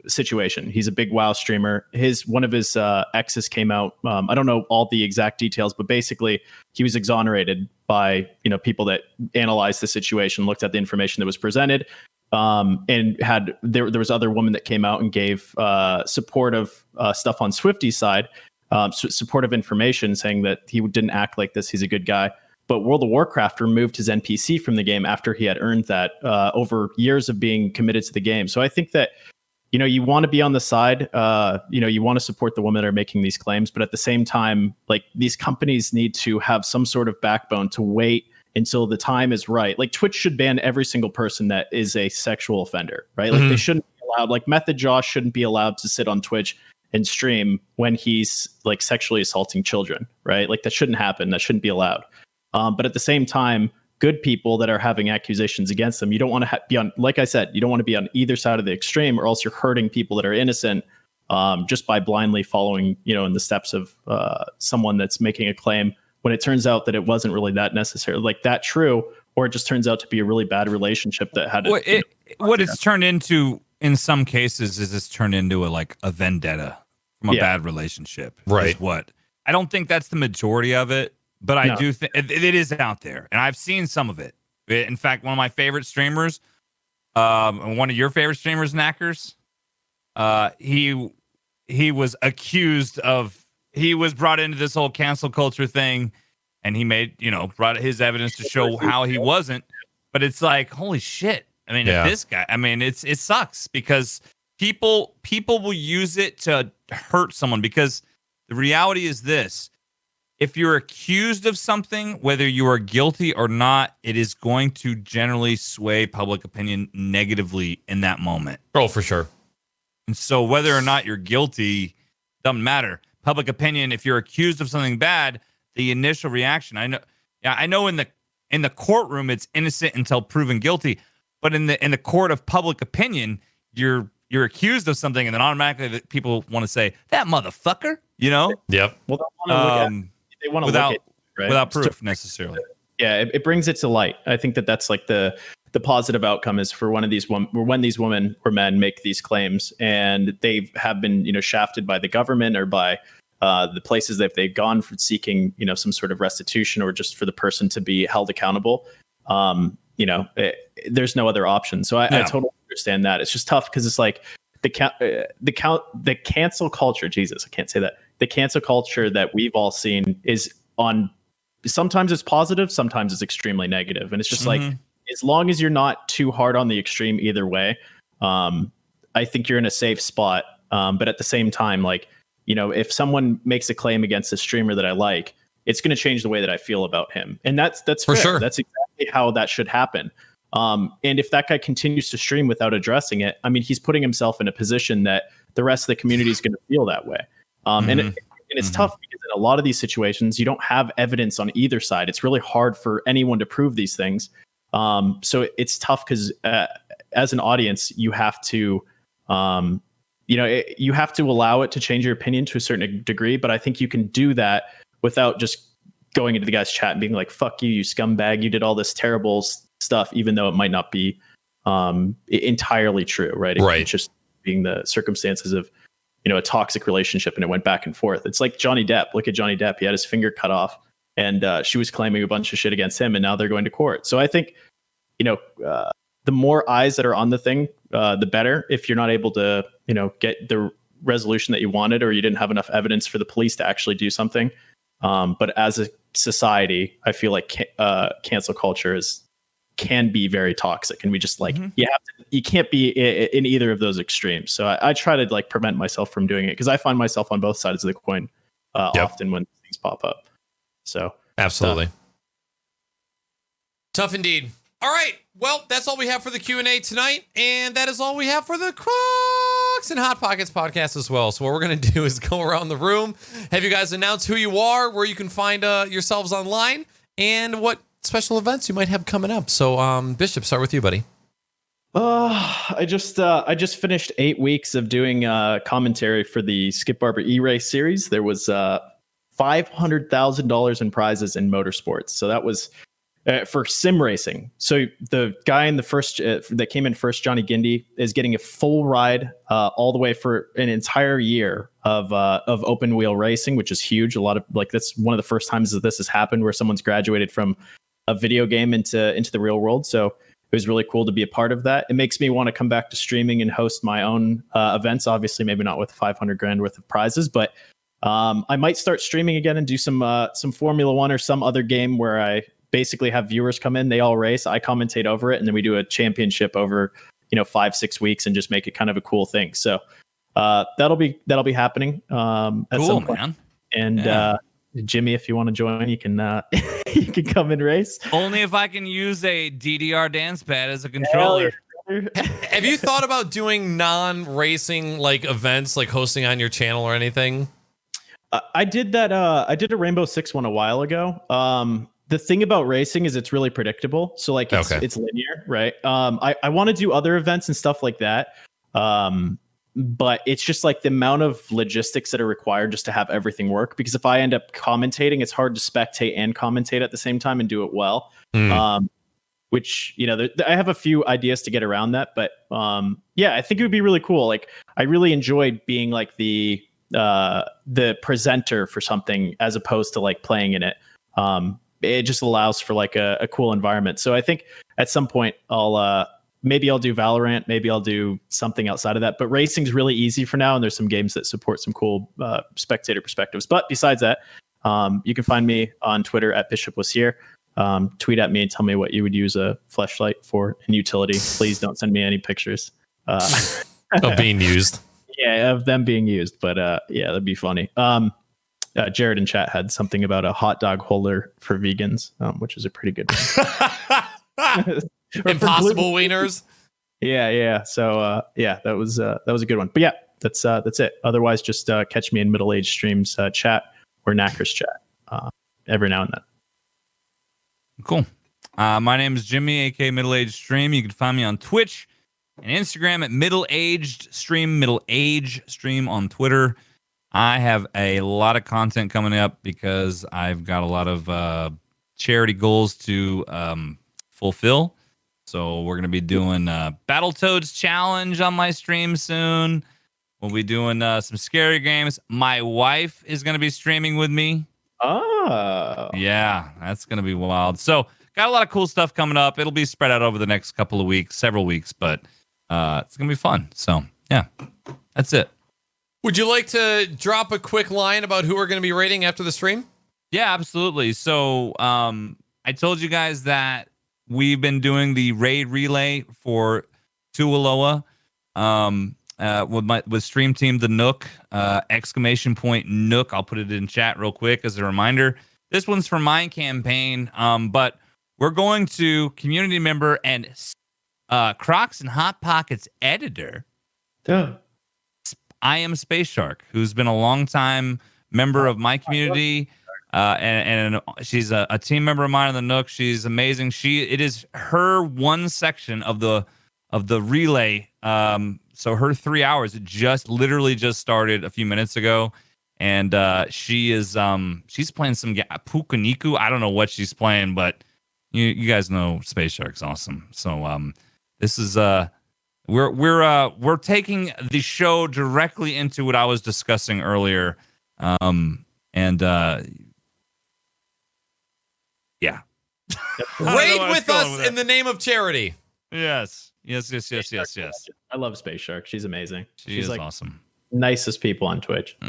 [SPEAKER 3] situation. He's a big WoW streamer. One of his exes came out. I don't know all the exact details, but basically he was exonerated by people that analyzed the situation, looked at the information that was presented, and there was other woman that came out and gave supportive stuff on Swifty's side, supportive information saying that he didn't act like this. He's a good guy. But World of Warcraft removed his NPC from the game after he had earned that over years of being committed to the game. So I think that, you want to be on the side, you want to support the women that are making these claims. But at the same time, like these companies need to have some sort of backbone to wait until the time is right. Like Twitch should ban every single person that is a sexual offender, right? Like they shouldn't be allowed, like Method Josh shouldn't be allowed to sit on Twitch and stream when he's like sexually assaulting children, right? Like that shouldn't happen. That shouldn't be allowed. But at the same time, good people that are having accusations against them, you don't want to be on, like I said, you don't want to be on either side of the extreme, or else you're hurting people that are innocent just by blindly following, in the steps of someone that's making a claim when it turns out that it wasn't really that necessary, like that true, or it just turns out to be a really bad relationship that had
[SPEAKER 2] what it's turned into in some cases is it's turned into a vendetta from a bad relationship.
[SPEAKER 1] Right.
[SPEAKER 2] What I don't think that's the majority of it. But I do think it is out there, and I've seen some of it. In fact, one of my favorite streamers, one of your favorite streamers, Knackers, he was accused of, he was brought into this whole cancel culture thing, and he brought his evidence to show how he wasn't. But it's like, holy shit! I mean, if this guy, it sucks because people will use it to hurt someone, because the reality is this. If you're accused of something, whether you are guilty or not, it is going to generally sway public opinion negatively in that moment.
[SPEAKER 1] Oh, for sure.
[SPEAKER 2] And so whether or not you're guilty doesn't matter. Public opinion, if you're accused of something bad, the initial reaction, I know in the courtroom it's innocent until proven guilty, but in the court of public opinion, you're accused of something, and then automatically people want to say, that motherfucker,
[SPEAKER 1] Yep.
[SPEAKER 3] Well, they want to look at, right?
[SPEAKER 2] Without proof necessarily.
[SPEAKER 3] Yeah, it brings it to light. I think that's like the positive outcome is for when these women or men make these claims and they have been shafted by the government or by the places that they've gone for seeking some sort of restitution or just for the person to be held accountable. There's no other option. So I totally understand that. It's just tough because it's like the cancel culture. Jesus, I can't say that. The cancel culture that we've all seen is on, sometimes it's positive, sometimes it's extremely negative. And it's just like, as long as you're not too hard on the extreme either way, I think you're in a safe spot. But at the same time, like, if someone makes a claim against a streamer that I like, it's going to change the way that I feel about him. And that's
[SPEAKER 1] for
[SPEAKER 3] fair.
[SPEAKER 1] Sure.
[SPEAKER 3] That's exactly how that should happen. And if that guy continues to stream without addressing it, he's putting himself in a position that the rest of the community is going to feel that way. And it's tough because in a lot of these situations, you don't have evidence on either side. It's really hard for anyone to prove these things. So it's tough because as an audience, you have to, you have to allow it to change your opinion to a certain degree. But I think you can do that without just going into the guy's chat and being like, fuck you, you scumbag. You did all this terrible stuff, even though it might not be entirely true, right? It's just being the circumstances of, a toxic relationship and it went back and forth. It's like Johnny Depp. Look at Johnny Depp. He had his finger cut off and she was claiming a bunch of shit against him and now they're going to court. So I think, the more eyes that are on the thing, the better. If you're not able to, get the resolution that you wanted or you didn't have enough evidence for the police to actually do something. But as a society, I feel like cancel culture can be very toxic, and we just like you can't be in either of those extremes. So I try to like prevent myself from doing it because I find myself on both sides of the coin often when things pop up. So
[SPEAKER 1] absolutely tough indeed. All right, well, that's all we have for the Q&A tonight, and that is all we have for the Crocs Crocs and Hot Pockets podcast as well. So what we're going to do is go around the room, have you guys announce who you are, where you can find yourselves online, and what special events you might have coming up. So Bishop, start with you, buddy.
[SPEAKER 3] I just finished 8 weeks of doing commentary for the Skip Barber E-Race series. There was $500,000 in prizes in motorsports. So that was for sim racing. So the guy in the first that came in first, Johnny Gindy, is getting a full ride all the way for an entire year of open wheel racing, which is huge. A lot of that's one of the first times that this has happened where someone's graduated from a video game into the real world. So it was really cool to be a part of that. It makes me want to come back to streaming and host my own events. Obviously, maybe not with 500 grand worth of prizes, but I might start streaming again and do some Formula One or some other game where I basically have viewers come in, they all race, I commentate over it, and then we do a championship over 5-6 weeks and just make it kind of a cool thing. So that'll be happening at some point. Man. And Jimmy, if you want to join, you can you can come and race.
[SPEAKER 2] Only if I can use a DDR dance pad as a controller.
[SPEAKER 1] Have you thought about doing non-racing events, like hosting on your channel or anything?
[SPEAKER 3] I did that. I did a Rainbow Six one a while ago. The thing about racing is it's really predictable. So it's linear, right? I want to do other events and stuff like that. But it's just the amount of logistics that are required just to have everything work. Because if I end up commentating, it's hard to spectate and commentate at the same time and do it well. Which, I have a few ideas to get around that. But I think it would be really cool. I really enjoyed being the presenter for something as opposed to playing in it. It just allows for a cool environment. So I think at some point maybe I'll do Valorant, maybe I'll do something outside of that. But racing's really easy for now, and there's some games that support some cool spectator perspectives. But besides that, you can find me on Twitter at Bishop Was Here. Tweet at me and tell me what you would use a fleshlight for in utility. Please don't send me any pictures
[SPEAKER 1] of being used.
[SPEAKER 3] Yeah, of them being used. But that'd be funny. Jared in chat had something about a hot dog holder for vegans, which is a pretty good one.
[SPEAKER 1] Impossible wieners.
[SPEAKER 3] Yeah. So that was a good one. But yeah, that's it. Otherwise, just catch me in MiddleAgedStream's chat or Knackers chat every now and then.
[SPEAKER 2] Cool. My name is Jimmy, aka MiddleAgedStream. You can find me on Twitch and Instagram at MiddleAgedStream, MiddleAgedStream on Twitter. I have a lot of content coming up because I've got a lot of charity goals to fulfill. So we're going to be doing Battletoads Challenge on my stream soon. We'll be doing some scary games. My wife is going to be streaming with me.
[SPEAKER 3] Oh.
[SPEAKER 2] Yeah, that's going to be wild. So got a lot of cool stuff coming up. It'll be spread out over the next couple of weeks, several weeks, but it's going to be fun. So, yeah, that's it.
[SPEAKER 1] Would you like to drop a quick line about who we're going to be rating after the stream?
[SPEAKER 2] Yeah, absolutely. So I told you guys that we've been doing the raid relay for Tualoa with Stream Team The Nook, ! Nook. I'll put it in chat real quick as a reminder. This one's for my campaign, but we're going to community member and Crocs and Hot Pockets editor. I am Space Shark, who's been a long time member of my community, and she's a team member of mine on the Nook. She's amazing. It is her one section of the relay. So her 3 hours, it literally just started a few minutes ago, and she's playing some Pukaniku. I don't know what she's playing, but you guys know Space Shark's awesome. So this is we're taking the show directly into what I was discussing earlier, yeah.
[SPEAKER 1] Raid with us in the name of charity.
[SPEAKER 2] Yes.
[SPEAKER 3] I love Space Shark. She's amazing.
[SPEAKER 2] She's awesome.
[SPEAKER 3] Nicest people on Twitch.
[SPEAKER 1] All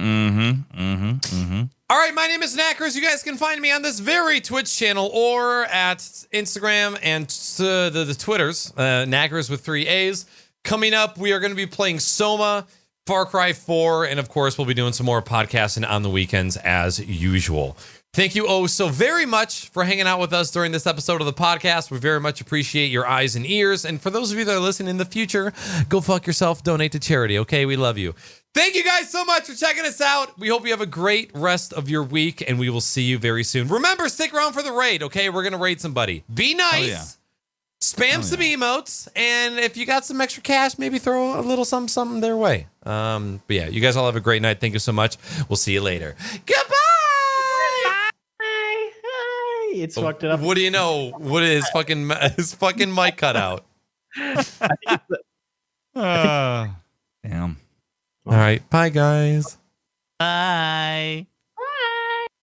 [SPEAKER 1] right, my name is Knackers. You guys can find me on this very Twitch channel or at Instagram and the Twitters, Knackers with 3 A's. Coming up, we are going to be playing Soma, Far Cry 4, and of course, we'll be doing some more podcasting on the weekends as usual. Thank you oh so very much for hanging out with us during this episode of the podcast. We very much appreciate your eyes and ears. And for those of you that are listening in the future, go fuck yourself, donate to charity, okay? We love you. Thank you guys so much for checking us out. We hope you have a great rest of your week, and we will see you very soon. Remember, stick around for the raid, okay? We're going to raid somebody. Be nice. Spam some emotes, and if you got some extra cash, maybe throw a little something their way. But yeah, you guys all have a great night. Thank you so much. We'll see you later. Goodbye.
[SPEAKER 3] It's fucked it up.
[SPEAKER 1] What do you know? What is his fucking mic cut out?
[SPEAKER 2] Damn.
[SPEAKER 1] All right. Bye, guys.
[SPEAKER 2] Bye.